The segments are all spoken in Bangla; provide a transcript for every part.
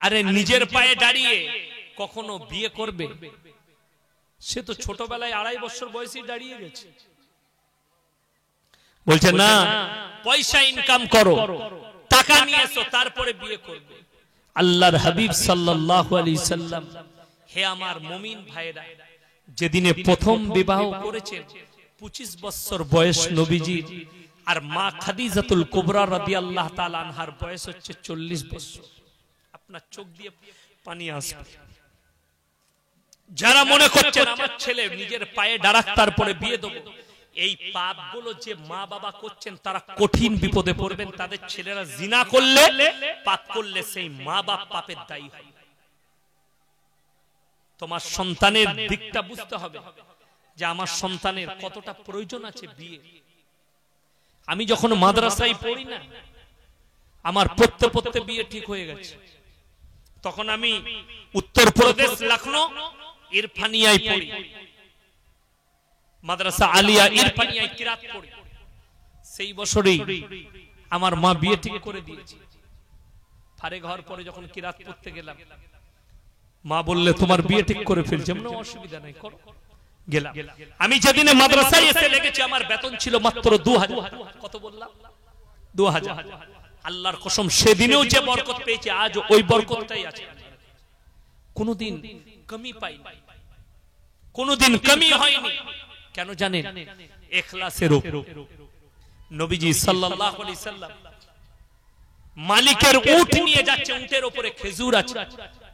আরে নিজের পায়ে দাঁড়িয়ে কখনো বিয়ে করবে? সে তো ছোটবেলায় 2.5 বছর বয়সে দাঁড়িয়ে গেছে। বলছে না, পয়সা ইনকাম করো, টাকা নিয়ে এসো, তারপরে বিয়ে করবে। আল্লাহর হাবিব সাল্লাল্লাহু আলাইহি সাল্লাম, হে আমার মুমিন ভাইরা, যেদিনে প্রথম বিবাহ করেছেন 25 বছর বয়স নবীজির, আর মা খাদিজাতুল কুবরা রাদিয়াল্লাহু তাআলা আনহার বয়স হচ্ছে 40 বছর। আপনার চোখ দিয়ে পানি আসবে। যারা মনে করছেন আমার ছেলে নিজের পায়ে দাঁড়াক তারপরে বিয়ে দেব, এই পাপগুলো যে মা বাবা করছেন তারা কঠিন বিপদে পড়বেন। তাদের ছেলেরা জিনা করলে, পাপ করলে সেই মা বাপ পাপের দায়ী হয়। তোমার সন্তানের দিকটা বুঝতে হবে যে আমার সন্তানের কতটা প্রয়োজন আছে বিয়ে। আমি যখন মাদ্রাসায় পড়ি না, আমার পড়তে পড়তে বিয়ে ঠিক হয়ে গেছে। তখন আমি উত্তরপ্রদেশ লখনৌ ইরফানিয়ায় পড়ি, মাদ্রাসা আলিয়া ইরফানিয়ায় কিরাত পড়ি। সেই বছরেই আমার মা বিয়ে ঠিক করে দিয়েছে। ফারেক হওয়ার পরে যখন কিরাত পড়তে গেলাম, মা বললে তোমার বিয়ে ঠিক করে ফেলছে। কোনো অসুবিধা নাই, করো। গেলাম। আমি যেদিনে মাদ্রাসায় এসে লেগেছি আমার বেতন ছিল মাত্র 2000। কত বললাম? 2000। আল্লাহর কসম, সেদিনেও যে বরকত পেয়েছে আজ ওই বরকতটাই আছে। কোনদিন কমি পাইনি, কোনদিন কমি হয়নি। কেন জানেন? ইখলাসের উপর। নবীজি সাল্লাল্লাহু আলাইহি সাল্লাম মালিকের উট নিয়ে যাচ্ছে, উটের উপরে খেজুর আছে,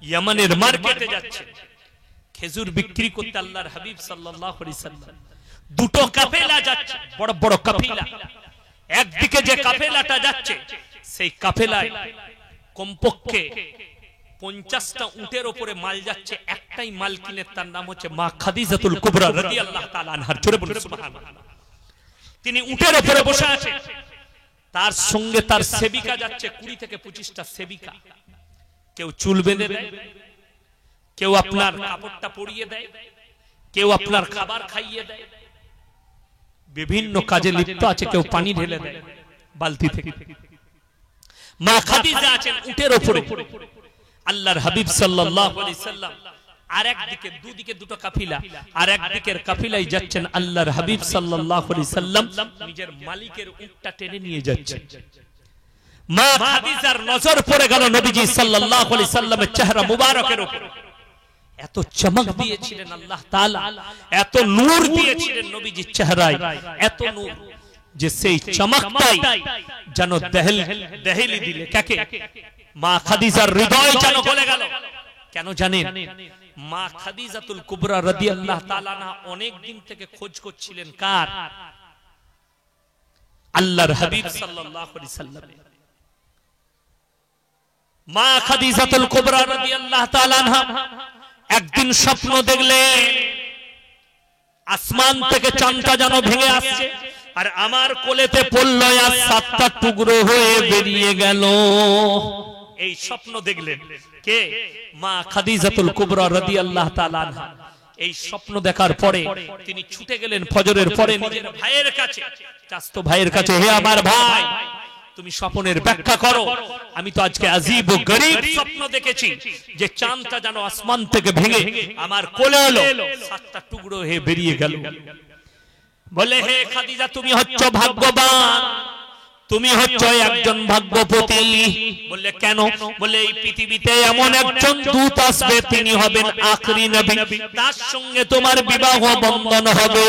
ইয়ামানের মার্কেটে যাচ্ছে খেজুর বিক্রি করতে। আল্লাহর হাবিব সাল্লাল্লাহু আলাইহি সাল্লাম দুটো কাফেলা যাচ্ছে, বড় বড় কাফেলা। একদিকে যে কাফেলাটা যাচ্ছে সেই কাফেলায় কমপক্ষে 50টা উটের উপরে মাল যাচ্ছে। একটাই মালকিনের, তার নাম হচ্ছে মা খাদিজাতুল কুবরা রাদিয়াল্লাহু তাআলা আনহা। জোরে বলুন সুবহানাল্লাহ। তিনি উটের উপরে বসে আছেন, তার সঙ্গে তার সেবিকা যাচ্ছে, 20 থেকে 25টা সেবিকা। কেউ চুল বেঁধে দেয়, কেউ আপনার কাপড়টা পরিয়ে দেয়, কেউ আপনার খাবার খাইয়ে দেয়, বিভিন্ন কাজে লিপ্ত আছে। কেউ পানি ঢেলে দেয় বালতি থেকে। মা খাদিজা আছেন উটের উপরে। আল্লাহর হাবিব সাল্লাল্লাহু আলাইহি সাল্লাম আর একদিকে, দুদিকে দুটো কাফিলা, আর একদিকের কাফিলাই যাচ্ছেন আল্লাহর হাবিব সাল্লাল্লাহু আলাইহি সাল্লাম নিজের মালিকের উটটা টেনে নিয়ে যাচ্ছেন। মা খাদিজার নজর পড়ে গেল নবীজি সাল্লাল্লাহু আলাইহি সাল্লামের চেহারা মুবারকের উপর। এত চমক দিয়েছিলেন আল্লাহ তাআলা, এত নূর দিয়েছিলেন নবীজির চেহারায়, এত নূর যে সেই চমকটাই যেন দেহেলি দিলে কাকে? মা খাদিজার হৃদয় যেন গলে গেল। কেন জানেন? মা খাদিজাতুল কুবরা রাদিয়াল্লাহু তাআলা আনহা অনেক দিন থেকে খোঁজ করছিলেন কার? আল্লাহর হাবিব সাল্লাল্লাহু আলাইহি সাল্লাম। মা খাদিজাতুল কুবরা রাদিয়াল্লাহু তাআলা আনহা একদিন স্বপ্ন দেখলেন আসমান থেকে চাঁদটা যেন ভেঙে আসছে, আর আমার কোলেতে পড়ল, আর 7টা টুকরো হয়ে বেরিয়ে গেল। এই স্বপ্ন দেখলেন কে? মা খাদিজাতুল কুবরা রাদিয়াল্লাহু তাআলা আনহা। এই স্বপ্ন দেখার পরে তিনি ছুটে গেলেন ফজরের পরে নিজের ভাইয়ের কাছে, চাচতো ভাইয়ের কাছে। হে আমার ভাই, তুমি স্বপ্নের ব্যাখ্যা করো। আমি তো আজকে আজীব ও গরীব স্বপ্ন দেখেছি যে চাঁদটা যেন আসমান থেকে ভেঙে আমার কোলে এলো, 7টা টুকরো হয়ে বেরিয়ে গেল। বলে, হে খাদিজা, তুমি হচ্ছ ভাগ্যবান, তুমি হচ্ছ একজন ভাগ্যবতী। বললে কেন? বলে এই পৃথিবীতে এমন একজন দূত আসবে, তিনি হবেন আখরি নবী, তার সঙ্গে তোমার বিবাহ বন্ধন হবে,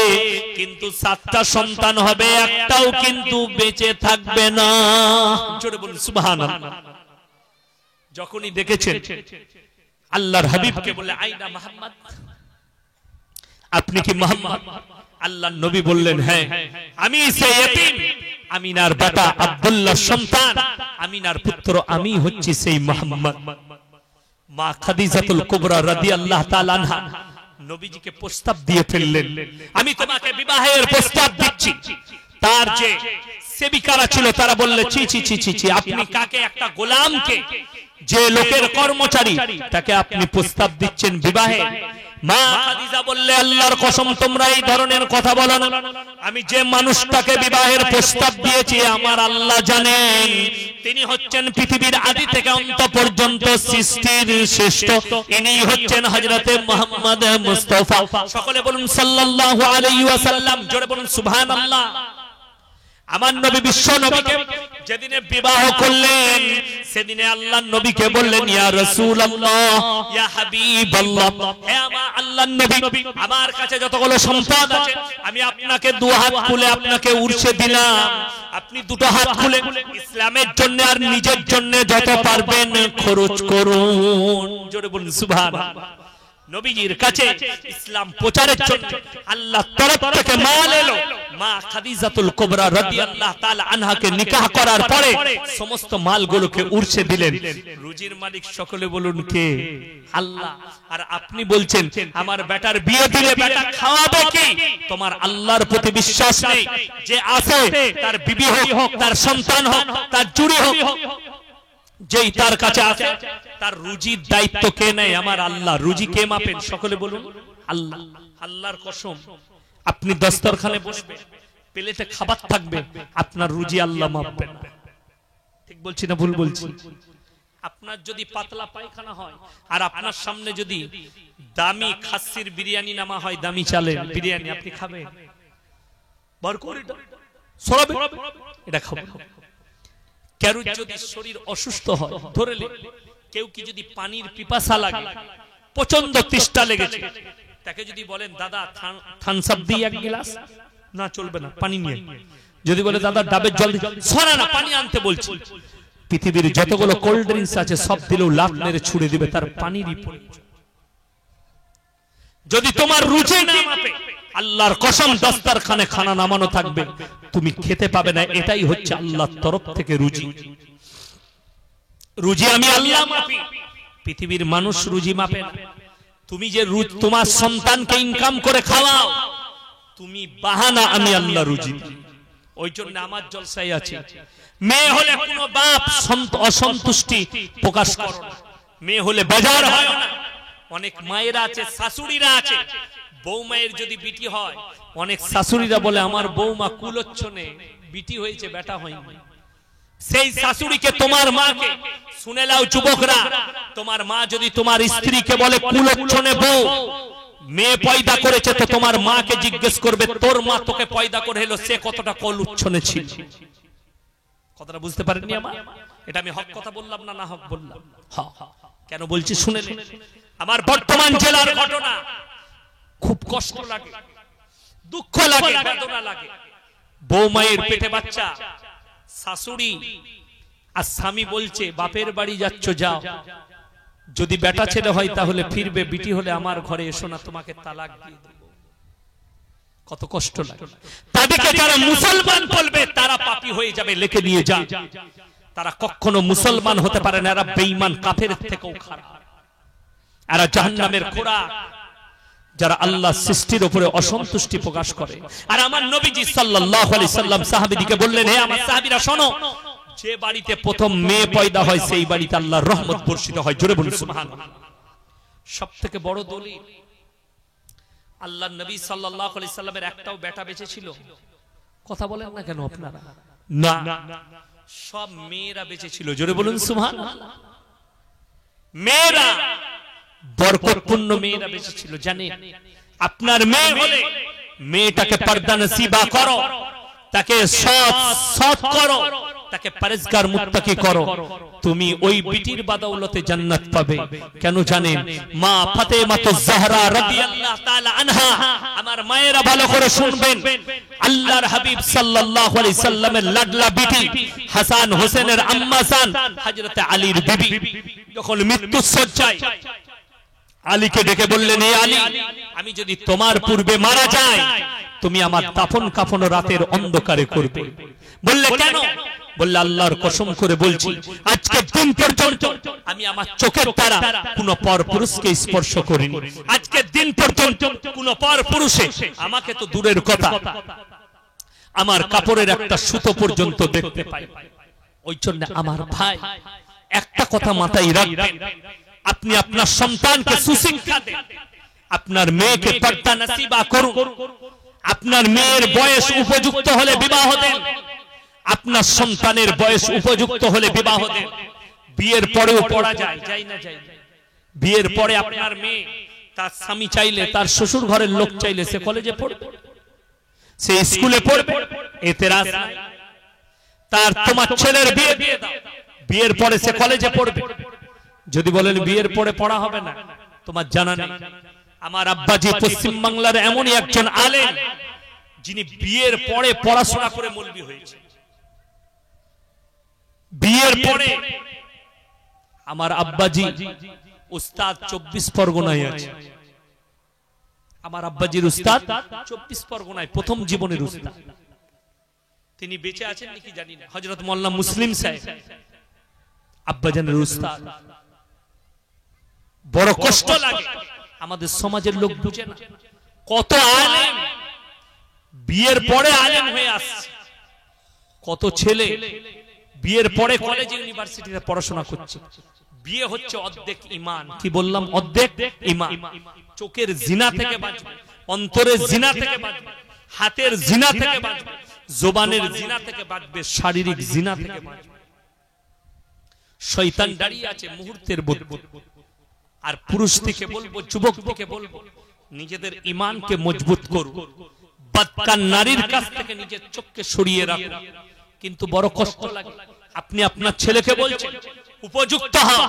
কিন্তু 7টা সন্তান হবে, একটাও কিন্তু বেঁচে থাকবে না। জোরে বলুন সুবহানাল্লাহ। যখনই দেখেছেন আল্লাহর হাবিবকে, বলে আইনা মুহাম্মদ, আপনি কি মুহাম্মদ? আল্লাহর নবী বললেন, হ্যাঁ, আমি সেই ইতিম আমিনার বেটা আব্দুল্লাহর সন্তান, আমিনার পুত্র, আমি হচ্ছি সেই মুহাম্মদ। মা খাদিজাতুল কুবরা রাদিয়াল্লাহু তাআলা আনহা নবীজিকে প্রস্তাব দিয়ে ফেললেন, আমি তোমাকে বিবাহের প্রস্তাব দিচ্ছি। তার যে সেবিকারা ছিল তারা বললে, ছি ছি ছি ছি ছি, আপনি কাকে? একটা গোলামকে, যে লোকের কর্মচারী, তাকে আপনি প্রস্তাব দিচ্ছেন বিবাহে? মা খাদিজা বললে আল্লাহর কসম তোমরা এই ধরনের কথা বলো না, আমি যে মানুষটাকে বিবাহের প্রস্তাব দিয়েছি আমার আল্লাহ জানেন তিনি হচ্ছেন পৃথিবীর আদি থেকে অন্ত পর্যন্ত সৃষ্টির শ্রেষ্ঠ, ইনি হচ্ছেন হযরতে মুহাম্মদ মুস্তাফা। সকলে বলুন সাল্লাল্লাহু আলাইহি ওয়াসাল্লাম, জোরে বলুন সুবহানাল্লাহ। আমার নবী বিশ্ব নবীকে যেদিনে বিবাহ করলেন সেদিনে আল্লাহর নবীকে বললেন ইয়া রাসূলুল্লাহ ইয়া হাবিবাল্লাহ, হে আমার আল্লাহর নবী আমার কাছে যতগুলো সম্পদ আছে আমি আপনাকে দু হাত খুলে আপনাকে উরসে দিলাম, আপনি দুটো হাত খুলে ইসলামের জন্য আর নিজের জন্য যত পারবেন খরচ করুন। জোরে বলুন সুবহানাল্লাহ। নবীজির কাছে ইসলাম প্রচারের জন্য আল্লাহর তরফ থেকে মাল এলো। মা খাদিজাতুল কুবরা রাদিয়াল্লাহু তাআলা আনহাকে নিকাহ করার পরে সমস্ত মালগুলোকে উরসে দিলেন। রুজির মালিক সকলে বলুন কে? আল্লাহ। আর আপনি বলছেন আমার বেটার বিয়ে দিলে বেটা খাওয়াবে কি? তোমার আল্লাহর প্রতি বিশ্বাস নেই। যে আছে তার বিবি হোক, তার সন্তান হোক, তার জুড়ি হোক, যেই তার কাছে আছে তার রুজির দায়িত্ব কে নেয়? আমার আল্লাহ। রুজি কে মাপেন? সকলে বলুন আল্লাহ। আল্লাহর কসম আপনি দস্তরখানে বসবেন, প্লেটে খাবার থাকবে, আপনার রুজি আল্লাহ মাপবেন। ঠিক বলছি না ভুল বলছি? আপনার যদি পাতলা পায়খানা হয় আর আপনার সামনে যদি দামি খাসির বিরিয়ানি নামা হয়, দামি চালের বিরিয়ানি, আপনি খাবেন? বার করে সরাবে, এটা খাবেন। কারোর যদি শরীর অসুস্থ হয়, ধরে কেউ কি যদি পানির পিপাসা লাগে, প্রচন্ড তেষ্টা লেগেছে, তাকে যদি বলেন দাদা থামস আপ দিই এক গ্লাস, না চলবে না, পানি নিয়ে। যদি বলে দাদা ডাবের জল, সরা না, পানি আনতে বলছি। পৃথিবীর যতগুলো কোল্ড ড্রিঙ্কস আছে সব দিলেও লাফ মেরে ছুড়ে দিবে, তার পানিরই প্রয়োজন। যদি তোমার রুচি না মাপে, আল্লাহর কসম দস্তরখানে খানা নামানো থাকবে, তুমি খেতে পাবে না। এটাই হচ্ছে আল্লাহর তরফ থেকে রুজি। রুজি আমি আল্লাহ মাপি, পৃথিবীর মানুষ রুজি মাপে না। তুমি যে তোমার সন্তানকে ইনকাম করে খাওয়াও, তুমি বাহানা, আমি আল্লাহ রুজি। ওই জন্য আমার জলসায় আছে, মেয়ে হলে কোনো বাপ অসন্তুষ্টি প্রকাশ করে না, মেয়ে হলে বেজার হয় না। অনেক মায়েরা আছে, শাশুড়িরা আছে, বৌমায়ের যদি বিটি হয়, অনেক শাশুড়িরা বলে আমার বৌমা কুলচ্ছনে বিটি হয়েছে, বেটা হয়নি। সেই শাশুড়িকে তোমার মাকে শুনে নাও যুবকরা, তোমার মা যদি তোমার স্ত্রীকে বলে কুলচ্ছনে বউ, মেয়ে পয়দা করেছে, তো তোমার মাকে জিজ্ঞেস করবে তোর মা তোকে পয়দা করে এলো, সে কতটা কুলচ্ছনে ছিল। কথাটা বুঝতে পারেননি আমার? এটা আমি হক কথা বললাম না, না হক বললাম? কেন বলছি শুনে নে। আমার বর্তমান জেলার ঘটনা, খুব কষ্ট লাগে, দুঃখ লাগে, বেদনা লাগে। বৌমায়ের পেটে বাচ্চা, শাশুড়ি আর স্বামী বলছে বাপের বাড়ি যাচ্ছ যাও, যদি বেটা ছেলে হয় তাহলে ফিরবে, বিটি হলে আমার ঘরে এসো না, তোমাকে তালাক দিয়ে দেব। কত কষ্ট লাগে। তাদেরকে যারা মুসলমান বলবে তারা পাপী হয়ে যাবে, লিখে নিয়ে যা। তারা কখনো মুসলমান হতে পারে না, এরা বেঈমান, কাফের থেকেও খারাপ, এরা জাহান্নামের খোরাক। যারা আল্লাহ সৃষ্টির উপরে অসন্তুষ্টি প্রকাশ করে। আর আমার নবীজি সাল্লাল্লাহু আলাইহি সাল্লাম সাহাবীদেরকে বললেন, হে আমার সাহাবীরা শোনো, যে বাড়িতে প্রথম মেয়ে পয়দা হয় সেই বাড়িতে আল্লাহর রহমত বর্ষিত হয়। জোরে বলুন সুবহানাল্লাহ। সবথেকে বড় দলিল, আল্লাহর নবী সাল্লাল্লাহু আলাইহি সাল্লামের একটাও বেটা বেঁচে ছিল? কথা বলেন না কেন আপনারা? না, সব মেয়েরা বেঁচে ছিল। জোরে বলুন সুবহানাল্লাহ। মেয়েরা, বরকতপূর্ণ মেয়েরা বেঁচে ছিল। জানেন, আপনার মেয়ে হলে মেয়েটাকে পর্দা নসিবা করো, তাকে সৎ করো, তাকে পরেজগার মুত্তাকি করো, তুমি ওই বিটির বাদৌলতে জান্নাত পাবে। কেন জানেন? মা ফাতেমাতুজ জাহরা রাদিয়াল্লাহু তাআলা আনহা, আমার মায়েরা ভালো করে শুনবেন, আল্লাহর হাবিব সাল্লাল্লাহু আলাইহি সাল্লামের লাডলা বিটি হাসান হোসেনের আম্মা জান হযরত আলীর বিবি যখন মৃত্যুর শয্যায় আলীকে ডেকে বললেন, হে আলী, আমি যদি তোমার পূর্বে মারা যাই তুমি আমার দাফন কাফন রাতের অন্ধকারে করবে। বললে কেন? বললে আল্লাহর কসম করে বলছি, আজকে দিন পর্যন্ত আমি আমার চোখের দ্বারা কোন পর পুরুষকে স্পর্শ করিনি। আজকে দিন পর্যন্ত কোন পর পুরুষে আমাকে তো দূরের কথা আমার কাপড়ের একটা সুতো পর্যন্ত দেখতে পাই। ওই জন্য আমার ভাই একটা কথা মাথায় রাখবেন, আপনি আপনার সন্তানকে সুশিক্ষা দেন, আপনার মেয়েকে পর্দা নসিবা করুন। আপনার মেয়ের বয়স উপযুক্ত হলে বিবাহ দেন। আপনার সন্তানের বয়স উপযুক্ত হলে বিবাহ দেন। বিয়ের পরেও পড়া যায়, যাই না যাই? বিয়ের পরে আপনার মেয়ে তার স্বামী চাইলে, তার শ্বশুর ঘরের লোক চাইলে সে কলেজে পড়বে, সে স্কুলে পড়বে, এতেরাজ নাই। তার তোমার ছেলের বিয়ে দিয়ে দাও, বিয়ের পরে সে কলেজে পড়বে। যদি বলেন বিয়ের পরে পড়া হবে না, তোমার জানা নেই। আমার আব্বাজি পশ্চিম বাংলার এমনই একজন আলেম যিনি বিয়ের পরে পড়াশোনা করে মৌলবি হয়েছে। বিয়ের পরে আমার আব্বাজি উস্তাদ 24 পরগনায় আছে। আমার আব্বাজির উস্তাদ 24 পরগনায় প্রথম জীবনের উস্তাদ। তিনি বেঁচে আছেন নাকি জানি না, হযরত মোল্লা মুসলিম সাহেব আব্বাজানের উস্তাদ। বড় কষ্ট লাগে, আমাদের সমাজের লোক বুঝে না। কত আলেম বিয়ের পরে আলেম হয়ে আসছে, কত ছেলে বিয়ের পরে কলেজ ইউনিভার্সিটিতে পড়াশোনা করছে। বিয়ে হচ্ছে অর্ধেক ঈমান। কি বললাম? অর্ধেক ঈমান। চোখের জিনা থেকে বাঁচবে, অন্তরের জিনা থেকে বাঁচবে, হাতের জিনা থেকে বাঁচবে, জবানের জিনা থেকে বাঁচবে, শারীরিক জিনা থেকে বাঁচবে। শয়তান দাঁড়িয়ে আছে মুহূর্তের মধ্যে। আর পুরুষ থেকে বলবো, যুবক থেকে বলবো, নিজেদের ঈমানকে মজবুত করুন। বদকার নারীর কাছ থেকে নিজের চোখকে সরিয়ে রাখুন। কিন্তু বড় কষ্ট লাগে, আপনি আপনার ছেলেকে বলছেন উপযুক্ত হও,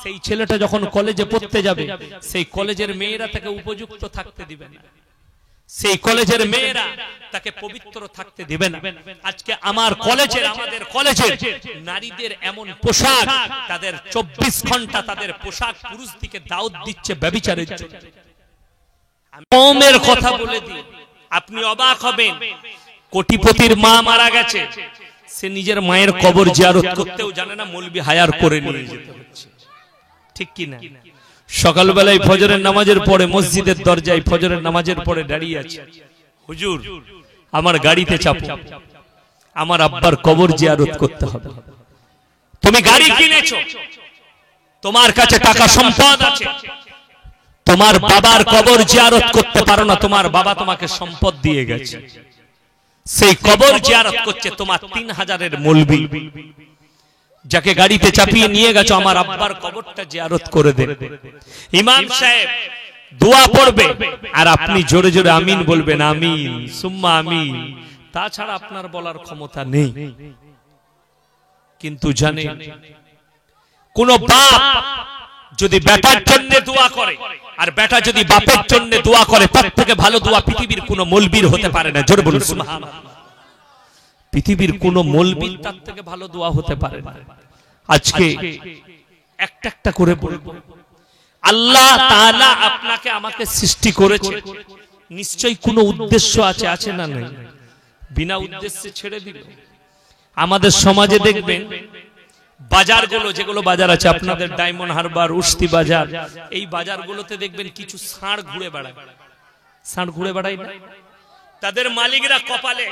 সেই ছেলেটা যখন কলেজে পড়তে যাবে সেই কলেজের মেয়েরা তাকে উপযুক্ত থাকতে দিবে না, সেই কলেজের মেয়েরা তাকে পবিত্র থাকতে দিবে না। আজকে আমার কলেজের, আমাদের কলেজের নারীদের এমন পোশাক, তাদের 24 ঘন্টা তাদের পোশাক পুরুষ দিকে দাওয়াত দিচ্ছে ব্যভিচারের জন্য। আমি কওমের কথা বলে দিই, আপনি অবাক হবেন। কোটিপতির মা মারা গেছে, সে নিজের মায়ের কবর জিয়ারত করতেও জানে না, মৌলবি হায়ার করে নিয়ে যেতে হচ্ছে। ঠিক কি না? সকালবেলায় ফজরের নামাজের পরে মসজিদের দরজায় ফজরের নামাজের পরে দাঁড়িয়ে আছে, হুজুর আমার গাড়িতে চাপো, আমার আব্বার কবর জিয়ারত করতে হবে। তুমি গাড়ি কিনেছো, তোমার কাছে টাকা সম্পদ আছে, তোমার বাবার কবর জিয়ারত করতে পারো না, তোমার বাবা তোমাকে সম্পদ দিয়ে গেছে, সেই কবর জিয়ারত করছে তোমার 3000-এর মৌলবি, যাকে গাড়িতে চাপিয়ে নিয়ে গেছো, আমার আব্বার কবরটা জিয়ারত করে দেন। ইমাম সাহেব দোয়া পড়বে আর আপনি জোরে জোরে আমিন বলবেন, আমিন সুম্মা আমিন। তাছাড়া আপনার বলার ক্ষমতা নেই। কিন্তু জানেন, কোন বাপ যদি বেটার জন্য দোয়া করে আর বেটা যদি বাপের জন্য দোয়া করে, তার থেকে ভালো দোয়া পৃথিবীর কোন মৌলবীর হতে পারে না। জোরে বলুন সুবহানাল্লাহ। পৃথিবীর কোন মৌলবীর তার থেকে ভালো দোয়া হতে পারে না। আজকে একটা একটা করে বলবো, আল্লাহ তাআলা আপনাকে আমাকে সৃষ্টি করেছে, নিশ্চয়ই কোনো উদ্দেশ্য আছে, আছে না নাই? বিনা উদ্দেশ্যে ছেড়ে দিল। আমাদের সমাজে দেখবেন বাজারগুলো, যেগুলো বাজার আছে আপনাদের ডায়মন্ড হারবার, উস্তি বাজার, এই বাজারগুলোতে দেখবেন কিছু ষাঁড় ঘুরে বেড়ায়। ষাঁড় ঘুরে বেড়ায় না, তাদের মালিকরা কপালে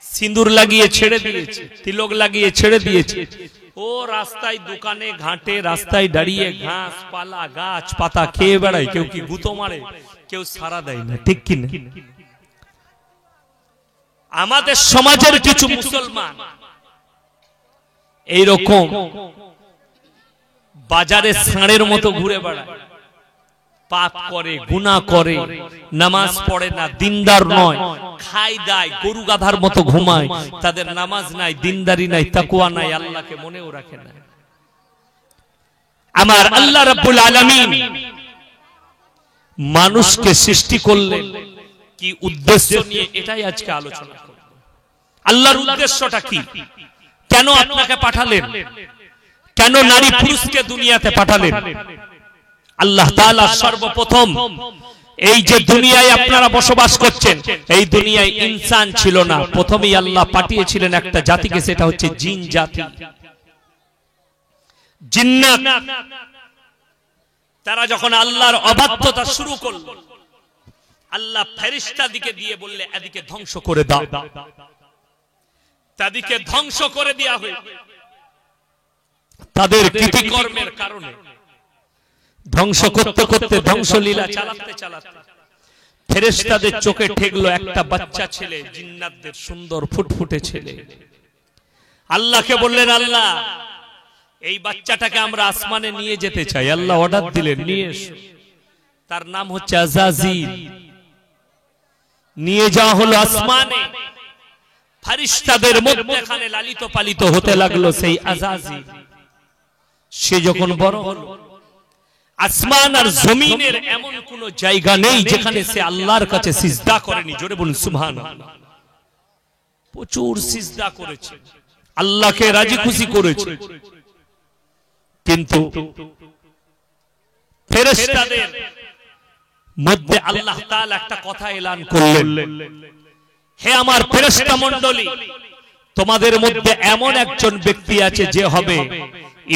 সিঁদুর লাগিয়ে ছেড়ে দিয়েছে, তিলক লাগিয়ে ছেড়ে দিয়েছে। ও রাস্তায়, দোকানে, ঘাটে, রাস্তায় দাঁড়িয়ে ঘাস পালা গাছ পাতা খেয়ে বেড়ায়। কেউ কি গুঁতো মারে, কেউ সাড়া দেয় না। ঠিক কি না? আমাদের সমাজের কিছু মুসলমান এইরকম বাজারে ষাঁড়ের মতো ঘুরে বেড়ায়, পাপ করে, গুনাহ করে, নামাজ পড়ে না, দিনদার নয়, খায় দায়, গরু গাধার মতো ঘুমায়। তাদের নামাজ নাই, দিনদারি নাই, তাকওয়া নাই, আল্লাহকে মনেও রাখে না। আমার আল্লাহ রাব্বুল আলামিন মানুষকে সৃষ্টি করলেন কি উদ্দেশ্য নিয়ে, এটাই আজকে আলোচনা করব। আল্লাহর উদ্দেশ্যটা কি? কেন আপনাকে পাঠালেন? কেন নারী পুরুষকে দুনিয়াতে পাঠালেন? আল্লাহ তাআলা সর্বপ্রথম এই যে দুনিয়ায় আপনারা বসবাস করছেন, এই দুনিয়ায় ইনসান ছিল না। প্রথমেই আল্লাহ পাঠিয়েছিলেন একটা জাতিকে, সেটা হচ্ছে জিন জাতি। জিন্নাত তারা যখন আল্লাহর অবাধ্যতা শুরু করল, আল্লাহ ফেরেশতা দিকে দিয়ে বললে এদিকে ধ্বংস করে দাও। তাদেরকে ধ্বংস করে দেয়া হয়েছে তাদের কৃতকর্মের কারণে। ধ্বংস করতে করতে ধ্বংসলীলা চালাতে চালাতে ফেরেশতাদের চোখে ঠেকলো একটা বাচ্চা ছেলে, জিন্নাতদের সুন্দর ফুটফুটে ছেলে। আল্লাহকে বললেন, আল্লাহ এই বাচ্চাটাকে আমরা আসমানে নিয়ে যেতে চাই। আল্লাহ অর্ডার দিলেন, নিয়ে এসো। তার নাম হচ্ছে আযাযিল। নিয়ে যাওয়া হলো আসমানে। ফেরেশতাদের মধ্যখানে লালিত পালিত হতে লাগলো সেই আযাযিল। সে যখন বড় হলো, আসমান আর জমিনের এমন কোন জায়গা নেই যেখানে সে আল্লাহর কাছে সিজদা করেনি। জোরে বলুন সুবহানাল্লাহ। প্রচুর সিজদা করেছে, আল্লাহকে রাজি খুশি করেছে। কিন্তু ফেরেশতাদের মধ্যে আল্লাহ তাআলা একটা কথা এলান করলেন, হে আমার ফেরেশতা মণ্ডলী, তোমাদের মধ্যে এমন একজন ব্যক্তি আছে যে হবে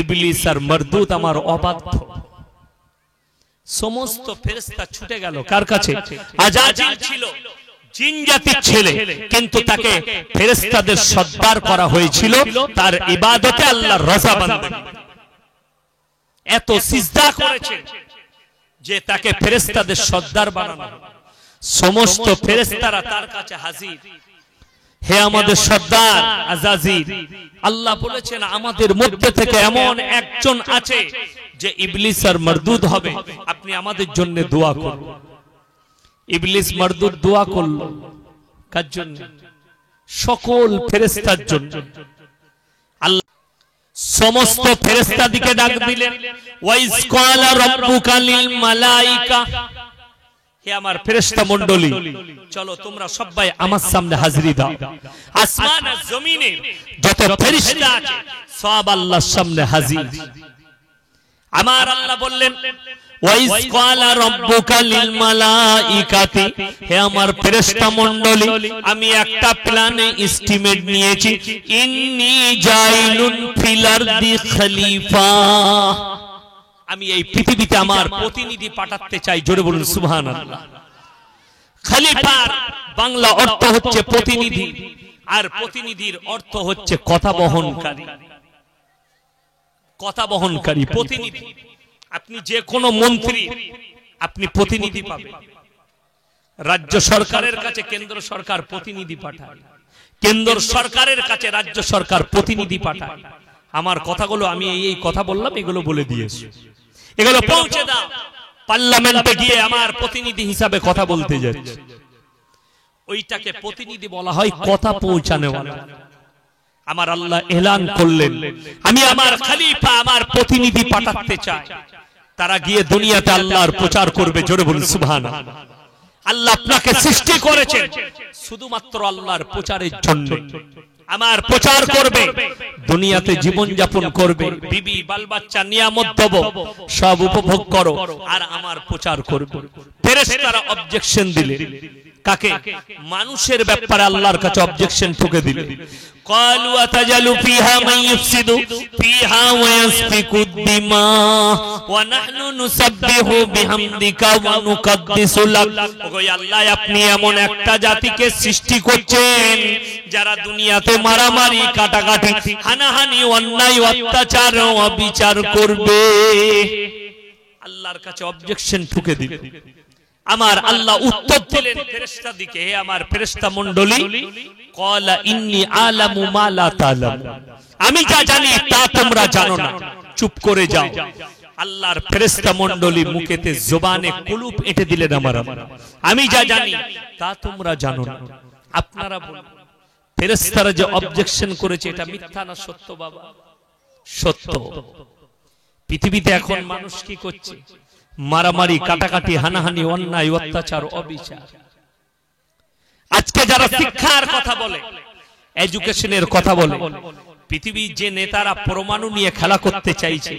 ইবলিস আর মারদুদ, আমার অবাধ্য। সমস্ত ফেরেশতা ছুটে গেল কার কাছে? আযাযিল ছিল জিন জাতির ছেলে, কিন্তু তাকে ফেরেশতাদের সর্দার করা হয়েছিল তার ইবাদতে, আল্লাহর রজাবান্দি। এত সিজদা করেছে যে তাকে ফেরেশতাদের সর্দার বানানো। সমস্ত ফেরেশতারা তার কাছে হাজির। হে আমাদের সর্দার আযাযিল, আল্লাহ বলেছেন আমাদের মধ্যে থেকে এমন একজন আছে যে ইবলিস আর মারদুদ হবে, আপনি আমাদের জন্য দোয়া করুন। ইবলিস মারদুদ দোয়া করলো কার জন্য? সকল ফেরেশতার জন্য। আল্লাহ সমস্ত ফেরেশতাদিকে ডাক দিলেন, ওয়াইজ ক্বালা রাব্বুকা লিল মালাইকা, হে আমার ফেরেশতা মণ্ডলী, চলো তোমরা সবাই আমার সামনে হাজিরি দাও। আসমান আর জমিনে যত ফেরেশতা আছে সব আল্লাহর সামনে হাজির। আমার আল্লাহ বললেন, ওয়াইজ ক্বালা রাব্বুকা লিল মালাইকাতি, হে আমার ফেরেশতা মণ্ডলী, আমি একটা প্ল্যানে এস্টিমেট নিয়েছি, ইন্নী জাইলুন ফিল আরদি খলিফা, আমি এই পৃথিবীতে আমার প্রতিনিধি পাঠাতে চাই। জোরে বলুন সুবহানাল্লাহ। খলিফার বাংলা অর্থ হচ্ছে প্রতিনিধি, আর প্রতিনিধির অর্থ হচ্ছে কথা বহনকারী। কথা বহনকারী প্রতিনিধি। আপনি যে কোনো মন্ত্রী, আপনি প্রতিনিধি পাবেন। রাজ্য সরকারের কাছে কেন্দ্র সরকার প্রতিনিধি পাঠায়, কেন্দ্র সরকারের কাছে রাজ্য সরকার প্রতিনিধি পাঠায়। আমার কথাগুলো আমি এই কথা বললাম, এগুলো বলে দিয়েছি, এগুলো পৌঁছে দাও। পার্লামেন্টে গিয়ে আমার প্রতিনিধি হিসাবে কথা বলতে যাচ্ছে, ওইটাকে প্রতিনিধি বলা হয়, কথা পৌঁছানোওয়ালা। আমার আল্লাহ এলান করলেন, আমি আমার খলিফা, আমার প্রতিনিধি পাঠাতে চাই। তারা গিয়ে দুনিয়াতে আল্লাহর প্রচার করবে। জোরে বলুন সুবহানাল্লাহ। আল্লাহ আপনাকে সৃষ্টি করেছেন শুধুমাত্র আল্লাহর প্রচারের জন্য। আমার প্রচার করবে, দুনিয়াতে জীবন যাপন করবে, বিবি বাল বাচ্চা নিয়ামত দেব, সব উপভোগ করো, আর আমার প্রচার করবে। ফেরেশতারা অবজেকশন দিলে কাকে? মানুষের ব্যাপারে আল্লাহর কাছে অবজেকশন ঠুকে দিলে, ক্বালু আতাজালু ফিহা মান ইফসিদু ফিহা ওয়া ইয়াসফিকুদ দিমা ওয়া নাহনু নুসাব্বিহু বিহামদিকা ওয়া নুকাদ্দিসু লাক। ওগো আল্লাহ, আপনি এমন একটা জাতিকে সৃষ্টি করছেন যারা দুনিয়াতে মারামারি, কাটাকাটি, হানাহানি, অন্যায়, অত্যাচার, অবিচার করবে। আল্লাহর কাছে অবজেকশন ঠুকে দিল। আমার আল্লাহ উত্তর দিলেন ফেরেশতাদিকে, হে আমার ফেরেশতা মণ্ডলী, ক্বালা ইন্নী আলামু মা লা তা'লাম, আমি যা জানি তা তোমরা জানো না, চুপ করে যাও। আল্লাহর ফেরেশতা মণ্ডলী মুখেতে জবানে কুলুপ এঁটে দিলেন, আমার আমি যা জানি তা তোমরা জানো না। আপনারা বলুন, ফেরেশতারা যে অবজেকশন করেছে এটা মিথ্যা না সত্য? বাবা সত্য। পৃথিবীতে এখন মানুষ কি করছে? মারামারি, কাটাকাটি, হানাহানি, অন্যায়, অত্যাচার, অবিচার। আজকে যারা শিক্ষার কথা বলে, এডুকেশনের কথা বলে, পৃথিবীর যে নেতারা পরমাণু নিয়ে খেলা করতে চাইছে,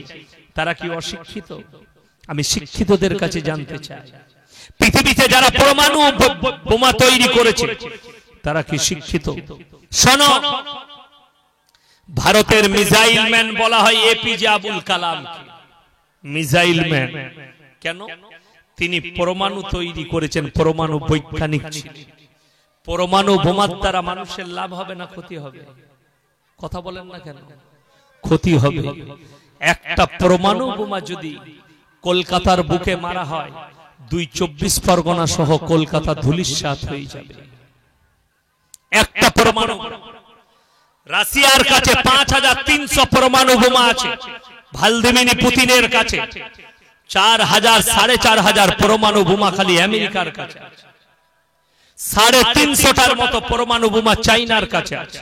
তারা কি অশিক্ষিত? আমি শিক্ষিতদের কাছে জানতে চাই, পৃথিবীতে যারা পরমাণু বোমা তৈরি করেছে তারা কি শিক্ষিত? শোনো, ভারতের মিসাইল ম্যান বলা হয় APJ Abul Kalam. Missile man কেন? তিনি পরমাণু তৈরি করেছেন, পরমাণু বৈজ্ঞানিক ছিলেন। পরমাণু বোমার দ্বারা মানুষের লাভ হবে না ক্ষতি হবে? কথা বলেন না কেন? ক্ষতি হবে। একটা পরমাণু বোমা যদি কলকাতার বুকে মারা হয়, 2-24 পরগনা সহ কলকাতা ধুলিস্যাৎ হয়ে যাবে। একটা পরমাণু। রাশিয়ার কাছে 5300 পরমাণু বোমা আছে। ভ্লাদিমির পুতিনের কাছে 4,000-4,500 পরমাণু বোমা খালি আমেরিকার কাছে আছে। 350টার মতো পরমাণু বোমা চাইনার কাছে আছে।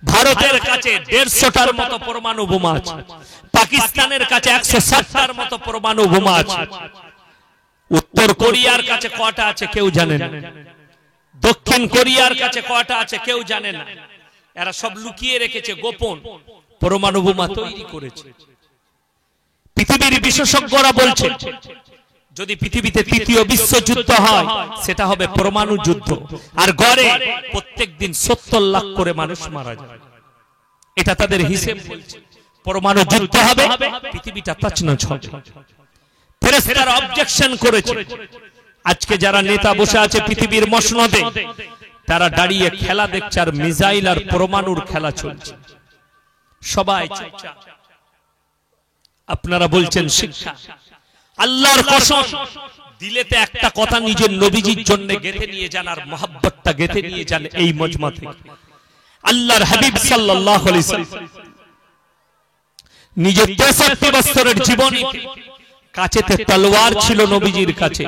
ভারতের কাছে 150টার মতো পরমাণু বোমা আছে। পাকিস্তানের কাছে 160টার মতো পরমাণু বোমা আছে। উত্তর কোরিয়ার কাছে কয়টা আছে কেউ জানে না। দক্ষিণ কোরিয়ার কাছে কয়টা আছে কেউ জানে না। এরা সব লুকিয়ে রেখেছে, গোপন পরমাণু বোমা তৈরি করেছে। পৃথিবীর বিশেষজ্ঞরা বলছে যদি পৃথিবীতে তৃতীয় বিশ্বযুদ্ধ হয় সেটা হবে পরমাণু যুদ্ধ। আর গড়ে প্রত্যেকদিন 70 লাখ করে মানুষ মারা যায়। এটা তাদের হিসেব বলছে। পরমাণু যুদ্ধ হবে, পৃথিবীটা তছনছ হবে। ফেরেশতারা অবজেকশন করেছে। আজকে যারা নেতা বসে আছে পৃথিবীর মসনদে, তারা দাঁড়িয়ে খেলা দেখছে আর মিসাইল আর পরমাণুর খেলা চলছে। সবাই চুপচাপ। আপনারা বলছেন শিক্ষা। আল্লাহর কসম, দিলেতে একটা কথা নিজের নবীজির জন্য গেঁথে নিয়ে যান আর মহব্বতটা গেঁথে নিয়ে যান এই মজমা থেকে। আল্লাহর হাবিব সাল্লাল্লাহু আলাইহি ওয়াসাল্লাম নিজের 63 বছরের জীবনীতে কাছেতে তলোয়ার ছিল নবীজির কাছে।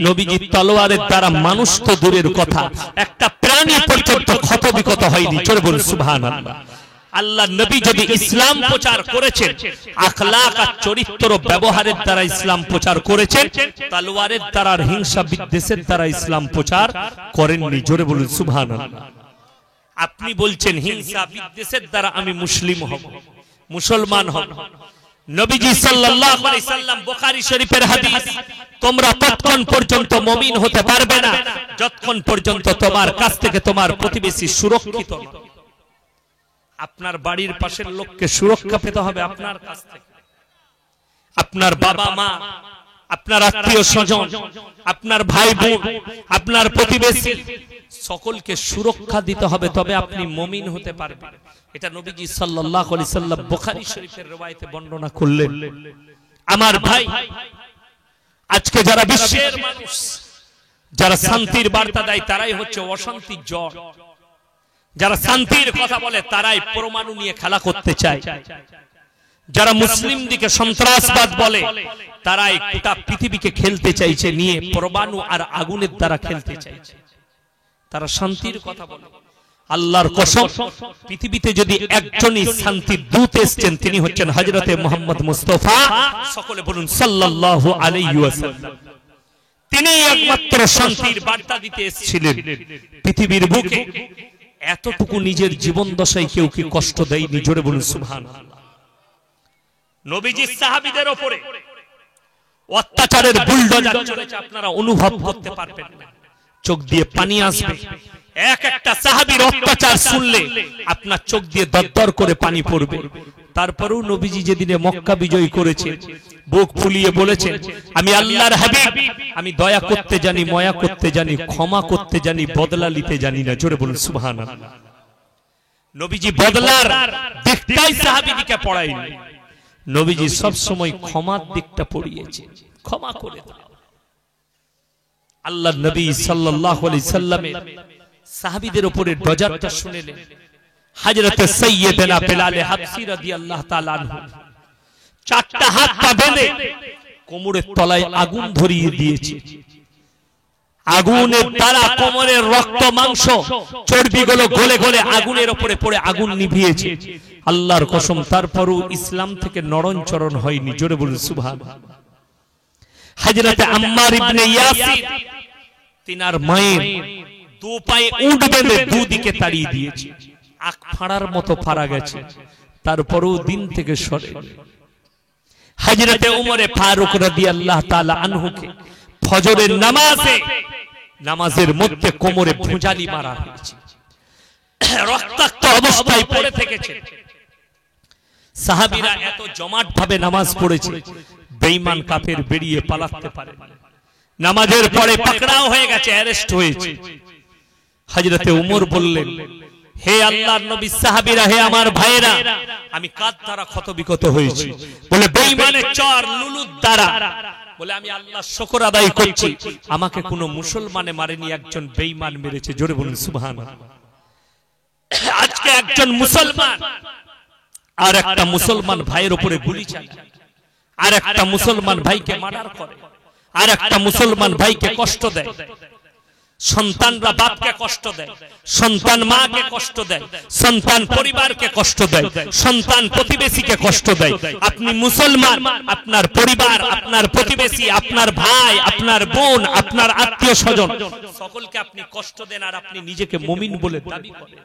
নবীজির তলোয়ারের দ্বারা মানুষ তো দূরের কথা, একটা প্রাণী পর্যন্ত ক্ষতবিক্ষত হয়নি। জোরে বলুন সুবহানাল্লাহ। আল্লাহ নবী যদি ইসলাম প্রচার করেছেন, আখলাক আর চরিত্র ব্যবহারের দ্বারা ইসলাম প্রচার করেছেন, তলোয়ারের দ্বারা আর হিংসা বিদ্বেষের দ্বারা ইসলাম প্রচার করেননি। জোরে বলুন সুবহানাল্লাহ। আপনি বলছেন হিংসা বিদ্বেষের দ্বারা আমি মুসলিম হব, মুসলমান হব। নবীজি সাল্লাল্লাহু আলাইহি সাল্লাম বুখারী শরীফের হাদিস, তোমরা ততক্ষণ পর্যন্ত মুমিন হতে পারবে না যতক্ষণ পর্যন্ত তোমার কাছ থেকে তোমার প্রতিবেশী সুরক্ষিত নয়। আপনার বাড়ির পাশের লোককে সুরক্ষা পেতে হবে আপনার কাছ থেকে। আপনার বাবা মা, আপনার আত্মীয় স্বজন, আপনার ভাই বোন, আপনার প্রতিবেশী, সকলকে সুরক্ষা দিতে হবে, তবে আপনি মুমিন হতে পারবেন। এটা নবীজি সাল্লাল্লাহু আলাইহি সাল্লাম বুখারী শরীফের রওয়ায়েতে বর্ণনা করলেন। আমার ভাই, আজকে যারা বিশ্বের মানুষ, যারা শান্তির বার্তা দেয় তারাই হচ্ছে অশান্তির জড়। যারা শান্তির কথা বলে তারাই পরমাণু নিয়ে খেলা করতে চায়। যারা মুসলিম দিকে সন্ত্রাসবাদ বলে তারাই গোটা পৃথিবীকে খেলতে চাইছে নিয়ে, পরমাণু আর আগুনের দ্বারা খেলতে চাইছে। তারা শান্তির কথা বলে। আল্লাহর কসম, পৃথিবীতে যদি একজনই শান্তির দূত এসেছেন তিনি হচ্ছেন হযরতে মুহাম্মদ মুস্তাফা, সকলে বলুন সাল্লাল্লাহু আলাইহি ওয়াসাল্লাম। তিনি একমাত্র শান্তির বার্তা দিতে এসেছিলেন পৃথিবীর বুকে। এতটুকু নিজের জীবন দশায় কেউ কি কষ্ট দেয়নি? জোরে বলুন সুবহানাল্লাহ। নবীজি সাহাবীদের উপরে অত্যাচারের বুলডোজার চলেছে, আপনারা অনুভব করতে পারবেন না, চোখ দিয়ে পানি আসবে। এক একটা সাহাবীর অত্যাচার শুনলে আপনার চোখ দিয়ে দরদর করে পানি পড়বে। তারপরেও নবীজি যেদিনে মক্কা বিজয় করেছে বুক ফুলিয়ে বলেছেন, আমি আল্লাহর হাবিব, আমি দয়া করতে জানি, মায়া করতে জানি, ক্ষমা করতে জানি, বদলা নিতে জানি না। জোরে বলুন সুবহানাল্লাহ। নবীজি বদলার দিকটাই সাহাবীদেরকে পড়ায়নি, নবীজি সব সময় ক্ষমার দিকটা পড়িয়েছে। ক্ষমা করে দাও। আল্লাহর নবী সাল্লাল্লাহু আলাইহি সাল্লামের সাহাবীদের উপরে দরজাটা শুনেলেন। হযরতে সাইয়্যিদানা বেলাল হাবশী রাদিয়াল্লাহু তাআলা আনহু চারটা হাত পা বেঁধে কোমরের তলায় আগুন ধরিয়ে দিয়েছে। আগুনের দ্বারা কোমরের রক্ত মাংস চর্বিগুলো গলে গলে আগুনের উপরে পড়ে আগুন নিভিয়েছে। আল্লাহর কসম, তারপরও ইসলাম থেকে নড়নচরণ হয়নি। জোরে বলুন সুবহানাল্লাহ। হযরতে আম্মার ইবনে ইয়াসির তিনার মায়ের দু পায়ে উট বেঁধে দুদিকে তাড়িয়ে দিয়েছে, আখ ফাড়ার মতো ফাড়া গেছে, তারপরও দিন থেকে সরে। হযরতে উমরে ফারুক রাদিয়াল্লাহু তাআলা আনহুকে ফজরের নামাজের মধ্যে কোমরে ভুজালি মারা হয়েছে, রক্তাক্ত অবস্থায় পড়ে থেকেছে। সাহাবীরা এত জমাট ভাবে নামাজ পড়েছে, বেঈমান কাফের বেরিয়ে পালাতে পারে। নামাজের পরে পাকড়াও হয়ে গেছে, অ্যারেস্ট হয়েছে। হযরতে উমর বললেন, হে আল্লাহর নবী সাহাবীরা, হে আমার ভাইরা, আমি কার দ্বারা ক্ষতবিক্ষত হয়েছি? বলে বেঈমানের চর লুলুর দ্বারা। বলে আমি আল্লাহর শুকর আদায় করছি, আমাকে কোনো মুসলমানে মারেনি, একজন বেঈমান মেরেছে। জোরে বলুন সুবহানাল্লাহ। আজকে একজন মুসলমান আর একটা মুসলমান ভাইয়ের উপরে গুলি চালায়, আর একটা মুসলমান ভাইকে মার্ডার করে, আর একটা মুসলমান ভাইকে কষ্ট দেয়। সন্তানরা বাপকে কষ্ট দেয়, সন্তান মাকে কষ্ট দেয়, সন্তান পরিবারকে কষ্ট দেয়, সন্তান প্রতিবেশীকে কষ্ট দেয়। আপনি মুসলমান, আপনার পরিবার, আপনার প্রতিবেশী, আপনার ভাই, আপনার বোন, আপনার আত্মীয় স্বজন সকলকে আপনি কষ্ট দেন, আর আপনি নিজেকে মুমিন বলে দাবি করেন।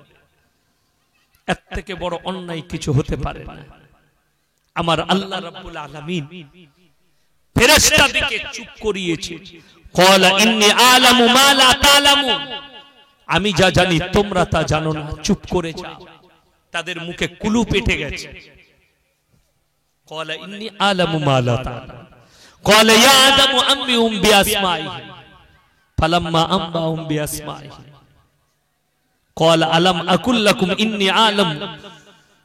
এর থেকে বড় অন্যায় কিছু হতে পারে না। আমার আল্লাহ রাব্বুল আলামিন ফেরেশতাদেরকে চুপ করিয়েছে। ক্বালা ইন্নী আ'লামু মা লা তা'লামুন, আমি যা জানি তোমরা তা জানো না, চুপ করে যাও। তাদের মুখে কুলু পেটে গেছে। ক্বালা ইন্নী আ'লামু মা লা তা'লামুন, ক্বালা ইয়া আদামু আম্বিহুম বিআসমাইহিম, ফালাম্মা আম্বাহুম বিআসমাইহিম ক্বালা আলাম আকুল লাকুম ইন্নী আ'লামু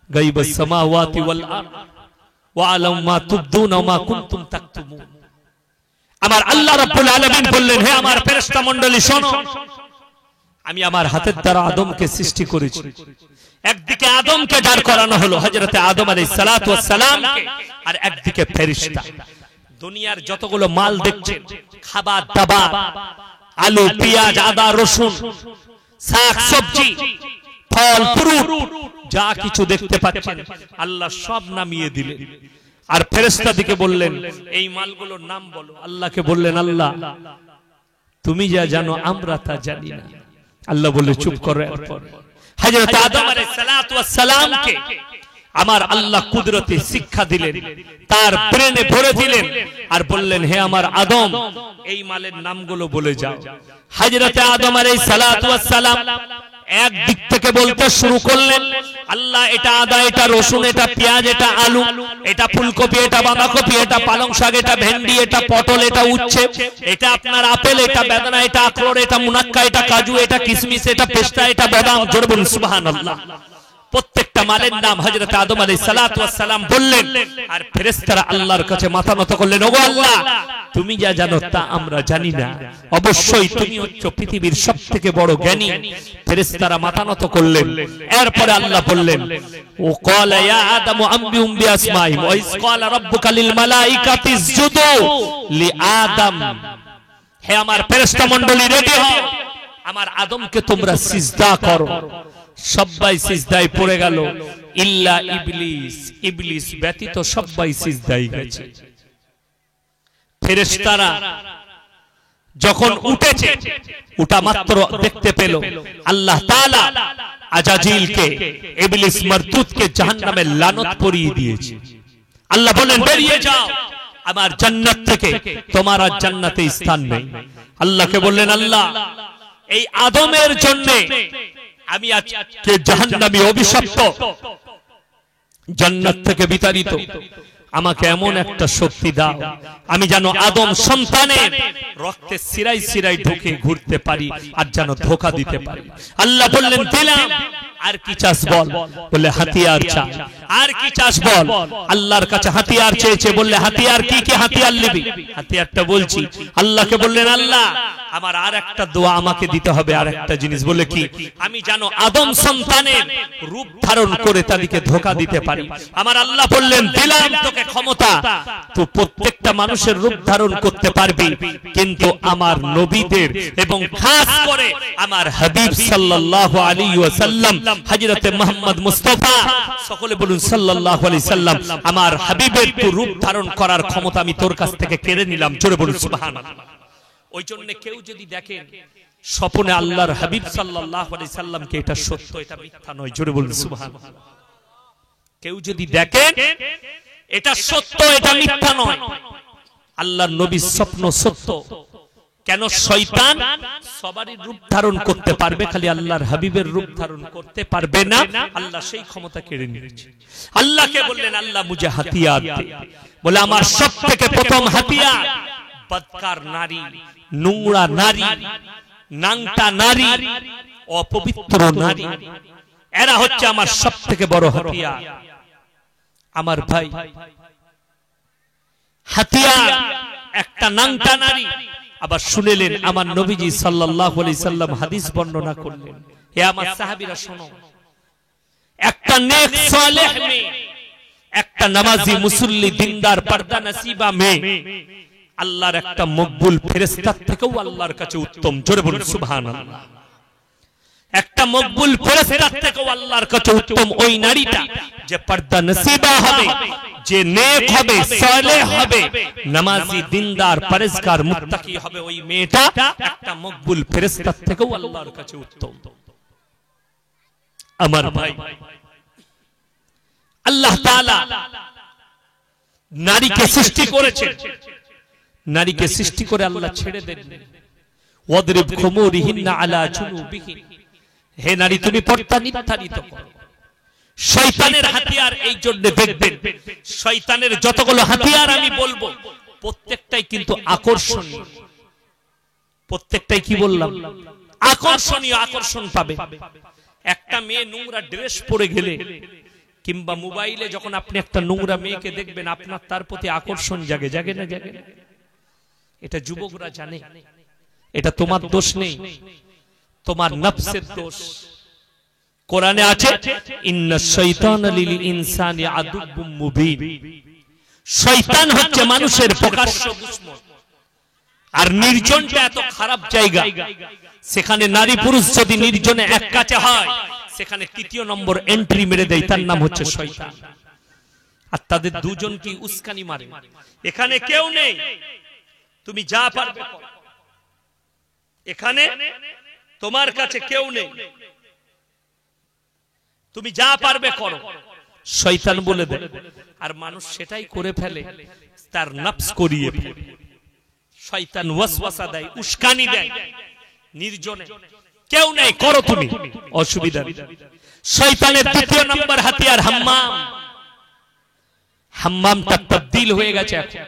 গায়বাস সামাওয়াতি ওয়াল আরদ ওয়া আ'লামু মা তুবদুনা ওয়া মা কুনতুম তাকতুমুন। আমার আল্লাহ রাব্বুল আলামিন বললেন, হে আমার ফেরেশতা মণ্ডলী শোনো, আমি আমার হাতের দ্বারা আদমকে সৃষ্টি করেছি। একদিকে আদমকে দাঁড় করানো হলো, হযরতে আদম আলাইহিস সালাতু ওয়াস সালামকে, আর একদিকে ফেরেশতা। দুনিয়ার যতগুলো মাল দেখছেন, খাবার দাবার, আলু পেঁয়াজ আদা রসুন, শাক সবজি, ফল ফ্রুট, যা কিছু দেখতে পাচ্ছেন আল্লাহ সব নামিয়ে দিলেন। আর ফেরেশতাদেরকে বললেন, এই মালগুলোর নাম বলো। আল্লাহকে বললেন, আল্লাহ তুমি যা জানো আমরা তা জানি না। আল্লাহ বলে চুপ করো। এরপর হযরত আদম আলাইহিস সালাতু ওয়াস সালামকে আমার আল্লাহ কুদরতে শিক্ষা দিলেন, তার ব্রেনে ভরে দিলেন, আর বললেন, হে আমার আদম এই মালের নামগুলো বলে যাও। হযরত আদম আলাইহিস সালাতু ওয়াস সালাম এক দিক থেকে বলতে শুরু করলেন, আল্লাহ এটা আদা, এটা রসুন, এটা পেঁয়াজ, এটা আলু, এটা ফুলকপি, এটা বাঁধাকপি, এটা পালং শাক, এটা ভেন্ডি, এটা পটল, এটা উচ্ছে, এটা আপনার আপেল, এটা বেদানা, এটা আখরোট, এটা মুনাক্কা, এটা কাজু, এটা কিশমিশ, এটা পেস্তা, এটা বাদাম। জোরে বলুন সুবহানাল্লাহ। প্রত্যেকটা মালের নাম হযরত আদম আলাইহিস সালাতু ওয়াস সালাম বললেন, আর ফেরেশতারা আল্লাহর কাছে মাথা নত করলেন, ওগো আল্লাহ তুমি যা জানো তা আমরা জানি না, অবশ্যই তুমি হচ্ছ পৃথিবীর সবথেকে বড় জ্ঞানী। ফেরেশতারা মাথা নত করলেন। এরপরে আল্লাহ বললেন, ও ক্বালা ইয়া আদামু আম্বিহুম বিআসমাইহিম ওয়া ইয ক্বালা রাব্বুকা লিল মালাইকাতি ইসজুদু লিআদম। হে আমার ফেরেশতা মণ্ডলী রেডি হও, আমার আদমকে তোমরা সিজদা করো। সবাই সিজদায় পড়ে গেল, ইল্লা ইবলিস, ইবলিস ব্যতীত সবাই সিজদায় গেছে। ফেরেশতারা যখন উঠেছে, উঠা মাত্র দেখতে পেল আল্লাহ তাআলা আজাজিলকে, ইবলিস মারদুদকে জাহান্নামে লানত পরিয়ে দিয়েছে। আল্লাহ বলেন, বেরিয়ে যাও আমার জান্নাত থেকে, তোমার আর জান্নাতে স্থান নেই। আল্লাহকে বললেন, আল্লাহ এই আদমের জন্য আমি আজকে জাহান্নামী, অভিশপ্ত, জান্নাত থেকে বিতাড়িত, আমাকে এমন একটা শক্তি দাও আমি যেন আদম সন্তানের রক্তে সিরাই সিরাই ঢুকে ঘুরতে পারি, আর যেন ধোঁকা দিতে পারি। আল্লাহ বললেন, দিলাম, আর কি চাস বল? বলে হাতিয়ার চাই। আর কি চাস বল? আল্লাহর কাছে হাতিয়ার চেয়েছে। বললে হাতিয়ার কি কি হাতিয়ার নিবি? হাতিয়ারটা বলছি। আল্লাহকে বললেন, আল্লাহ আমার আর একটা দোয়া আমাকে দিতে হবে, আর একটা জিনিস। বলে কি? আমি জানো আদম সন্তানের রূপ ধারণ করে তাদেরকে ধোঁকা দিতে পারি। আমার আল্লাহ বললেন, দিলাম তোকে ক্ষমতা, তো প্রত্যেকটা মানুষের রূপ ধারণ করতে পারবি, কিন্তু আমার নবীদের এবং খাস করে আমার হাবিব সাল্লাল্লাহু আলাইহি ওয়াসাল্লাম, হযরতে মুহাম্মদ মুস্তাফা, সকলে বলুন সাল্লাল্লাহু আলাইহি সাল্লাম, আমার হাবিবের তো রূপ ধারণ করার ক্ষমতা আমি তোর কাছ থেকে কেড়ে নিলাম। জোরে বলুন সুবহানাল্লাহ। ওই জন্য কেউ যদি দেখেন স্বপ্নে আল্লাহর হাবিব সাল্লাল্লাহু আলাইহি সাল্লামকে, এটা সত্য, এটা মিথ্যা নয়। জোরে বলুন সুবহানাল্লাহ। কেউ যদি দেখেন এটা সত্য, এটা মিথ্যা নয়, আল্লাহর নবীর স্বপ্ন সত্য। কেন? শয়তান সবারই রূপ ধারণ করতে পারবে, খালি আল্লাহর হাবিবের রূপ ধারণ করতে পারবে না। আল্লাহ সেই ক্ষমতা কেড়ে নিয়েছে। আল্লাহকে বললেন, আল্লাহ মুঝে হাতিয়ার দে। বলে আমার সবথেকে প্রথম হাতিয়ার বদকার নারী, নোংরা নারী, নাংটা নারী, অপবিত্র নারী, এরা হচ্ছে আমার সবথেকে বড় হাতিয়ার। আমার ভাই, হাতিয়ার একটা নাংটা নারী। আবার শুনেলেন আমার নবীজি সাল্লাল্লাহু আলাইহি সাল্লাম হাদিস বর্ণনা করলেন, হে আমার সাহাবীরা শোনো, একটা নেক সালেহ মেয়ে, একটা নামাজি মুসল্লি দিনদার পর্দা নসিবা মেয়ে আল্লাহর একটা মকবুল ফেরেশতার থেকেও আল্লাহর কাছে উত্তম। জোরে বলুন সুবহানাল্লাহ। একটা মকবুল ফেরেশতার থেকেও আল্লাহর কাছে উত্তম ওই নারীটা যে পর্দা নসিবা হবে, যে নেক হবে, সালেহ হবে, নামাজি দিনদার পরেজগার মুত্তাকি হবে, ওই মেয়েটা একটা মকবুল ফেরেশতার থেকেও আল্লাহর কাছে উত্তম। আমার ভাই, আল্লাহ তাআলা নারীকে সৃষ্টি করেছেন, নারীকে সৃষ্টি করে আল্লাহ ছেড়ে দেন, ওয়াদরিব খুমুরিহিন্না আলা জুনুবিহিন, হে নারী তুমি পর্দা নির্ধারিত করো। শয়তানের হাতিয়ার এই জন্য দেখবেন, শয়তানের যতগুলো হাতিয়ার আমি বলবো প্রত্যেকটাই কিন্তু আকর্ষণীয়, প্রত্যেকটাই কি বললাম আকর্ষণীয়, আকর্ষণ পাবে। একটা মেয়ে নোংরা ড্রেস পরে গেলে কিংবা মোবাইলে যখন আপনি একটা নোংরা মেয়েকে দেখবেন আপনার তার প্রতি আকর্ষণ জাগে, জাগে না জাগে? এটা যুবকরা জানে, এটা তোমার দোষ নেই, তোমার নফসের দোষ। কোরআনে আছে ইন্নাশ শাইতানা লিল ইনসানি আদুব্বুম মুবিন, শয়তান হচ্ছে মানুষের প্রকাশ্য দুশমন। আর নির্জনটা এত খারাপ জায়গা, সেখানে নারী পুরুষ যদি নির্জনে এক কাছে হয় সেখানে তৃতীয় নম্বর এন্ট্রি মেরে দেয়, তার নাম হচ্ছে শয়তান। আর তাদের দুজন কি উস্কানি মারে, এখানে কেউ নেই, তুমি যা পারবে করো, এখানে তোমার কাছে কেউ নেই, তুমি যা পারবে করো, শয়তান বলে দেয়। আর মানুষ সেটাই করে ফেলে, তার নফস করিয়ে ফেলে। শয়তান ওয়াসওয়াসা দেয়, উস্কানি দেয়, নির্জনে কেউ নেই, করো তুমি, অসুবিধা নেই। শয়তানের দ্বিতীয় নম্বর হাতিয়ার হাম্মাম। হাম্মামটা তাবদীল হয়ে গেছে এখন,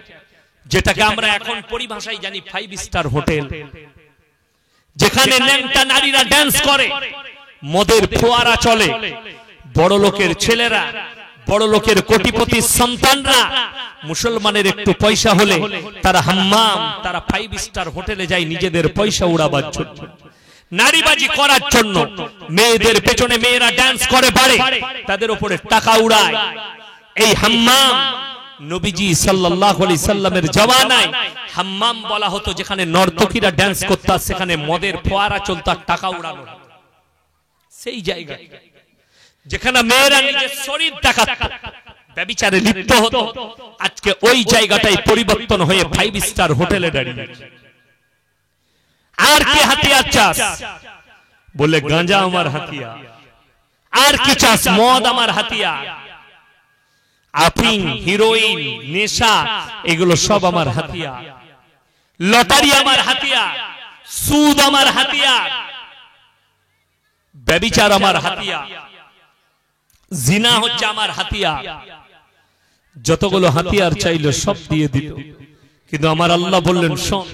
যেটাকে আমরা এখন পরিভাষায় জানি 5 স্টার হোটেল, যেখানে ন্যাংটা নারীরা ড্যান্স করে, মদের ফোয়ারা চলে, বড় লোকের ছেলেরা, বড় লোকের কোটিপতি সন্তানরা, মুসলমানের একটু পয়সা হলে তারা হাম্মাম, তারা 5 স্টার হোটেলে যায় নিজেদের পয়সা উড়াবার জন্য, নারীবাজি করার জন্য। মেয়েদের পেছনে মেয়েরা ড্যান্স করে বাড়ে, তাদের উপরে টাকা উড়ায়। এই হাম্মাম নবীজি সাল্লাল্লাহু আলাইহি সাল্লামের জামানায় হাম্মাম বলা হতো যেখানে নর্তকীরা ড্যান্স করত, সেখানে মদের ফোয়ারা চলত, টাকা উড়ানো। সেই জায়গা যেখানে মেয়েরা নিজের শরীর দেখাত, ব্যভিচারে লিপ্ত হতো, আজকে ওই জায়গাটাই পরিবর্তন হয়ে 5 স্টার হোটেলে দাঁড়িয়ে। আর কি হাতিয়ার চাস? বলে গাঁজা আমার হাতিয়ার। আর কি চাস? মদ আমার হাতিয়ার, আফিং, হিরোইন, নেশা, এগুলো সব আমার হাতিয়ার। লটারি আমার হাতিয়ার, সুদ আমার হাতিয়ার, ব্যভিচার আমার হাতিয়ার, জিনা হচ্ছে আমার হাতিয়ার। যতগুলো হাতিয়ার চাইলো সব দিয়ে দিল, কিন্তু আমার আল্লাহ বললেন শোন,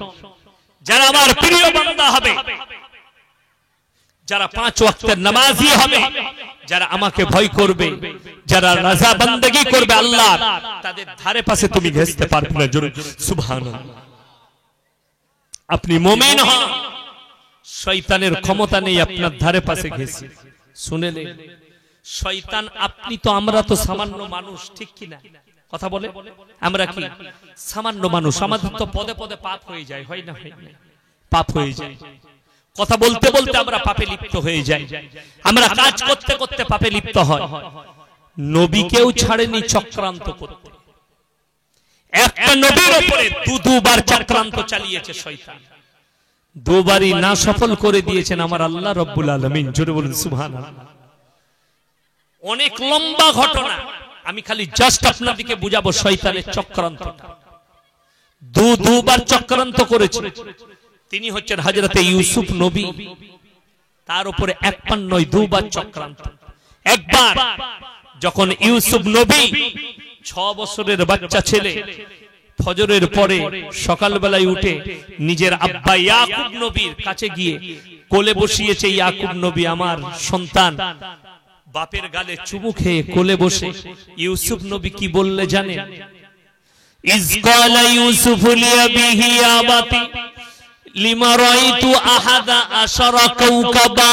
যারা আমার প্রিয় বান্দা হবে, যারা 5 ওয়াক্তের নামাজি হবে, যারা আমাকে ভয় করবে, যারা রাজা বান্দেগি করবে আল্লাহ, তাদের ধারে পাশে তুমি ঘেঁষতে পারবে না। জোরে সুবহানাল্লাহ। আপনি মুমিন হন, শয়তানের ক্ষমতা নেই আপনার ধারে পাশে ঘেঁষে। শুনেলে শয়তান, আপনি তো, আমরা তো সামান্য মানুষ, ঠিক কি না? কথা বলে, আমরা কি সামান্য মানুষ, আমাদের তো পদে পদে পাপ হয়ে যায়, হয় না? পাপ হয়ে যায়, কথা বলতে বলতে আমরা পাপে লিপ্ত হয়ে যাই, আমরা কাজ করতে করতে পাপে লিপ্ত হয়। নবীকেও ছাড়েনি চক্রান্ত করতে, একটা নবীর উপরে দুবার চক্রান্ত চালিয়েছে শয়তান, দুবারই না সফল করে দিয়েছেন আমার আল্লাহ রব্বুল আলামিন। জোরে বলুন সুবহানাল্লাহ। অনেক লম্বা ঘটনা, আমি খালি জাস্ট আপনাদেরকে বুঝাবো শয়তানের চক্রান্তটা। দুবার চক্রান্ত করেছে। তিনি হচ্ছেন হযরতে ইউসুফ নবী, তার উপরে একবার নয়, দুবার চক্রান্ত। একবার যখন ইউসুফ নবী 6 বছরের বাচ্চা ছেলে, ফজরের পরে সকালবেলায় উঠে নিজের আব্বা ইয়াকুব নবীর কাছে গিয়ে কোলে বসিয়েছে, ইয়াকুব নবী আমার সন্তান, বাপের গালে চুমু খেয়ে কোলে বসে ইউসুফ নবী কি বললে জানেন? ইজ ক্বালা ইউসুফু লিআবিহি ইয়া আবাতি লিমা রাআইতু আহাদা আশারা কাওকাবা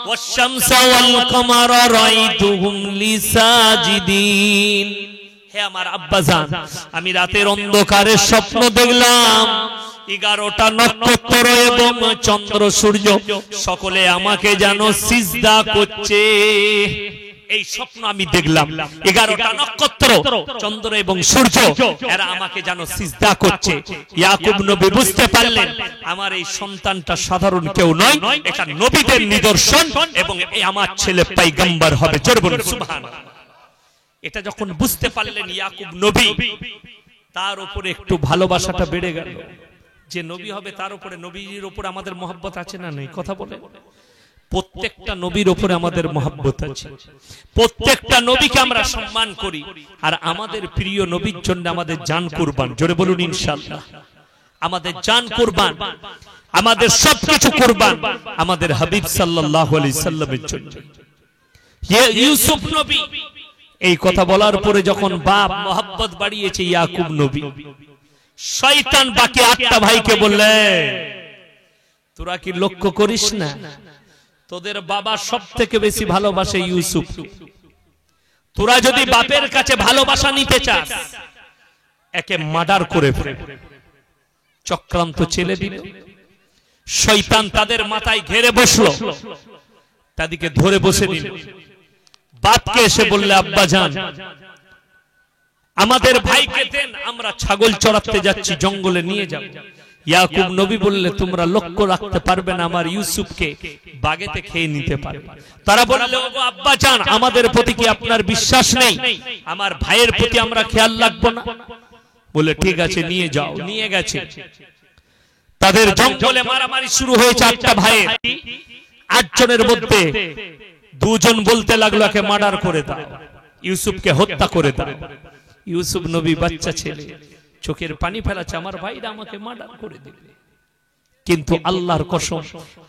ওয়াশ শামসা ওয়াল কামারা রাআইতুহুম লি সাজিদিন। হে আমার আব্বাজান, আমি রাতের অন্ধকারে স্বপ্ন দেখলাম 11টা নক্ষত্র এবং চন্দ্র সূর্য সকলে আমাকে যেন সিজদা করছে। এই স্বপ্ন আমি দেখলাম, 11টা নক্ষত্র, চন্দ্র এবং সূর্য এরা আমাকে যেন সিজদা করছে। ইয়াকুব নবী বুঝতে পারলেন আমার এই সন্তানটা সাধারণ কেউ নয়, এটা নবীদের নিদর্শন এবং এই আমার ছেলে পয়গম্বর হবে। জোরে বলুন সুবহানাল্লাহ। এটা যখন বুঝতে পারলেন ইয়াকুব নবী, তার উপরে একটু ভালোবাসাটা বেড়ে গেল। যে নবী হবে তার উপরে, নবীর উপরে আমাদের মহব্বত আছে না নেই? কথা বলে। প্রত্যেকটা নবীর উপরে আমাদের মহব্বত আছে, প্রত্যেকটা নবীকে আমরা সম্মান করি, আর আমাদের প্রিয় নবীর জন্য আমাদের জান কুরবান। জোরে বলুন ইনশাআল্লাহ। আমাদের জান কুরবান, আমাদের সবকিছু কুরবান আমাদের হাবিব সাল্লাল্লাহু আলাইহি সাল্লামের জন্য। ইউসুফ নবী এই কথা বলার পরে যখন বাপ মহব্বত বাড়িয়েছে ইয়াকুব নবী, শয়তান বাকি 8টা ভাইকে বললে, তোরা কি লক্ষ্য করিস না তোদের বাবা সব থেকে বেশি ভালোবাসে ইউসুফ? তোরা যদি বাপের কাছে ভালোবাসা নিতে চাস, একে মার্ডার করে ফেল। চক্রান্ত ছেলে দিল। শয়তান তাদের মাথায় ঘেরে বসলো, তাদেরকে ধরে বসে দিল। বাপকে এসে বললে, আব্বা জান, আমাদের ভাইকে দেন, আমরা ছাগল চড়াতে যাচ্ছি, জঙ্গলে নিয়ে যাব। ইয়াকুব নবী বললে, তোমরা লক্ষ্য রাখতে পারবে না আমার ইউসুফকে বাগেতে খেয়ে নিতে পারবে। তারা বললে, ওগো আব্বা জান, আমাদের প্রতি কি আপনার বিশ্বাস নেই? আমার ভাইয়ের প্রতি আমরা খেয়াল রাখবো না? বলে ঠিক আছে, নিয়ে যাও। নিয়ে গেছে। তাদের জঙ্গলে মারামারি শুরু হয়েছে 8টা ভাইয়ের। 8 জনের মধ্যে 2 জন বলতে লাগলো, একে মার্ডার করে দাও, ইউসুফকে হত্যা করে দাও। ইউসুফ নবী বাচ্চা ছেলে, চোখের পানি ফেলাচ্ছে, আমার ভাইরা আমাকে মার্ডার করে দিবে। কিন্তু আল্লাহর কসম,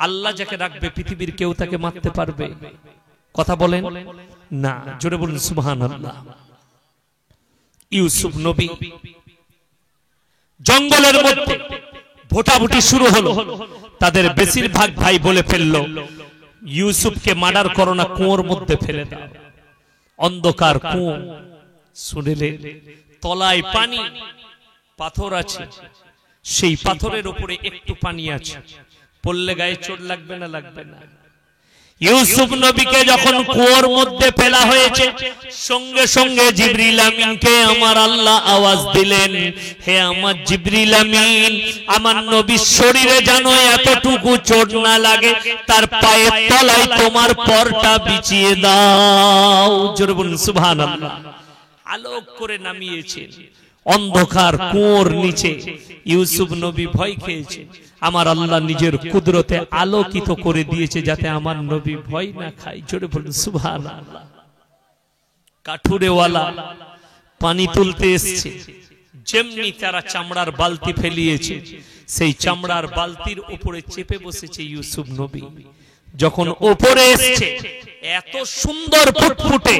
আল্লাহ যাকে রাখবে পৃথিবীর কেউ তাকে মারতে পারবে? কথা বলেন না, জোরে বলুন সুবহানাল্লাহ। ইউসুফ নবী জঙ্গলের মধ্যে ভোটাভুটি শুরু হলো। তাদের বেশিরভাগ ভাই বলে ফেললো, ইউসুফকে মার্ডার করো না, কুয়োর মধ্যে ফেলে দাও। অন্ধকার কুয়ো, শুনলে তলায় পানি, পাথর আছে, সেই পাথরের উপরে একটু পানি আছে, পড়লে গায়ে চোট লাগবে না? লাগবে না। ইউসুফ নবীকে যখন কুয়োর মধ্যে ফেলা হয়েছে, সঙ্গে সঙ্গে জিবরিল আমিনকে আমার আল্লাহ আওয়াজ দিলেন, হে আমার জিবরিল আমিন, আমার নবীর শরীরে যেন এতটুকু চোট না লাগে, তার পায়ের তলায় তোমার পরটা বিছিয়ে দাও। জোরে বলুন সুবহানাল্লাহ। আলোক করে নামিয়েছেন। অন্ধকার কুয়োর নিচে ইউসুফ নবী ভয় খেয়েছে, আমার আল্লাহ নিজের কুদরতে আলোকিত করে দিয়েছে যাতে আমার নবী ভয় না খায়। জোরে বলুন সুবহানাল্লাহ। কাঠুরেওয়ালা পানি তুলতে এসছে, যেমনি তারা চামড়ার বালতি ফেলিয়েছে, সেই চামড়ার বালতির উপরে চেপে বসেছে ইউসুফ নবী। যখন উপরে এসছে, এত সুন্দর ফুটফুটে,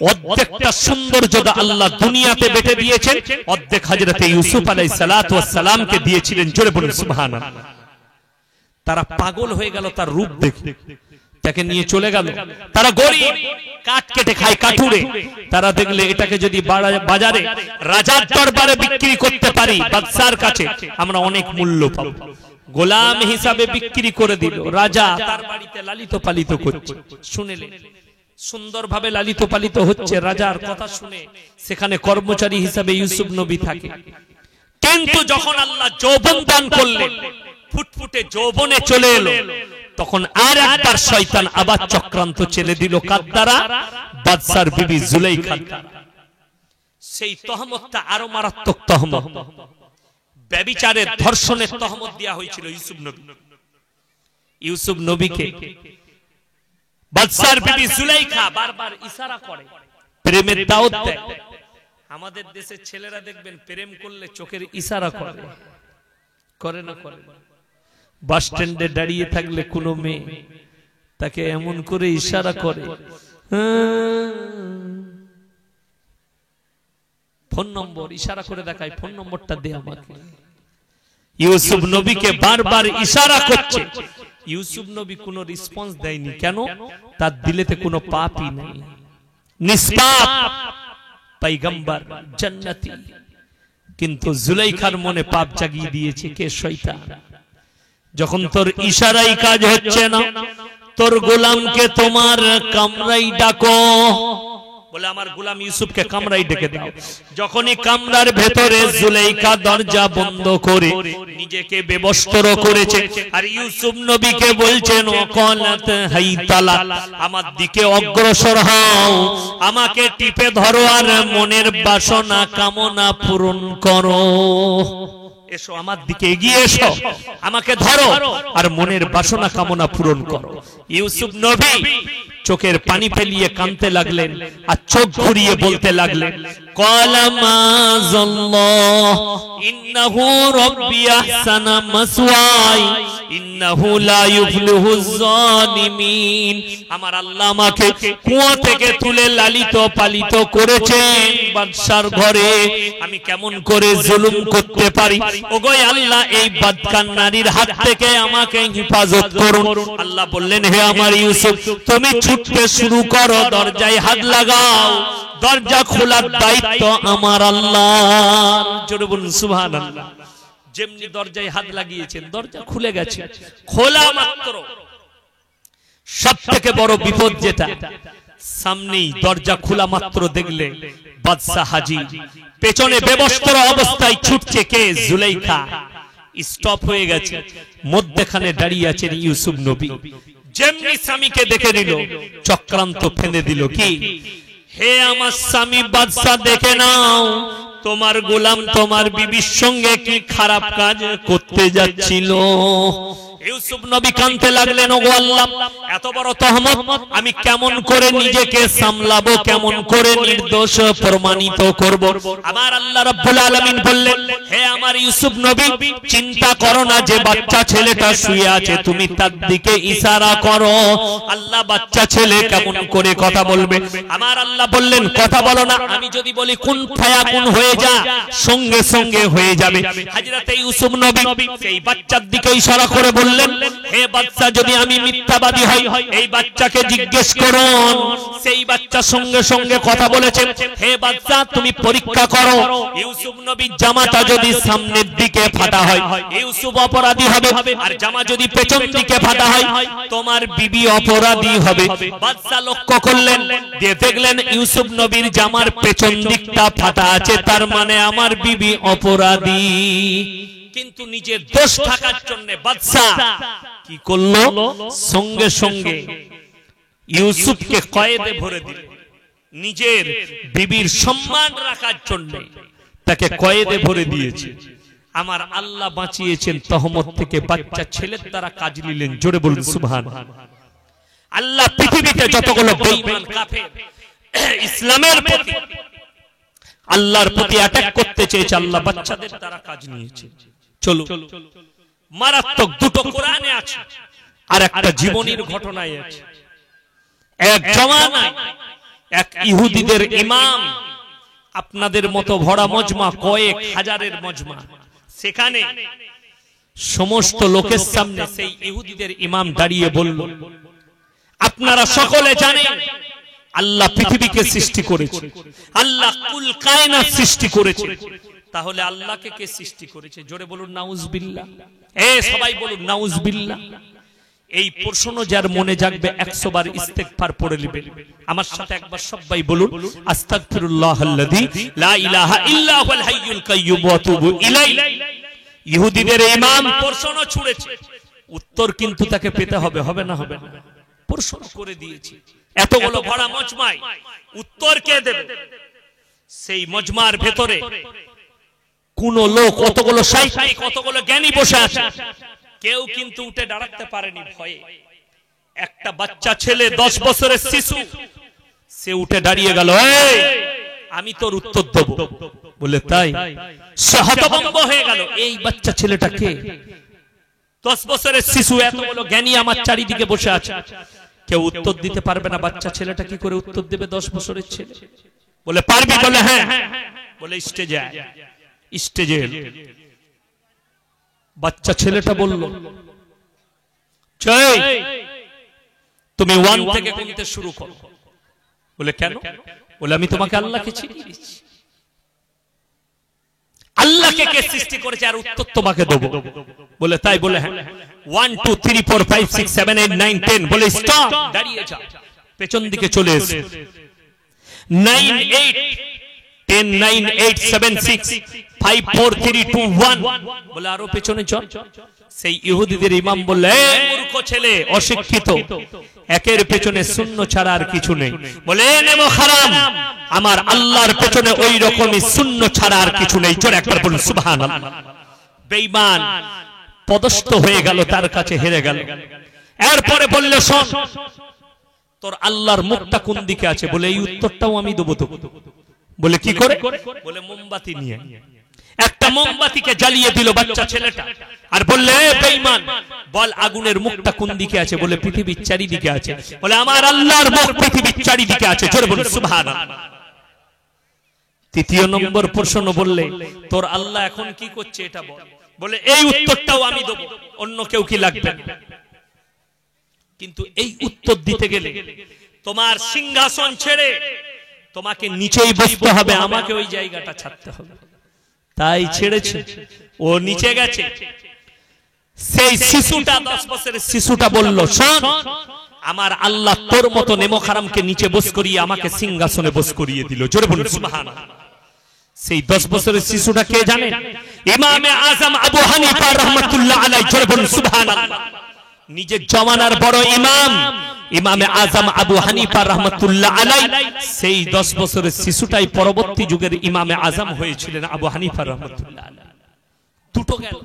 অর্ধেকটা সৌন্দর্যটা আল্লাহ দুনিয়াতে বেটে দিয়েছেন, অর্ধেক হযরতে ইউসুফ আলাইহিস সালাতু ওয়াস সালামকে দিয়েছিলেন। জোরে বলুন সুবহানাল্লাহ। তারা পাগল হয়ে গেল তার রূপ দেখে, তাকে নিয়ে চলে গেল। তারা গরিব, কাঠ কেটে খায়, কাঠুরে। তারা দেখলে এটাকে যদি বাজারে রাজার দরবারে বিক্রি করতে পারি, বাদশার কাছে, আমরা অনেক মূল্য পাবো। গোলাম হিসাবে বিক্রি করে দিল। রাজা তার বাড়িতে লালিত পালিত করছে। শুনলেন সুন্দরভাবে লালিত পালিত হচ্ছে, রাজার কথা শুনে সেখানে কর্মচারী হিসাবে ইউসুফ নবী থাকে। কিন্তু যখন আল্লাহ যৌবন দান করলেন, ফুটফুটে যৌবনে চলে এলো, তখন আর একবার শয়তান আবার চক্রান্ত চেলে দিল। কার দ্বারা? বাদশার বিবি জুলাইখার দ্বারা। সেই তহমতটা আরো মারাত্মক তহমত, ব্যভিচারের, ধর্ষণের তহমত দেয়া হয়েছিল ইউসুফ নবী। ইউসুফ নবীকে বাদশার বিবি জুলাইখা বারবার ইশারা করে, প্রেমের দাওয়াত দেয়। আমাদের দেশের ছেলেরা দেখবেন প্রেম করলে চোখের ইশারা করে, করে না? করে। বাস স্ট্যান্ডে দাঁড়িয়ে থাকলে কোনো মেয়ে তাকে এমন করে ইশারা করে, ফোন নম্বর ইশারা করে দেখায়, ফোন নম্বরটা দে আমাকে। ইউসুফ নবীকে বারবার ইশারা করছে। ইউসুফ নবী কোনো রেসপন্স দেয়নি। কেন? তার দিলেতে কোনো পাপই নেই, নিষ্পাপ পয়গম্বর জান্নাতি। কিন্তু জুলাইখার মনে পাপ জাগিয়ে দিয়েছে কে? শয়তান। যখন তোর ইশারাই কাজ হচ্ছে না, তোর গোলামকে তোমার কামরাই ডাকো, বলে আমার গোলাম ইউসুফকে কামরাই ডেকে দাও। যখনই কামরার ভেতরে জুলাইখা দরজা বন্ধ করে নিজেকে বেবস্ত্র করেছে, আর ইউসুফ নবীকে বলছেন ওয়াকালাত হাইতালা, আমার দিকে অগ্রসর হও, আমাকে টিপে ধরো আর মনের বাসনা কামনা পূরণ করো। এসো আমার দিকে এগিয়ে এসো, আমাকে ধরো আর মনের বাসনা কামনা পূরণ করো। ইউসুফ নবী চোখের পানি ফেলিয়ে কাঁদতে লাগলেন আর চোখ ঘুরিয়ে বলতে লাগলেন, ক্বালা মাযাল্লাহ ইন্নাহু রাব্বি আহসানা মাসওয়াই ইন্নাহু লা ইফলিহুজ জালিমিন। আমার আল্লাহ আমাকে কুয়া থেকে তুলে লালিত পালিত করেছেন বাদশার ঘরে, আমি কেমন করে জুলুম করতে পারি? ওগো আল্লাহ, এই বদকার নারীর হাত থেকে আমাকে হেফাজত করুন। আল্লাহ বললেন, হে আমার ইউসুফ, তুমি ছুটতে শুরু করো, দরজায় হাত লাগাও, দরজা খোলার দায়িত্ব আমার আল্লাহ। জোরে বলুন সুবহানাল্লাহ। যেমনি দরজায় হাত লাগিয়েছেন, দরজা খুলে গেছে। খোলা মাত্র সবথেকে বড় বিপদ যেটা, সামনেই দরজা খোলা মাত্র দেখলে বাদশাহ হাজী, পেছনে বেবস্ত্র অবস্থায় ছুটছে কে? জুলাইখা। স্টপ হয়ে গেছে, মধ্যখানে দাঁড়িয়ে আছেন ইউসুফ নবী। যেমনি স্বামীকে দেখে নিল, চক্রান্ত ফেলে দিল কি, হে আমার স্বামী বাদশাহ, দেখে নাও তোমার গোলাম তোমার বিবির সঙ্গে কি খারাপ কাজ করতে যাচ্ছিল। ইউসুফ নবী কাঁদতে লাগলেন, ওগো আল্লাহ, এত বড় তহমত আমি কেমন করে নিজেকে সামলাবো, কেমন করে নির্দোষ প্রমাণিত করব? আমার আল্লাহ রাব্বুল আলামিন বললেন, হে আমার ইউসুফ নবী, চিন্তা করো না, যে বাচ্চা ছেলেটা শুয়ে আছে তুমি তার দিকে ইশারা করো। আল্লাহ, বাচ্চা ছেলে কেমন করে কথা বলবে? আমার আল্লাহ বললেন, কথা বলো না, আমি যদি বলি কুন ফায়াকুন হয়ে যা, সঙ্গে সঙ্গে হয়ে যাবে। হযরত ইউসুফ নবী সেই বাচ্চার দিকে ইশারা করে বললেন, হে বাচ্চা, যদি আমি মিথ্যাবাদী হই, এই বাচ্চাকে জিজ্ঞেস করুন। সেই বাচ্চা সঙ্গে সঙ্গে কথা বলেছে, হে বাচ্চা, তুমি পরীক্ষা করো, ইউসুফ নবীর জামাটা যদি সামনের দিকে ফাটা হয় ইউসুফ অপরাধী হবে, আর জামা যদি পেছন দিকে ফাটা হয় তোমার বিবি অপরাধী হবে। বাচ্চা লক্ষ্য করলেন, দেখলেন ইউসুফ নবীর জামার পেছন দিকটা ফাটা আছে, তার মানে আমার বিবি অপরাধী। কিন্তু নিজের দোষ ঢাকার জন্য বাদশা কি করলো? সঙ্গে সঙ্গে ইউসুফকে কয়েদে ভরে দিল। নিজের বিবির সম্মান রাখার জন্য তাকে কয়েদে ভরে দিয়েছে। আমার আল্লাহ বাঁচিয়েছেন তহমত থেকে, বাচ্চা ছেলের দ্বারা কাজ নিলেন। জোরে বলুন সুবহানাল্লাহ। আল্লাহ পৃথিবীতে যতগুলো বেঈমান কাফের ইসলামের প্রতি, আল্লাহর প্রতি অ্যাটাক করতে চেয়েছে, আল্লাহ বাচ্চাদের দ্বারা কাজ নিয়েছে। চলো, মারাত্মক দুটো কোরআনে আছে আর একটা জীবনের ঘটনায় আছে। এক জমানায় এক ইহুদিদের ইমাম, আপনাদের মতো ভরা মজমা, কয়েক হাজারের মজমা, সেখানে সমস্ত লোকের সামনে সেই ইহুদিদের ইমাম দাঁড়িয়ে বলল, আপনারা সকলে জানেন আল্লাহ পৃথিবীকে সৃষ্টি করেছে, আল্লাহ কুল কায়নাত সৃষ্টি করেছে, তাহলে আল্লাহকে কে সৃষ্টি করেছে? জোরে বলুন নাউজুবিল্লাহ। সবাই বলুন নাউজুবিল্লাহ। এই প্রশ্ন যার মনে জাগবে 100 বার ইস্তেগফার পড়ে নেবেন। আমার সাথে একবার সবাই বলুন, আস্তাগফিরুল্লাহাল্লাযী লা ইলাহা ইল্লা হুয়াল হাইয়ুল কাইয়্যুম ওয়া আতুবু ইলাইহি। ইহুদিদের ইমাম প্রশ্ন ছুড়েছে, উত্তর কিন্তু তাকে পেতে হবে, হবে না? হবে না। প্রশ্ন করে দিয়েছে, এতগুলো ভরা মজমায় উত্তর কে দেবে? সেই মজমার ভেতরে কোন লোক, কতগুলো সাহিত্যিক, কতগুলো জ্ঞানী বসে আছে, কেউ কিন্তু উঠে দাঁড়াতে পারেনি ভয়ে। একটা বাচ্চা ছেলে, 10 বছরের শিশু, সে উঠে দাঁড়িয়ে গেল, আমি তোর উত্তর দেব বলে। তাই সে হতভম্ব হয়ে গেল, এই বাচ্চা ছেলেটা কে? 10 বছরের শিশু, এতগুলো জ্ঞানী আমার চারিদিকে বসে আছে, কেউ উত্তর দিতে পারবে না বাচ্চা ছেলেটা কি করে উত্তর দেবে 10 বছরের ছেলে? বলে পারবি? বলে হ্যাঁ। বলে স্টেজে বাচ্চা ছেলেটা বলল জয় তুমি 1 থেকে গুনতে শুরু করো। বলে কেন? বলে আমি তোমাকে আল্লাহকে চিনিয়ে দিচ্ছি, আল্লাহকে কে সৃষ্টি করেছে আর উত্তর তোমাকে দেব। বলে তাই? বলে হ্যাঁ। 1 2 3 4 5 6 7 8 9 10 বলে স্টপ, দাঁড়িয়ে যাও, পেছন দিকে চলে এসো। 9 8 10 9 8 7 6 5 4 3 2 1 বলে আরো পেছনে চল। সেই ইহুদিদের ইমাম বললে মূর্খ ছেলে, অশিক্ষিত, একের পেছনে শূন্য ছাড়া আর কিছু নেই। বলে নেমো হারাম, আমার আল্লাহর পেছনে ওই রকমই শূন্য ছাড়া আর কিছু নেই। জোরে একবার বলুন সুবহানাল্লাহ। বেঈমান পদস্থ হয়ে গেল, তার কাছে হেরে গেল। এরপরে বললে শোন তোর আল্লাহর মুখটা কোন দিকে আছে? বলে এই উত্তরটাও আমি দেবো তো। বলে কি করে? বলে মোমবাতি নিয়ে একটা মোমবাতিকে জ্বালিয়ে দিল বাচ্চা ছেলেটা, আর বললে বেঈমান বল আগুনের মুখটা কোন দিকে আছে? বলে পৃথিবীর চারিদিকে আছে। বলে আমার আল্লাহর মুখ পৃথিবীর চারিদিকে আছে। জোরে বলুন সুবহানাল্লাহ। তৃতীয় নম্বর প্রশ্ন বললে তোর আল্লাহ এখন কি করছে এটা বল। বলে এই উত্তরটাও আমি দেব, অন্য কেউ কি লাগবে? কিন্তু এই উত্তর দিতে গেলে তোমার সিংহাসন ছেড়ে তোমাকে নিচেই বসতে হবে, আমাকে ওই জায়গাটা ছাড়তে হবে। তাই ছেড়েছে, ও নিচে গেছে। সেই শিশুটা 10 বছরের শিশুটা বলল শোন আমার আল্লাহ তোর মতো নেমোখারামকে নিচে বস করিয়ে আমাকে সিংহাসনে বস করিয়ে দিল। জোরে বলুন সুবহানাল্লাহ। সেই 10 বছরের শিশুটা কে জানেন? ইমামে আজম আবু হানিফা রাহমাতুল্লাহ আলাইহি। জোরে বলুন সুবহানাল্লাহ। নিজের জমানার বড় ইমাম ইমামে আজম আবু হানিফা রাহমাতুল্লাহ আলাইহি, সেই 10 বছরের শিশুটাই পরবর্তী যুগের ইমামে আজম হয়েছিলেন আবু হানিফা রাহমাতুল্লাহ আলাইহি। দুটো গেল।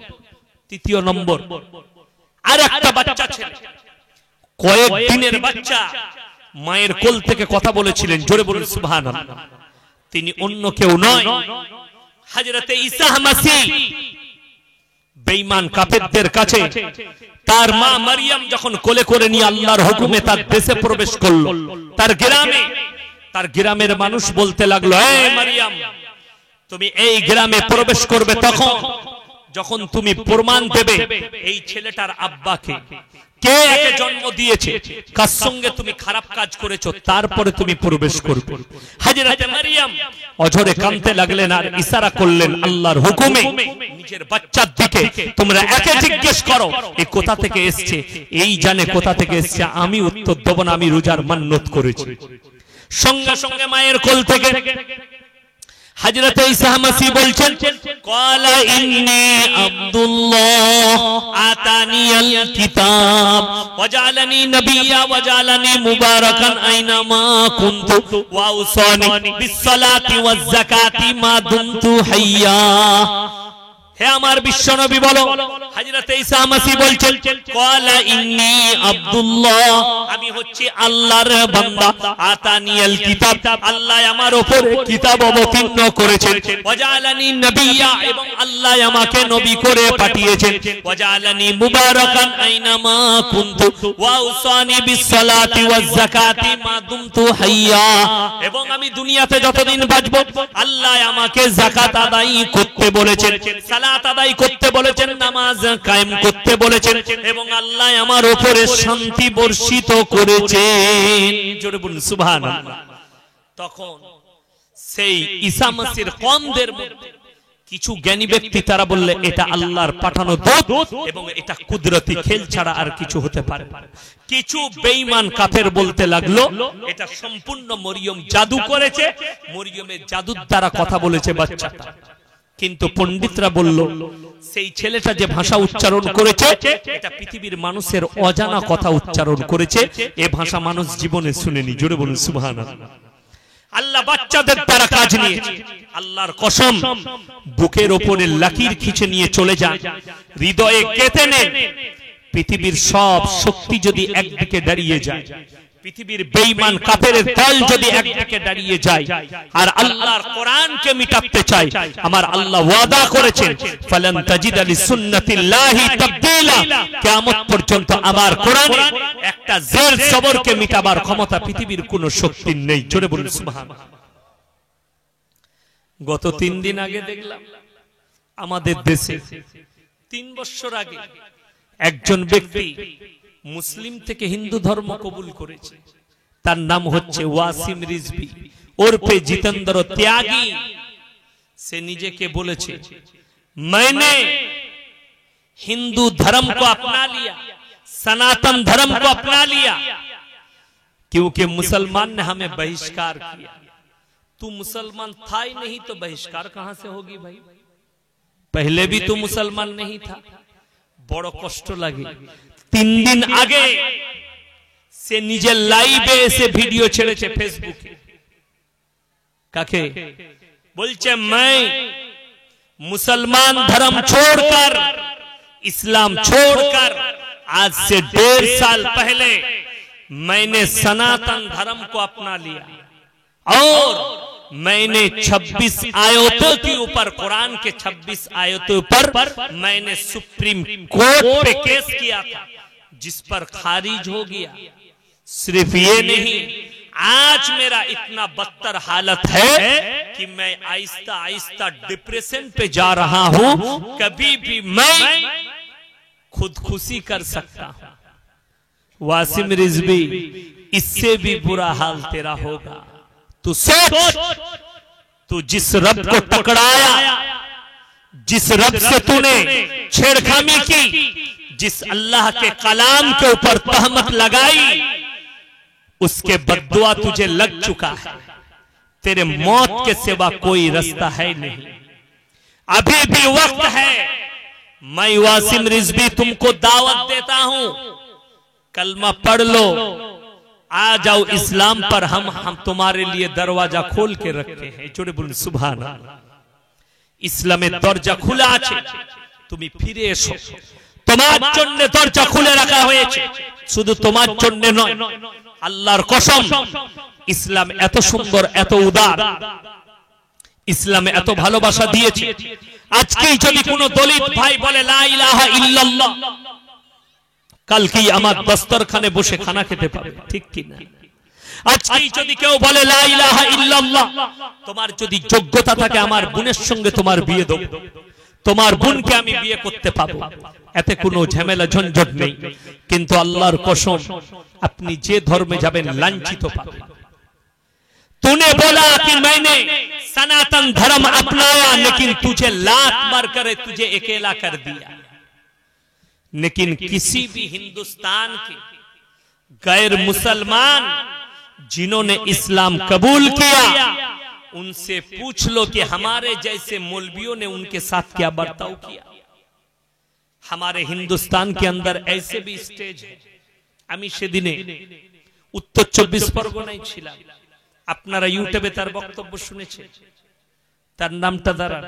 তৃতীয় নম্বর আর একটা বাচ্চা ছেলে, কয়েক দিনের বাচ্চা, মায়ের কোল থেকে কথা বলেছিলেন। জোরে বলুন সুবহানাল্লাহ। তিনি অন্য কেউ নয়, হযরতে ঈসা মাসীহ। বেঈমান কাফেরদের কাছে তার মা মারিয়াম যখন কোলে করে নিয়ে আল্লাহর হুকুমে তার দেশে প্রবেশ করলো, তার গ্রামের মানুষ বলতে লাগলো এই মারিয়াম তুমি এই গ্রামে প্রবেশ করবে তখন যখন তুমি প্রমাণ দেবে এই ছেলেটার আব্বাকে কে একে জন্ম দিয়েছে, কার সঙ্গে তুমি খারাপ কাজ করেছো, তারপরে তুমি প্রবেশ করবে। হযরতে মারিয়াম অঝরে কাঁদতে লাগলেন আর ইশারা করলেন আল্লাহর হুকুমে নিজের বাচ্চার দিকে, তোমরা একে জিজ্ঞেস করো এ কোথা থেকে এসেছে, এই জানে কোথা থেকে এসেছে, আমি উত্তর দেব না, আমি রোজার মান্নত করেছি। সঙ্গে সঙ্গে মায়ের কোল থেকে হযরতে ঈসা মাসীহ বলছেন ক্বালা ইন্নী আব্দুল্লাহ আতানিয়াল কিতাব ওয়া জাআলানি নাবিয়্যা ওয়া জাআলানি মুবারাকান আইনামা কুনতু ওয়া আওসানি বিস-সালাতি ওয়াজ-যাকাতি মা দুমতু হাইয়্যা। হে আমার বিশ্বনবী বলো, হযরতে ঈসা মাসীহ বলছেন ক্বালা ইন্নী আব্দুল্লাহ, আমি হচ্ছি আল্লাহর বান্দা, আতানিয়াল কিতাব, আল্লাহ আমার উপরে কিতাব অবতীর্ণ করেছেন, ওয়া জাআলানি নাবিয়্যা, এবং আল্লাহ আমাকে নবী করে পাঠিয়েছেন, ওয়া জাআলানি মুবারাকান আইনামা কুনতু ওয়া আওসানি বিস-সালাতি ওয়াজ-যাকাতি মা দুমতু হাইয়্যা, এবং আমি দুনিয়াতে যতদিন বাঁচব আল্লাহ আমাকে যাকাত আদায় করতে বলেছেন, সালাত আদায় করতে বলেছেন, নামাজ কায়েম করতে বলেছেন, এবং আল্লাহ আমার উপরে শান্তি বর্ষিত করেছেন। জোরে বলুন সুবহানাল্লাহ। তখন সেই ঈসা মাসীহর কওমদের মধ্যে কিছু জ্ঞানী ব্যক্তি তারা বললে এটা আল্লাহর পাঠানো দূত এবং এটা কুদরতি খেল ছাড়া আর কিছু হতে পারে। কিছু বেঈমান কাফের বলতে লাগলো এটা সম্পূর্ণ মরিয়ম জাদু করেছে, মরিয়মের জাদুর দ্বারা কথা বলেছে বাচ্চাটা। কিন্তু পণ্ডিতরা বলল সেই ছেলেটা যে ভাষা উচ্চারণ করেছে এটা পৃথিবীর মানুষের অজানা কথা উচ্চারণ করেছে, এ ভাষা মানুষ জীবনে শুনেনি। জোরে বলুন সুবহানাল্লাহ। আল্লাহ বাচ্চাদের দ্বারা কাজ নিয়েছে। আল্লাহর কসম, বুকের ওপরে লাকির খিচে নিয়ে চলে যান, হৃদয়ে গেঁথে নেন, পৃথিবীর সব শক্তি যদি একদিকে দাঁড়িয়ে যায়, পৃথিবীর বেঈমান কাফেরের দল যদি একদিকে দাঁড়িয়ে যায় আর আল্লাহর কোরআনকে মিটাতে চায়, আমার আল্লাহ ওয়াদা করেছেন ফালান তাজিদা লিসুন্নাতিল্লাহি তাবদীলা, কিয়ামত পর্যন্ত আমার কোরআনে একটা জের জবরকে মিটাবার ক্ষমতা পৃথিবীর কোনো শক্তির নেই। জোরে বলুন সুবহানাল্লাহ। গত 3 দিন আগে দেখলাম আমাদের দেশে 3 বছর আগে একজন ব্যক্তি মুসলিম থেকে হিন্দু ধর্ম কবুল করেছে। তার নাম হচ্ছে ওয়াসিম রিজভী ওরফে জিতেন্দ্র ত্যাগী। সে নিজেকে বলেছে मैंने हिंदू धर्म को अपना लिया, सनातन धर्म को अपना लिया, क्योंकि मुसलमान ने हमें बहिष्कार किया। तू मुसलमान था ही नहीं तो बहिष्कार कहां से होगी भाई? पहले भी तू मुसलमान नहीं था। बड़ा कष्ट लगे। 3 दिन आगे से निजे लाइवे से वीडियो छेड़ेছে फेसबुके। काके बोलছে मैं मुसलमान धर्म छोड़कर इस्लाम छोड़कर आज से 1.5 साल पहले मैंने सनातन धर्म को अपना लिया और मैंने 26 आयतों के ऊपर, कुरान के 26 आयतों पर मैंने सुप्रीम कोर्ट पे केस किया था, जिस पर खारिज हो गया। सिर्फ ये नहीं, आज मेरा इतना बदतर हालत है कि मैं आहिस्ता आहिस्ता डिप्रेशन पे जा रहा हूं। कभी भी मैं खुदकुशी कर सकता हूं। वासिम रिजवी, इससे भी बुरा हाल तेरा होगा। तू सोच, तू जिस रब को टकराया, जिस रब से तूने छेड़खानी की, जिस अल्लाह के कलाम के ऊपर तहमत लगाई, उसके बद्दुआ तुझे लग चुका है। तेरे मौत के सिवा कोई रास्ता है नहीं। अभी भी वक्त है। मैं वासिम रिजवी तुमको दावत देता हूं, कलमा पढ़ लो, आ जाओ इस्लाम पर। हम तुम्हारे लिए दरवाजा खोल के रखे हैं। जोरे बोलুন সুবহানাল্লাহ। ইসলামের দরজা খোলা আছে, তুমি ফিরে এসো। তোমার জন্য দরজা খুলে রাখা হয়েছে, শুধু তোমার জন্য নয়। আল্লাহর কসম, ইসলাম এত সুন্দর, এত উদার, ইসলামে এত ভালোবাসা দিয়েছে। আজকেই যদি কোনো দলিত ভাই বলে লা ইলাহা ইল্লাল্লাহ, কালকেই আমার দস্তরখানে বসে খানা খেতে পাবে, ঠিক কি না? আজকেই যদি কেউ বলে লা ইলাহা ইল্লাল্লাহ, তোমার যদি যোগ্যতা থাকে আমার বোনের সঙ্গে তোমার বিয়ে দেব, তোমার বোনকে আমি বিয়ে করতে পাবো, এতে কোনো ঝামেলা ঝঞ্ঝট নেই। কিন্তু আল্লাহর কসম, আপনি যে ধর্মে যাবেন লাঞ্ছিত পাবেন। तूने बोला कि मैंने सनातन धर्म अपनाया, लेकिन तुझे लात मार कर तुझे अकेला कर दिया। लेकिन किसी भी हिंदुस्तान के गैर मुसलमान जिन्होंने इस्लाम कबूल किया, उनसे पूछ लो कि हमारे जैसे मौलवियों ने उनके साथ क्या बर्ताव किया। हमारे हिंदुस्तान के अंदर ऐसे भी स्टेज है। আমি সেদিনে উত্তর 24 পরগনায় ছিলাম। আপনারা ইউটিউবে তার বক্তব্য শুনেছেন। তার নামটা দ্বারা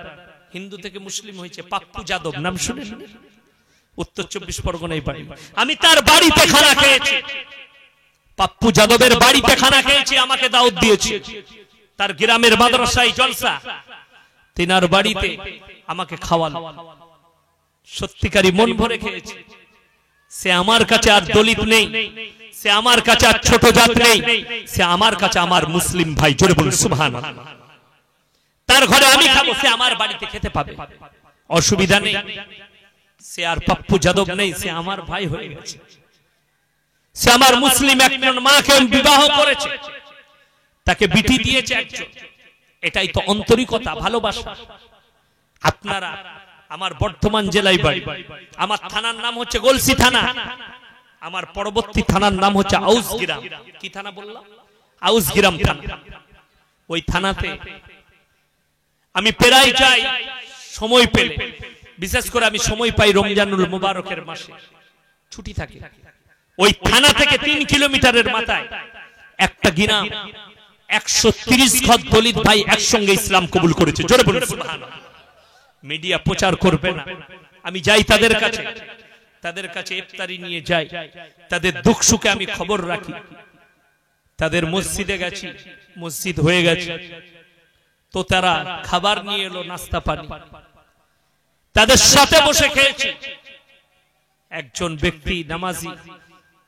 হিন্দু থেকে মুসলিম হয়েছে, পাপ্পু যাদব, নাম শুনেন? উত্তর 24 পরগনায় বাড়ি। আমি তার বাড়িতে খানা খেয়েছি, পাপ্পু যাদবের বাড়িতে খানা খেয়েছি, আমাকে দাওয়াত দিয়েছে। তার গ্রামের মাদ্রাসায় জলসা, তিনার বাড়িতে আমাকে খাওয়ালো। সত্যিকারী মন ভরে খেয়েছি। সে আমার কাছে আর দলিত নেই, সে আমার কাছে আর ছোট জাত নেই, সে আমার কাছে আমার মুসলিম ভাই। জোরে বলুন সুবহানাল্লাহ। তার ঘরে আমি খাবো, সে আমার বাড়িতে খেতে পাবে, অসুবিধা নেই। সে আর পাপ্পু যাদব নেই, সে আমার ভাই হয়ে গেছে। সে আমার মুসলিম একজন মাকে বিবাহ করেছে, তাকে বিটি দিয়েছে একজন। এটাই তো আন্তরিকতা, ভালোবাসা। আপনারা, আমার বর্ধমান জেলায় বাড়ি, আমার থানার নাম হচ্ছে গলসি থানা, আমার পরবর্তী থানার নাম হচ্ছে আউসগ্রাম। কি থানা বললাম? আউসগ্রাম থানা। ওই থানাতে আমি প্রায় যাই সময় পেলে। বিশেষ করে আমি সময় পাই রমজানুল মুবারকের মাসে, ছুটি থাকে। ওই থানা থেকে 3 কিলোমিটারের মাথায় একটা গ্রাম, 130 ঘর দলিত ভাই একসঙ্গে ইসলাম কবুল করেছে। জোরে বলুন সুবহানাল্লাহ। মিডিয়া প্রচার করবে না, আমি যাই তাদের কাছে, তাদের কাছে ইফতারি নিয়ে যাই, তাদের দুঃখ সুখে আমি খবর রাখি। তাদের মসজিদে গেছি, মসজিদ হয়ে গেছে, তো তারা খাবার নিয়ে এলো, নাস্তা পানি, তাদের সাথে বসে খেয়েছি। একজন ব্যক্তি নামাজি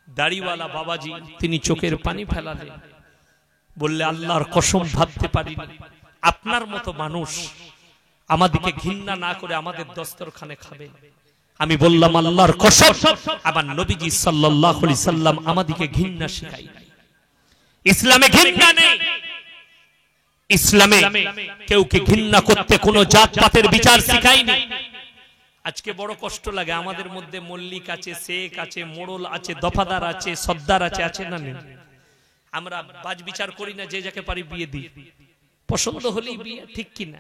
দাড়িওয়ালা বাবাজি, তিনি চোখের পানি ফেলালেন, বললে আল্লাহর কসম ভাবতে পারিনি আপনার মতো মানুষ আমাদেরকে ঘৃণা না করে আমাদের দস্তরখানে খাবে। আমি বললাম আল্লাহর কসম, আমার নবীজি সাল্লাল্লাহু আলাইহি সাল্লাম আমাদেরকে ঘৃণা শেখায় নাই। ইসলামে ঘৃণা নেই। ইসলামে কেউকে ঘৃণা করতে কোনো জাতপাতের বিচার শেখায়নি। আজকে বড় কষ্ট লাগে, আমাদের মধ্যে মল্লিক আছে, শেখ আছে, মোড়ল আছে, দফাদার আছে, সর্দার আছে, আছে না নেই? আমরা বাজ বিচার করি না, যে যাকে পারি বিয়ে দিই, পছন্দ হলেই বিয়ে, ঠিক কি না?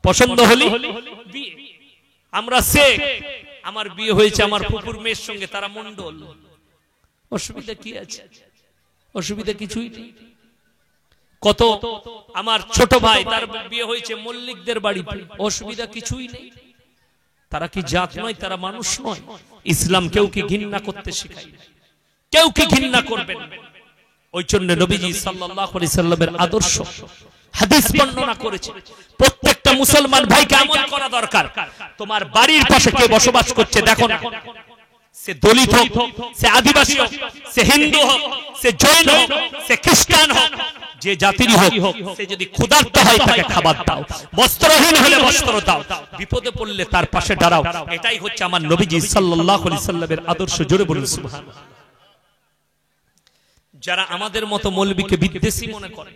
পছন্দ হলেই বিয়ে। আমরা শেখ, আমার বিয়ে হয়েছে আমার ফুফুর মেয়ের সঙ্গে, তারা মন্ডল, অসুবিধা কি আছে? অসুবিধা কিছুই নেই। কত আমার ছোট ভাই, তার বিয়ে হয়েছে মল্লিকদের বাড়িতে, অসুবিধা কিছুই নেই। তারা কি জাত নয়? তারা মানুষ নয়? ইসলাম কেউকে ঘৃণা করতে শেখায়, কেউকে ঘৃণা করবেন। ওই জন্য নবীজি সাল্লাল্লাহু আলাইহি সাল্লামের আদর্শ হাদিস বর্ণনা করেছে, প্রত্যেকটা মুসলমান ভাইকে আমল করা দরকার। তোমার বাড়ির পাশে কে বসবাস করছে দেখো না, সে দলিত হোক, সে আদিবাসী হোক, সে হিন্দু হোক, সে জৈন হোক, সে খ্রিস্টান হোক, যে জাতিরই হোক, সে যদি ক্ষুধার্ত হয় তাকে খাবার দাও, বস্ত্রহীন হলে বস্ত্র দাও, বিপদে পড়লে তার পাশে দাঁড়াও। এটাই হচ্ছে আমার নবীজি সাল্লাল্লাহু আলাইহি সাল্লামের আদর্শ। জোরে বলুন সুবহানাল্লাহ। যারা আমাদের মতো মৌলবীকে বিদ্বেষী মনে করে,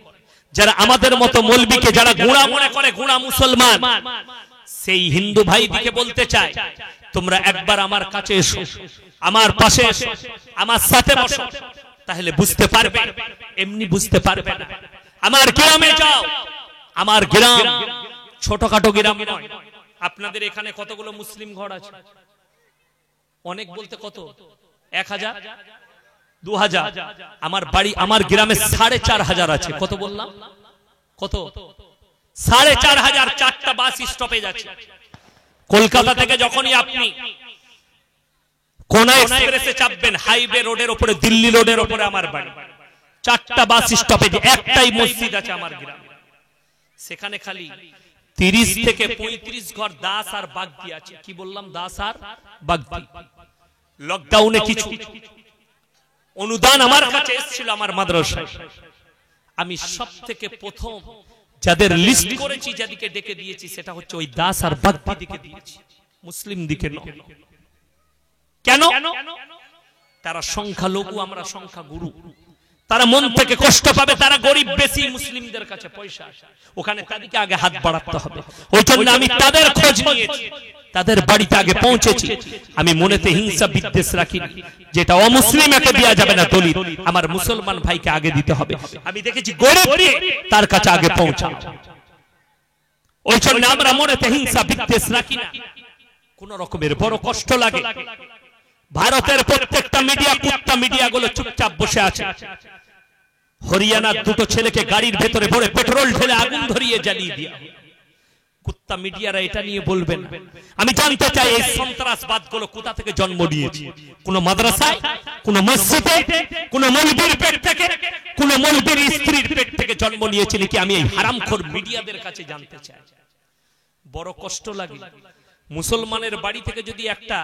যারা আমাদের মতো মৌলবীকে যারা গোঁড়া মনে করে, গোঁড়া মুসলমান, সেই হিন্দু ভাইদিকে বলতে চায়, তোমরা একবার আমার কাছে এসো, আমার পাশে এসো, আমার সাথে বসো, তাহলে বুঝতে পারবে। এমনি বুঝতে পারবে না। আমার গ্রামে যাও, আমার গ্রাম ছোটখাটো গ্রাম নয়। আপনাদের এখানে কতগুলো মুসলিম ঘর আছে? অনেক বলতে কত? 1000, 2000? আমার বাড়ি, আমার গ্রামে 4500 আছে। কত বললাম? কত? 4500। 4টা বাস স্টপেজ আছে। কলকাতা থেকে যখনই আপনি কোন এক্সপ্রেসে চাপবেন, হাইওয়ে রোডের উপরে, দিল্লি রোডের উপরে আমার বাড়ি। 4টা বাস স্টপেজ, একটাই মসজিদ আছে আমার গ্রামে। সেখানে খালি 30 থেকে 35 ঘর দাস আর বাগদি আছে। কি বললাম? দাস আর বাগদি। লকডাউনে কিছু অনুদান আমার কাছে এসেছিল আমার মাদ্রাসায়। আমি সব থেকে প্রথম যাদের লিস্ট করেছি, যাদেরকে ডেকে দিয়েছি, সেটা হচ্ছে ওই দাস আর বাগদি দিকে দিয়েছি, মুসলিম দিকে নয়। কেন? তারা সংখ্যালঘু, আমরা সংখ্যাগুরু। তারা মন থেকে কষ্ট পাবে, তারা গরিব বেশি, মুসলিমদের কাছে পয়সা, ওখানে তাদেরকে আগে হাত বাড়াতে হবে। ওই জন্য আমি তাদের খোঁজ নিয়েছি, তাদের বাড়িতে আগে পৌঁছেছি। আমি মনেতে হিংসা বিদ্বেষ রাখিনি, যেটা অমুসলিম একে দেওয়া যাবে না, দলিত আমার মুসলমান ভাইকে আগে দিতে হবে। আমি দেখেছি গরিব তার কাছে আগে পৌঁছা। ওই জন্য আমরা মনেতে হিংসা বিদ্বেষ রাখি না। কোন রকমের বড় কষ্ট লাগে, ভারতের প্রত্যেকটা মিডিয়া, কুত্তা মিডিয়াগুলো চুপচাপ বসে আছে। হরিয়ানার 2টো ছেলেকে গাড়ির ভেতরে ভরে পেট্রোল ঢেলে আগুন ধরিয়ে জ্বালিয়ে দিয়া। কুত্তা মিডিয়ারা এটা নিয়ে বলবেন। আমি জানতে চাই এই সন্ত্রাসবাদগুলো কোথা থেকে জন্ম নিয়েছে? কোন মাদ্রাসায়, কোন মসজিদে, কোন মৌলবীর পেট থেকে, কোন মৌলবীর স্ত্রীর পেট থেকে জন্ম নিয়েছে নাকি? আমি এই হারামখোর মিডিয়াদের কাছে জানতে চাই। বড় কষ্ট লাগে, মুসলমানের বাড়ি থেকে যদি একটা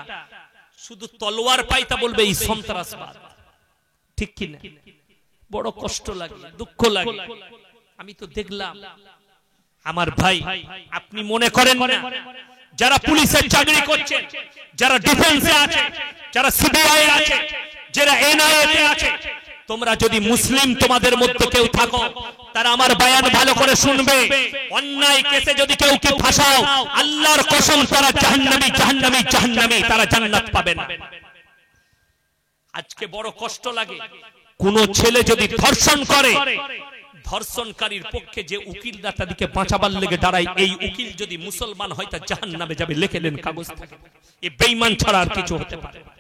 শুধু তলোয়ার পাই, তা বলবে এই সন্ত্রাসবাদ, ঠিক কি না? বড় কষ্ট লাগে, দুঃখ লাগে। আমি তো দেখলাম আমার ভাই, আপনি মনে করেন না যারা পুলিশের চাকরি করছে, যারা ডিফেন্সে আছে, যারা সিবিআই আছে, যারা এনআইএ আছে, তোমরা যদি মুসলিম তোমাদের মধ্যে কেউ থাকো, তারা আমার বয়ান ভালো করে শুনবে। অন্যায় কেসে যদি কেউ কে ফাঁসাও, আল্লাহর কসম তারা জাহান্নামী, জাহান্নামী, জাহান্নামী, তারা জান্নাত পাবে না। আজকে বড় কষ্ট লাগে, কোন ছেলে যদি ধর্ষণ করে, ধর্ষণকারীর পক্ষে যে উকিলরা তাদেরকে বাঁচাবার লেগে দাঁড়ায়, এই উকিল যদি মুসলমান হয় তা জাহান্নামে যাবে, লিখে নেন কাগজ থাকে। এই বেঈমান ছাড়া আর কিছু হতে পারে না।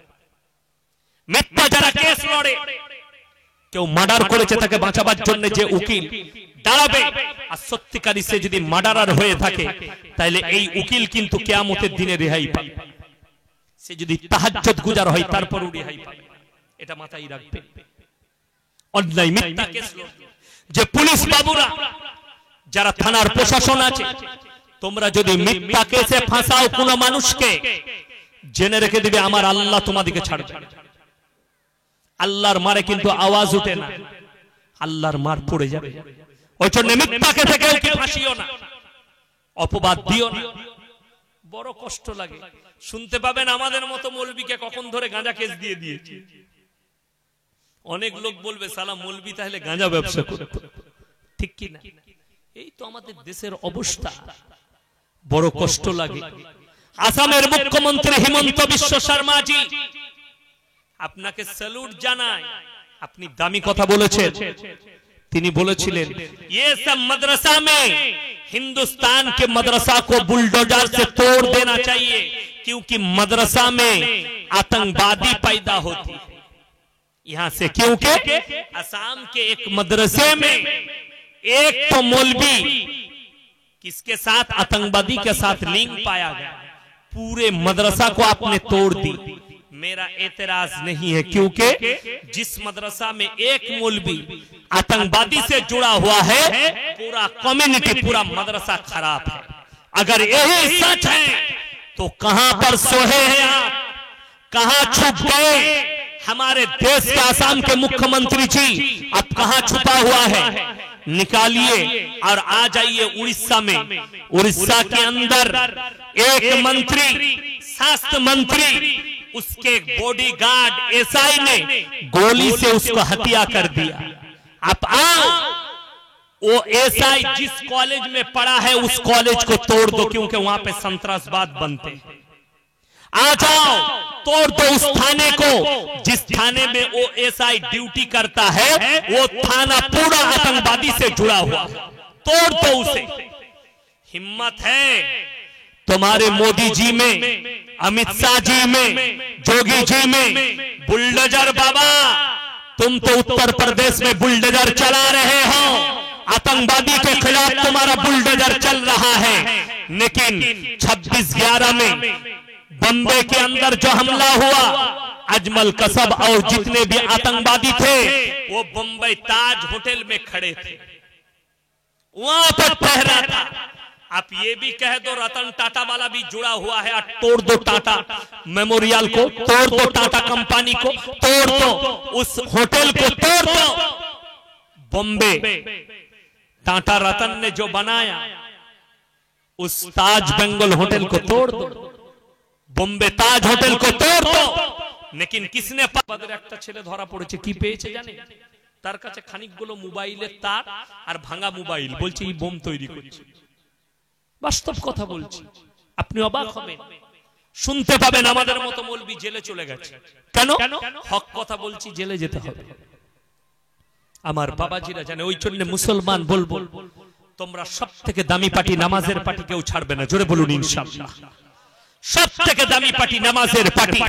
মিথ্যা যারা কেস লড়ে, কেউ মার্ডার করেছে, তাকে বাঁচাবার জন্য যে উকিল দাঁড়াবে, আর সত্যিকারী সে যদি মার্ডারার হয়ে থাকে, তাহলে এই উকিল কিন্তু কিয়ামতের দিনে রেহাই পাবে। সে যদি তাহাজ্জুদ গুজার হয়, তারপরও রেহাই পাবে। এটা মাথায় রাখবে। অন্যায় মিথ্যা কেস লড়লো, যে পুলিশ বাবুরা যারা থানার প্রশাসন আছে, তোমরা যদি মিথ্যা কেসে ফাঁসাও কোন মানুষকে, জেনে রেখে দিবে আমার আল্লাহ তোমাদেরকে ছাড়বে। আল্লাহর মারে কিন্তু আওয়াজ উঠে না, আল্লাহর মার পড়ে যাবে। ওই জন্য মিথ্যা কেসে কেউ ফাঁসিও না, অপবাদ দিও না। বড় কষ্ট লাগে শুনতে পাবেন আমাদের মতো মৌলবীকে কখন ধরে গাঁজা কেস দিয়ে দিয়েছে। অনেক লোক বলবে সালা মৌলবী তাহলে গাঁজা ব্যবসা করতো, ঠিক কি না? এই তো আমাদের দেশের অবস্থা, বড় কষ্ট লাগে। আসামের মুখ্যমন্ত্রী হিমন্ত বিশ্ব শর্মাজি, আপনাকে স্যালুট জানাই, আপনি দামি কথা বলেছেন। তিনি বলেছিলেন ये सब मदरसा में हिंदुस्तान के मदरसा को बुलडोजर से तोड़ देना चाहिए, क्योंकि मदरसा में आतंकवादी पैदा होती है यहां से, क्योंकि असम के एक मदरसे में एक तो मौलवी किसके साथ, आतंकवादी के साथ लिंक पाया गया, पूरे मदरसा को आपने तोड़ दी। मेरा एतराज नहीं है, क्योंकि जिस मदरसा में एक मौलवी आतंकवादी से जुड़ा हुआ है, पूरा कम्युनिटी, पूरा मदरसा खराब है। अगर यही सच है तो कहां पर सोए हैं आप, कहां छुप गए हमारे देश के आसाम के मुख्यमंत्री जी? अब कहां छुपा हुआ है? निकालिए और आ जाइए उड़ीसा में। उड़ीसा के अंदर एक मंत्री, स्वास्थ्य मंत्री, उसके बॉडीगार्ड एसआई ने गोली से उसको हत्या कर दिया। आप आओ, वो एसआई जिस कॉलेज में पढ़ा है उस कॉलेज को तोड़ दो, क्योंकि वहां पे संतरासवाद बनते हैं। आ जाओ, तोड़ दो उस थाने को, जिस थाने में वो एसआई ड्यूटी करता है, वो थाना पूरा आतंकवादी से जुड़ा हुआ, तोड़ दो उसे। हिम्मत है तुम्हारे मोदी जी में, अमित शाह जी में, जोगी जी में। बुलडोजर बाबा, तुम तो उत्तर प्रदेश में बुलडोजर चला रहे हो, आतंकवादी के खिलाफ तुम्हारा बुलडोजर चल रहा है, लेकिन 26/11 में बम्बई के अंदर जो हमला हुआ, अजमल कसब और जितने भी आतंकवादी थे वो बम्बई ताज होटल में खड़े थे, वहां पर पहरा था। आप ये भी कह दो रतन टाटा वाला भी जुड़ा हुआ है, तोड़ दो टाटा मेमोरियल को, तोड़ दो टाटा कंपनी को, तोड़ दो उस होटल को, तोड़ दो। बॉम्बे टाटा रतन ने जो बनाया उस ताज बेंगल होटल को तोड़ दो, बॉम्बे ताज होटल को तोड़ दो। लेकिन किसने बदर একটা ছেলে ধরা পড়েছে, কি পেয়েছে জানে? তার কাছে খানিকগুলো মোবাইলের তার আর ভাঙা মোবাইল, বলছে এই বোম তৈরি করছে। বাস্তব কথা বলছি, আপনি অবাক হবেন। শুনতে পাবেন আমাদের মতো মৌলবি জেলে চলে গেছে। কেন? হক কথা বলছি, জেলে যেতে হবে। আমার বাবাজিরা জানে, ওই জন্য মুসলমান বলবো, তোমরা সব থেকে দামি পার্টি নামাজের পার্টি কেউ ছাড়বে না। জোরে বলুন ইনশাআল্লাহ। সব থেকে দামি পার্টি নামাজের পার্টি।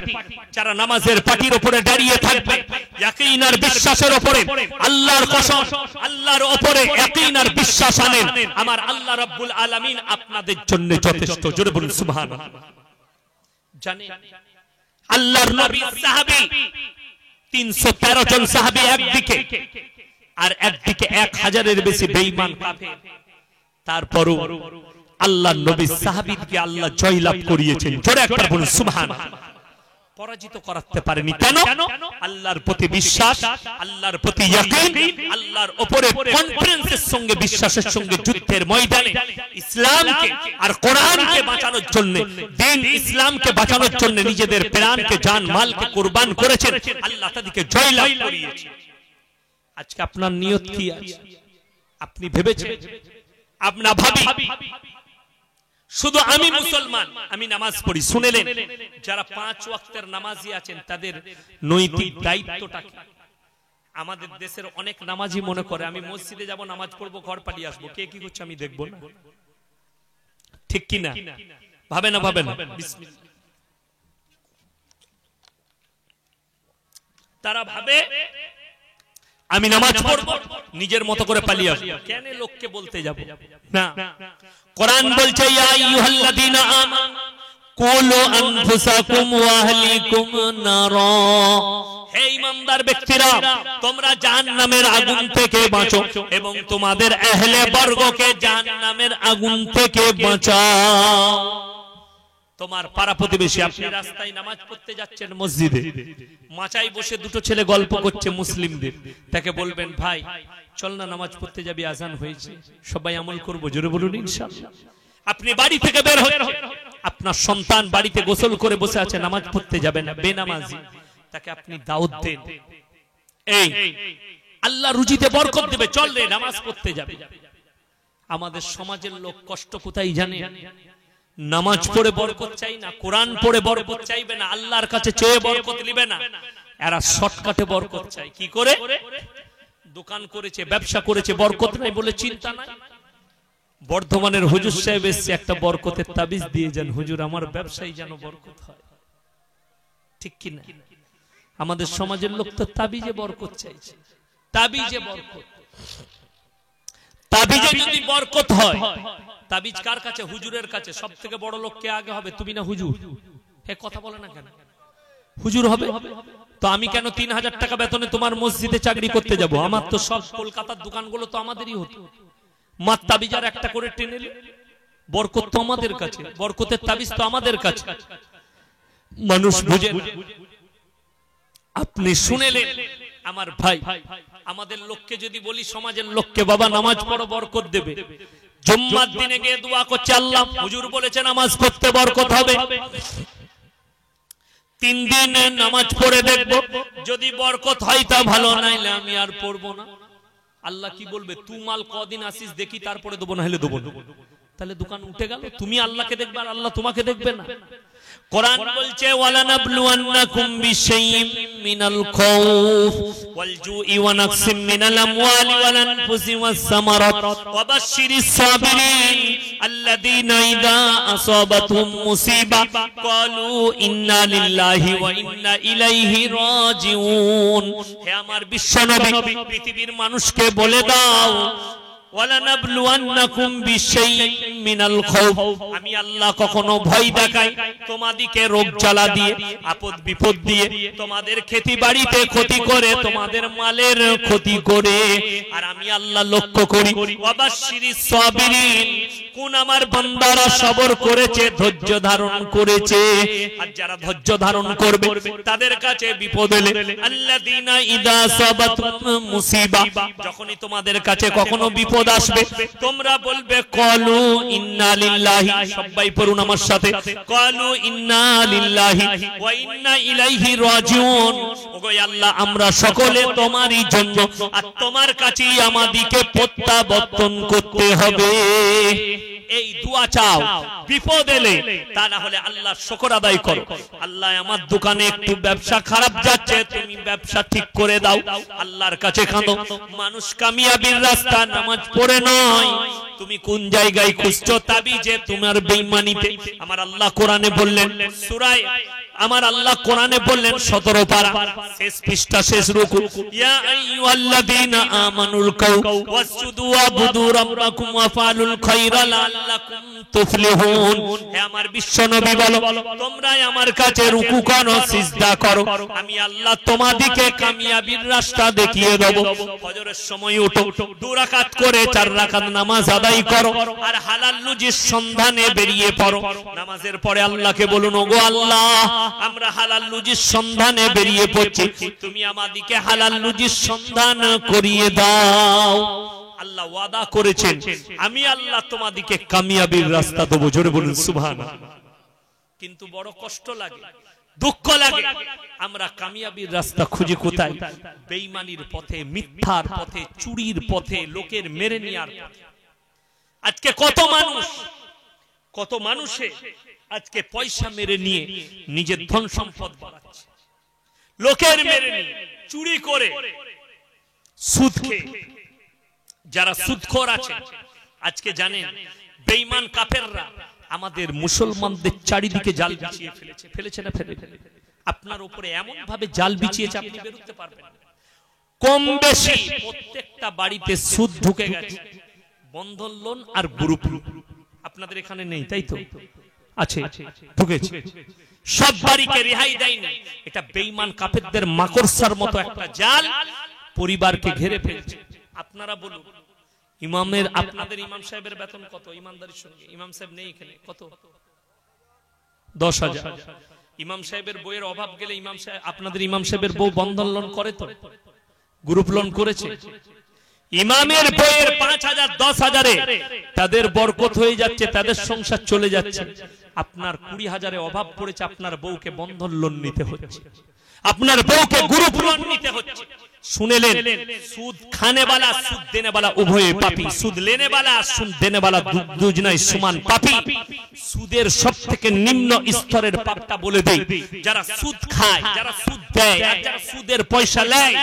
যারা নামাজের পার্টির উপরে দাঁড়িয়ে থাকবে, ইয়াকিন আর বিশ্বাসের উপরে, আল্লাহর কসম, আল্লাহর উপরে ইয়াকিন আর বিশ্বাস আনেন, আমার আল্লাহ রাব্বুল আলামিন আপনাদের জন্য যথেষ্ট। জোরে বলুন সুবহানাল্লাহ। জানেন আল্লাহর নবী সাহাবী 313 জন সাহাবী একদিকে, আর একদিকে 1000-এর বেশি বেঈমান কাফের। তারপরও আল্লাহ নবী সাহাবীকে আল্লাহ জয়লাভ করিয়েছেন। জোরে একবার বলুন সুবহানাল্লাহ। পরাজিত করাতে পারেনি। কেন? আল্লাহর প্রতি বিশ্বাস, আল্লাহর প্রতি ইয়াকিন, আল্লাহর উপরে কনফিডেন্সের সঙ্গে, বিশ্বাসের সঙ্গে যুদ্ধের ময়দানে ইসলামকে আর কোরআনকে বাঁচানোর জন্য, দ্বীন ইসলামকে বাঁচানোর জন্য নিজেদের প্রাণকে, জান মালকে কুরবান করেছেন। আল্লাহ তাদেরকে জয়লাভ করিয়েছেন। আজকে আপনার নিয়ত কি আছে? আপনি ভেবেছেন? আপনা ভাবি শুধু আমি মুসলমান, আমি নামাজ পড়ি, শুনেলেন? যারা 5 ওয়াক্তের নামাজি আছেন তাদের নৈতিক দায়িত্বটা কি? আমাদের দেশের অনেক নামাজি মনে করে আমি মসজিদে যাব, নামাজ পড়বো, ঘর পালিয়ে আসবো, কে কি করছে আমি দেখবো না। ঠিক কি না? ভাবে না? ভাবে না? বিসমিল্লাহ। তারা ভাবে আমি নামাজ পড়বো, নিজের মতো করে পালিয়ে আসবো, কেন লোককে বলতে যাব না। কোরআন বলছে ইয়া আইয়ুহাল্লাযীনা আমানু কুলু আনফুসাকুম ওয়া আহলিকুম নারা, হে ঈমানদার ব্যক্তিরা, তোমরা জাহান্নামের আগুন থেকে বাঁচো এবং তোমাদের আহলে বর্গকে জাহান্নামের আগুন থেকে বাঁচাও। তোমার পাড়া প্রতিবেশী, আপনি রাস্তায় নামাজ পড়তে যাচ্ছেন মসজিদে, মাচায় বসে দুটো ছেলে গল্প করছে মুসলিমদের, তাকে বলবেন ভাই চল না নামাজ পড়তে যাবি, আজান হয়েছে, সবাই আমল করব, জোরে বলুন ইনশাআল্লাহ। আপনি বাড়ি থেকে বের হচ্ছেন, আপনার সন্তান বাড়িতে গোসল করে বসে আছে, নামাজ পড়তে যাবে না, বেনামাজি, তাকে আপনি দাওয়াত দেন, এই আল্লাহ রুজিতে বরকত দেবে, চল রে নামাজ পড়তে যাবে। আমাদের সমাজের লোক কষ্ট কোথায় জানে? নামাজ পড়ে বরকত চাই না, কোরআন পড়ে বরকত চাইবে না, আল্লাহর কাছে চেয়ে বরকত নিবে না, এরা শর্টকাটে বরকত চাই। কি করে? দোকান করেছে, ব্যবসা করেছে, বরকত নাই বলে চিন্তা নাই। বর্ধমানের হুজুর সাহেব এসে একটা বরকতের তাবিজ দিয়ে যান, হুজুর আমার ব্যবসায় যেন বরকত হয়। ঠিক কি না? আমাদের সমাজের লোক তো তাবিজে বরকত চাইছে, তাবিজে বরকত। তাবিজে যদি বরকত হয়, তাবিজ কার কাছে? হুজুরের কাছে। সব থেকে বড় লোক কে আগে হবে? তুমি না হুজুর? হে কথা বলে না কেন? হুজুর হবে তো আমি কেন 3000 টাকা বেতনে তোমার মসজিদে চাকরি করতে যাব? আমার তো সব কলকাতার দোকানগুলো তো আমাদেরই হতো। মাত তাবিজার একটা করে টেনে বরকত তো আমাদের কাছে, বরকতের তাবিজ তো আমাদের কাছে। মানুষ বুঝে, আপনি শুনেলেন আমার ভাই, আমাদের লোককে যদি বলি, সমাজের লোককে, বাবা নামাজ পড়ো বরকত দেবে, জুম্মার দিনে গিয়ে দোয়া করছে, আল্লাহ হুজুর বলেছে নামাজ পড়তে বরকত হবে, 3 দিন নামাজ পড়ে দেখবো, যদি বরকত হয় তা ভালো, নাইলে আমি আর পড়বো না। আল্লাহ কি বলবে? তুই মাল কদিন আসিস দেখি, তারপরে দেবো, না হলে দেবো না। তাহলে দোকান উঠে গেল, তুমি আল্লাহকে দেখবে আর আল্লাহ তোমাকে দেখবে না। কোরআন বলছে ওয়ালানাবলুয়ান্নাকুম বিশাইইম মিনাল খাউফ ওয়াল জুই ওয়া নাকসিম মিনাল আমওয়ালি ওয়াল আনফুসি ওয়াস সামারাত ওয়া বাশশিরিস সাবিরিন আল্লাযীনা ইযা আসাবাতুহুম মুসিবা ক্বালু ইন্না লিল্লাহি ওয়া ইন্না ইলাইহি রাজিউন। হে আমার বিশ্বনবী, পৃথিবীর মানুষকে বলে দাও, ওয়ালানাবলুয়ান্নাকুম বিশাইইম মিনাল খাউফ, আমি আল্লাহ কখনো ভয় দেখাই তোমাদেরকে রোগ জ্বালা দিয়ে, আপদ বিপদ দিয়ে, তোমাদের খেতি বাড়িতে ক্ষতি করে, তোমাদের মালের ক্ষতি করে, আর আমি আল্লাহ লক্ষ্য করি। ওয়াবাশশিরিস সাবিরিন, কোন আমার বান্দারা সবর করেছে, ধৈর্য ধারণ করেছে, আর যারা ধৈর্য ধারণ করবে তাদের কাছে বিপদ এলে, আল্লাযীনা ইযা সাবাতুহুম মুসিবা, যখনই তোমাদের কাছে কখনো বিপদ আসবে, তোমরা বলবে ক্বালু ইন্না লিল্লাহি, সবাই পড়ুন আমার সাথে, ক্বালু ইন্না লিল্লাহি ওয়া ইন্না ইলাইহি রাজিউন। ওগো আল্লাহ, আমরা সকলে তোমারই জন্য আর তোমার কাছেই আমাদেরকে প্রত্যাবর্তন করতে হবে। এই দোয়া চাও বিপদ এলে, তা না হলে আল্লাহর শুকর আদায় করো। আল্লাহ আমার দোকানে একটু ব্যবসা খারাপ যাচ্ছে, তুমি ব্যবসা ঠিক করে দাও, আল্লাহর কাছে কাঁদো। মানুষ কামিয়াবির রাস্তা নামাজ পড়ে নয়, তুমি কোন জায়গায় খুঁজছো? তাবিজে, তোমার বেঈমানিতে। আমার আল্লাহ কোরআনে বললেন, সূরায়ে আমার আল্লাহ কোরআনে বললেন 17 পারা শেষ পৃষ্ঠা শেষ রুকু, ইয়া আইয়ুহাল্লাযীনা আমানুল কাউ ওয়াসজুদু ওয়াবুদু রাব্বাকুম ওয়াফআলুল খায়রা লাআল্লাকুম তুফলিহুন। হে আমার বিশ্বনবী বলো, তোমরা আমার কাছে রুকু করো, সিজদা করো, আমি আল্লাহ তোমাদেরকে কামিয়াবির রাস্তা দেখিয়ে দেব। ফজরের সময় উঠো, 2 রাকাত করে 4 রাকাত নামাজ আদায় করো, আর হালাল রুজির সন্ধানে বেরিয়ে পড়ো। নামাজের পরে আল্লাহকে বলুন, ওগো আল্লাহ, আমরা হালাল রুজির সন্ধানে বেরিয়ে পড়ছি, তুমি আমাদেরকে হালাল রুজির সন্ধান করিয়ে দাও। আল্লাহ ওয়াদা করেছেন, আমি আল্লাহ তোমাদেরকে কামিয়াবির রাস্তা দেব। জোরে বলুন সুবহানাল্লাহ। কিন্তু বড় কষ্ট লাগে, দুঃখ লাগে, আমরা কামিয়াবির রাস্তা খুঁজি কোথায়? বেঈমানির পথে, মিথ্যার পথে, চুরির পথে, লোকের মেরে নেওয়ার পথে। আজকে কত মানুষে আজকে পয়সা মেরে নিয়ে নিজের ধন সম্পদ বাড়াচ্ছে, লোকের মেরে নিয়ে, চুরি করে, সুদ খেয়ে। যারা সুদখোর আছে, আজকে জানেন বেঈমান কাফেররা আমাদের মুসলমানদের চারিদিকে জাল বিছিয়ে ফেলেছে না ফেলে? আপনার উপরে এমন ভাবে জাল বিছিয়েছে, আপনি বের হতে পারবেন না। কম বেশি প্রত্যেকটা বাড়িতে সুদ ঢুকে গেছে, বন্ধন লোন আর গ্রুপ লোন। আপনাদের এখানে নেই তাই তো? আছে, ঢুকেছে, সব বাড়িকে রেহাই দেয়নি। এটা বেঈমান কাফেরদের মাকড়সার মতো একটা জাল পরিবারকে ঘিরে ফেলছে। আপনারা বলুন, ইমামের, আপনাদের ইমাম সাহেবের বেতন কত? ইমানদারির সঙ্গে, ইমাম সাহেব নেই এখানে, কত? 10,000। ইমাম সাহেবের বইয়ের অভাব গেলে ইমাম সাহেব, আপনাদের ইমাম সাহেবের বউ বন্ধন লোন করে তো, গ্রুপ লোন করেছে। ইমামের বইয়ের 5,000 10,000-এ তাদের বরকত হয়ে যাচ্ছে, তাদের সংসার চলে যাচ্ছে। আপনার 20,000-এ অভাব পড়েছে, আপনার বউকে বন্ধন লোন নিতে হচ্ছে, আপনার বউকে গ্রুপ লোন নিতে হচ্ছে। শুনেলেন, সুদ খানে वाला সুদ দেনে वाला উভয়ে পাপী, সুদ লেনে वाला সুদ দেনে वाला দুজনাই সমান পাপী। সুদের সবথেকে নিম্ন স্তরের পাপটা বলে দেই, যারা সুদ খায়, যারা সুদ দেয় আর যারা সুদের পয়সা নেয়,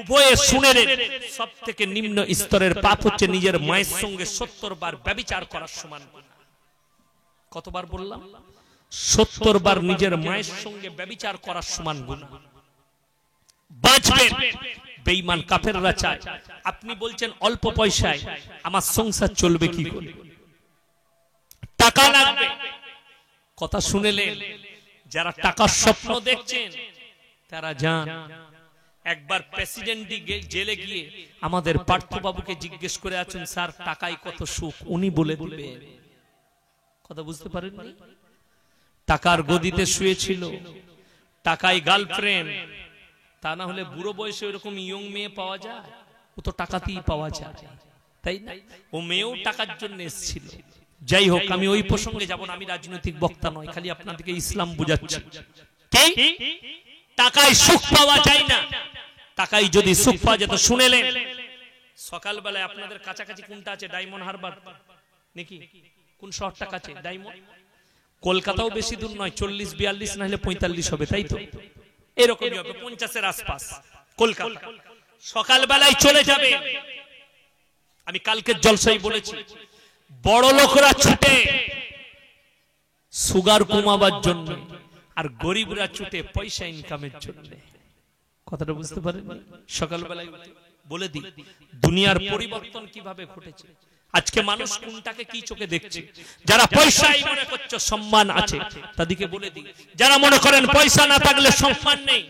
উভয়ে শুনেলেন সবথেকে নিম্ন স্তরের পাপ হচ্ছে নিজের মায়ের সঙ্গে 70 বার ব্যভিচার করার সমান গুনাহ। কতবার বললাম? 70 বার নিজের মায়ের সঙ্গে ব্যভিচার করার সমান গুনাহ। বাঁচবেন, বেঈমান কাফেররা চায়। আপনি বলছেন অল্প পয়সায় আমার সংসার চলবে কি করে, টাকা লাগবে। কথা শুনেলেন, যারা টাকার স্বপ্ন দেখছেন তারা যান। একবার প্রেসিডেন্টই জেলে গিয়ে আমাদের পার্থবাবুকে জিজ্ঞেস করে আছেন, স্যার টাকায় কত সুখ, উনি বলে দিবেন। কথা বুঝতে পারেননি? টাকার গদিতে শুয়েছিল, টাকায় গার্লফ্রেন্ড, তা না হলে বুড়ো বয়সে এরকম ইয়ং মেয়ে পাওয়া যায়? ও তো টাকাতেই পাওয়া যায়, তাই না? ও মেয়েও টাকার জন্য এসেছিল। যাই হোক, আমি ওই প্রসঙ্গে যাব না, আমি রাজনৈতিক বক্তা নই, খালি আপনাদেরকে ইসলাম বুঝাচ্ছি। কি টাকায় সুখ পাওয়া যায় না? টাকায় যদি সুখ পাওয়া যেত, শুনেলেন সকালবেলায় আপনাদের কাছাকাছি কোনটা আছে? ডায়মন্ড হারবার নাকি কোন শহরটা কাছে? ডায়মন্ড। কলকাতাও বেশি দূর নয়, 40-42 না হলে 45 হবে, তাই তো? এরকমই হবে, 50-এর আশপাশ কলকাতা। সকালবেলায় চলে যাবে। আমি কালকের জলসায় বলেছি, বড় লোকরা ছুটে সুগার কমাবার জন্য, আর গরিবরা ছুটে পয়সা ইনকামের জন্য। কথাটা বুঝতে পারেন? সকালবেলায় বলে দিই দুনিয়ার পরিবর্তন কিভাবে ঘটেছে। আজকে মানুষ কোনটাকে কি চোখে দেখছে? যারা পয়সাই মনে করছে সম্মান আছে, তাদেরকে বলে দিই, যারা মনে করেন পয়সা না থাকলে সম্মান নেই,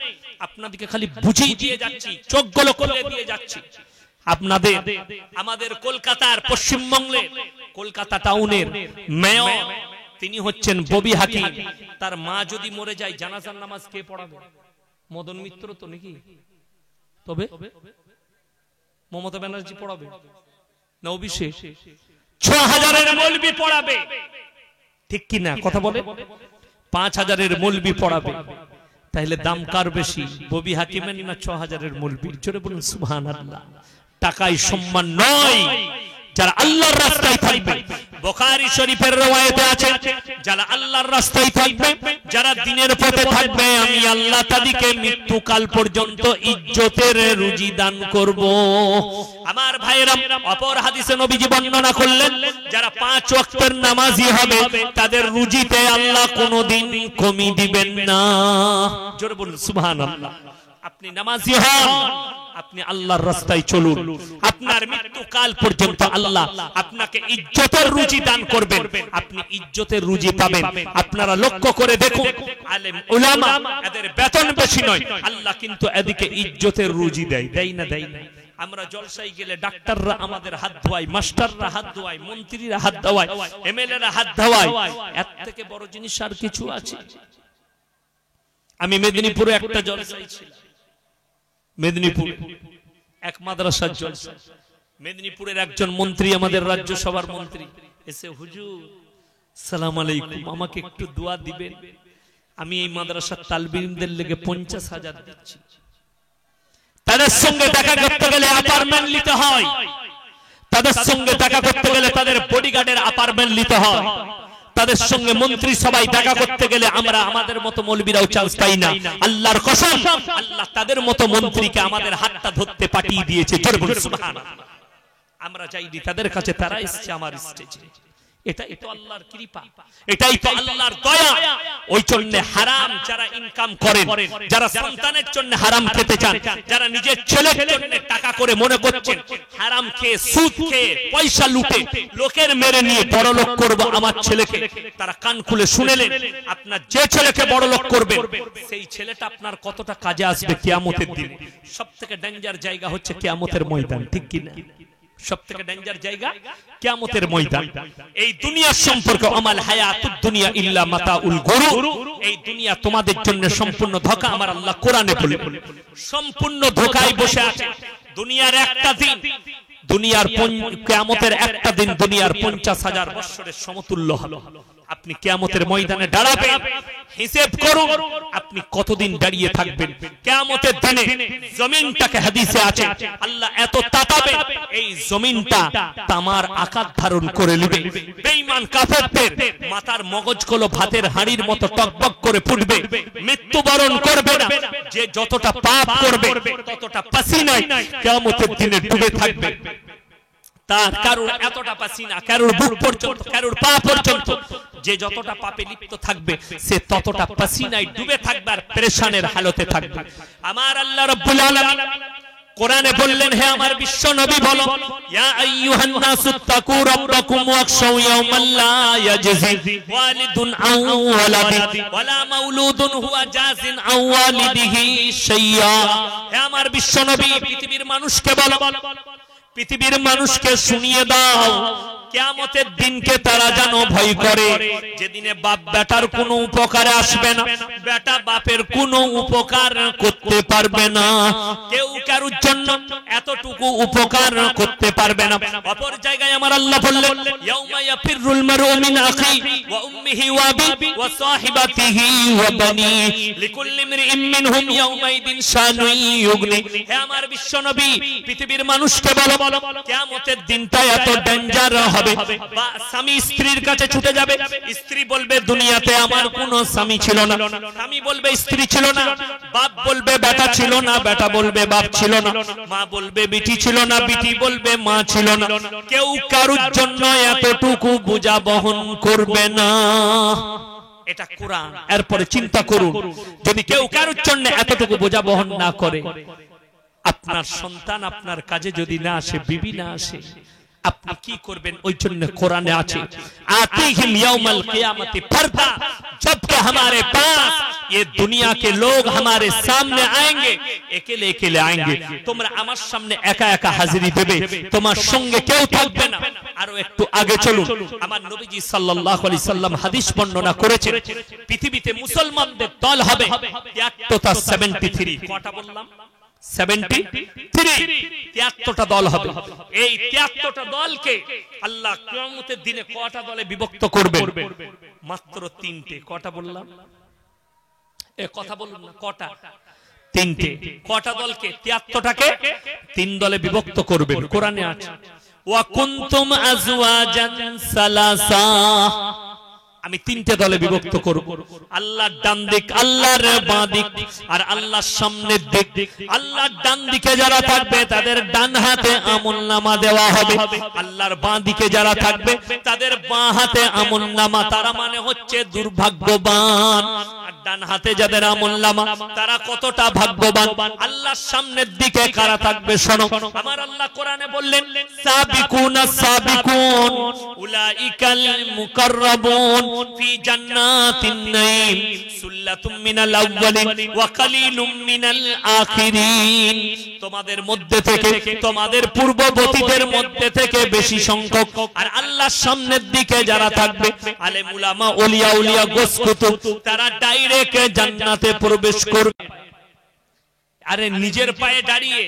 আপনাদেরকে খালি বুঝিয়ে দিয়ে যাচ্ছি, চোখগুলো খুলে দিয়ে যাচ্ছি। আপনাদের, আমাদের কলকাতার, পশ্চিমবঙ্গের কলকাতা টাউনের মেয়র, তিনি হচ্ছেন ববি হাকিম। তার মা যদি মরে যায়, জানাজার নামাজ কে পড়াবে? মদন মিত্র তো নাকি? তবে মমতা ব্যানার্জি পড়াবে না? অভিষেক 6,000-এর মৌলবি পড়াবে, ঠিক কি না? কথা বলে 5,000-এর মৌলবি পড়াবে। তাহলে দাম কার বেশি, ববি হাকিমের না 6,000-এর মৌলবির? জোরে বলুন সুবহানাল্লাহ। টাকায় সম্মান নয়, যারা আল্লাহর রাস্তায় থাকবে। বুখারী শরীফের রওয়ায়াতে আছে, যারা আল্লাহর রাস্তায় থাকবে, যারা দ্বীনের পথে থাকবে, আমি আল্লাহ তাদেরকে মৃত্যুকাল পর্যন্ত ইজ্জতের রুজি দান করব। আমার ভাইরা, অপর হাদিসে নবীজি বর্ণনা করলেন, যারা 5 ওয়াক্তের নামাজি হবে, তাদের রুজিতে আল্লাহ কোনোদিন কমি দিবেন না। জোরে বলুন সুবহানাল্লাহ। আপনি নামাজি হন, আপনি আল্লাহর রাস্তায় চলুন, আপনার মৃত্যুকাল পর্যন্ত আল্লাহ আপনাকে ইজ্জতের রুজি দান করবেন, আপনি ইজ্জতের রুজি পাবেন। আপনারা লক্ষ্য করে দেখুন, আলেম উলামা এদের বেতন বেশি নয়, আল্লাহ কিন্তু এদিকে ইজ্জতের রুজি দেয়, দেয় না? দেয় না? আমরা জলসায় গেলে ডাক্তাররা আমাদের হাত ধোয়ায়, মাস্টাররা হাত ধোয়ায়, মন্ত্রীরা হাত ধোয়ায়, এমএলএরা হাত ধোয়ায়। এর থেকে বড় জিনিস আর কিছু আছে? আমি মেদিনীপুরে একটা জলসায় ছিলাম, মেদিনীপুর এক মাদ্রাসার জলসা। মেদিনীপুরের একজন মন্ত্রী, আমাদের রাজ্যসভার মন্ত্রী, এসে, হুজুর সালাম আলাইকুম, আমাকে একটু দোয়া দিবেন, আমি এই মাদ্রাসার তালবিলদের লেগে 50,000 দিচ্ছি। তাদের সঙ্গে দেখা করতে গেলে অ্যাপার্টমেন্ট নিতে হয়, তাদের সঙ্গে দেখা করতে গেলে তাদের বডিগার্ডের অ্যাপার্টমেন্ট নিতে হয়, তাদের সঙ্গে মন্ত্রী সবাই দেখা করতে গেলে আমরা আমাদের মতো মৌলবীরাও চান্স পাই না। আল্লাহর কসম, আল্লাহ তাদের মতো মন্ত্রীকে আমাদের হাতটা ধরতে পাঠিয়ে দিয়েছে। জোরে বলুন সুবহানাল্লাহ। আমরা চাইনি তাদের কাছে, তারা এসেছে আমার স্টেজে। এটাই তো আল্লাহর কৃপা, এটাই তো আল্লাহর দয়া। ওই জন্য হারাম যারা ইনকাম করেন, যারা সন্তানের জন্য হারাম খেতে চান, যারা নিজের ছেলের জন্য টাকা করে মনে করছেন হারাম খেয়ে সুদ খেয়ে পয়সা লুটে লোকের মেরে নিয়ে বড় লোক করব আমার ছেলেকে, তারা কান খুলে শুনেলেন আপনার যে ছেলেকে বড় লোক করবেন সেই ছেলেটা আপনার কতটা কাজে আসবে কিয়ামতের দিনে। সবথেকে ডেঞ্জার জায়গা হচ্ছে কিয়ামতের ময়দান, ঠিক কি না? সবথেকে ডেঞ্জার জায়গা কিয়ামতের ময়দান। এই দুনিয়ার সম্পর্কে আমাল হায়াতুদ দুনিয়া ইল্লা মাতাউল গুরুর, এই দুনিয়া তোমাদের জন্য সম্পূর্ণ ধোঁকা। আমার আল্লাহ কোরআনে বলে সম্পূর্ণ ধোঁকায় বসে আছে। দুনিয়ার একটা দিন, দুনিয়ার কিয়ামতের একটা দিন দুনিয়ার 50,000 বছরের সমতুল্য হবে। আপনি কিয়ামতের ময়দানে দাঁড়াবেন, হিসাব করুন আপনি কতদিন দাঁড়িয়ে থাকবেন কিয়ামতের দিনে। জমিনটাকে হাদিসে আছে আল্লাহ এত তাতাবে এই জমিনটা তামার আকার ধারণ করে নেবে। বেঈমান কাফেরদের মাথার মগজগুলো ভাতের হাঁড়ির মতো টকবক করে ফুটবে, মৃত্যুবরণ করবে না। যে যতটা পাপ করবে ততটা পাসিনায় কিয়ামতের দিনে ডুবে থাকবে। তার কারোর এতটা পাসিনা, কারোর বুক পর্যন্ত, কারোর পা পর্যন্ত, যে যতটা পাপে লিপ্ত থাকবে সে ততটা পাসিনায় ডুবে থাকবে আর পেরেশানের হালতে থাকবে। আমার আল্লাহ রাব্বুল আলামিন কোরআনে বললেন, হে আমার বিশ্ব নবী বলো, ইয়া আইয়ুহান নাসুত্তাকু রাব্বাকুম ওয়াখশাউ ইয়াওমান লা ইয়াজজি ওয়ালিদুন আন ওয়ালাদি ওয়ালা মাউলুদুন হুয়া জাযিন আন ওয়ালিদিহি শাইয়্যা। হে আমার বিশ্ব নবী পৃথিবীর মানুষকে বলো, পৃথিবীর মানুষকে শুনিয়ে দাও কিয়ামতের দিনকে তারা যেন ভয় করে, যেদিনে বাপ বেটার কোনো উপকারে আসবে না, বেটা বাপের কোনো উপকার করতে পারবে না, কেউ কারোর জন্য এতটুকু উপকার করতে পারবে না। অপর জায়গায় আমার আল্লাহ বললেন, ইয়াউমা ইয়াফিরুল মারউ মিন আখি ওয়া উম্মিহি ওয়া আবি ওয়া সাহিবাতিহি ওয়া বানি লিকুল্লি ইমরিইম মিনহুম ইয়াউমাইদিন শানুন ইউগনি। হে আমার বিশ্ব নবী পৃথিবীর মানুষকে বলো কিয়ামতের দিনটা এত ডেঞ্জার হবে। স্বামী স্ত্রীর কাছে ছুটে যাবে, স্ত্রী বলবে দুনিয়াতে আমার কোনো স্বামী ছিল না, স্বামী বলবে স্ত্রী ছিল না, বাপ বলবে বেটা ছিল না, বেটা বলবে বাপ ছিল না, মা বলবে বিটি ছিল না, বিটি বলবে মা ছিল না, কেউ কারোর জন্য এতটুকু বোঝা বহন করবে না। এটা কোরআন। এরপরে চিন্তা করুন যদি কেউ কারোর জন্য এতটুকু বোঝা বহন না করে, আপনার সন্তান আপনার কাজে যদি না আসে, বিবি না আসে, আপনি কি করবেন? ওই জন্য কোরআনে আছে आतीहिम यौमल क़ियामति फरदा, जबकि हमारे पास ये दुनिया के लोग हमारे सामने आएंगे, अकेले अकेले आएंगे। তোমরা আমার সামনে একা একা হাজিরি দেবে, তোমার সঙ্গে কেউ থাকবে না। আরো একটু আগে চলুন, আমার নবীজি সাল্লাল্লাহু আলাইহি সাল্লাম হাদিস বর্ণনা করেছেন পৃথিবীতে মুসলমানদের দল হবে 73। কটা বললাম? 73টা দল হবে। এই 73টা দলকে আল্লাহ কিয়ামতের দিনে কয়টা দলে বিভক্ত করবেন? মাত্র 3টে। কটা বললাম? এ কথা বলুন না, কটা? 3টে। কটা দলকে? 73টাকে 3 দলে বিভক্ত করবেন। কোরআনে আছে ওয়া কুনতুম আজওয়াজান সালাসা, আমি 3টে দলে বিভক্ত করব। আল্লাহর ডান দিক, আল্লাহর বাঁ দিক আর আল্লাহর সামনের দিক। আল্লাহর ডান দিকে যারা থাকবে তাদের ডান হাতে আমলনামা দেওয়া হবে, আল্লাহর বাঁ দিকে যারা থাকবে তাদের বাঁ হাতে আমলনামা। তারা মানে হচ্ছে দুর্ভাগ্যবান। আর ডান হাতে যাদের আমলনামা তারা কতটা ভাগ্যবান। আল্লাহর সামনের দিকে কারা থাকবে শোনো, আমার আল্লাহ কোরআনে বললেন সাবিকুনাস সাবিকুন উলাইকাল মুকাররাবুন ফি জান্নাতিন নাঈম সুল্লাতুম মিনাল আউয়ালিন ওয়া কালিলুম মিনাল আখিরিন। তোমাদের মধ্যে থেকে, তোমাদের পূর্ববর্তীদের মধ্যে থেকে বেশি সংখ্যক। আর আল্লাহর সামনের দিকে যারা থাকবে আলেম উলামা ওলিয়া উলিয়া গোসকুতুব, তারা ডাইরেক্ট জান্নাতে প্রবেশ করবে। আরে নিজের পায়ে দাঁড়িয়ে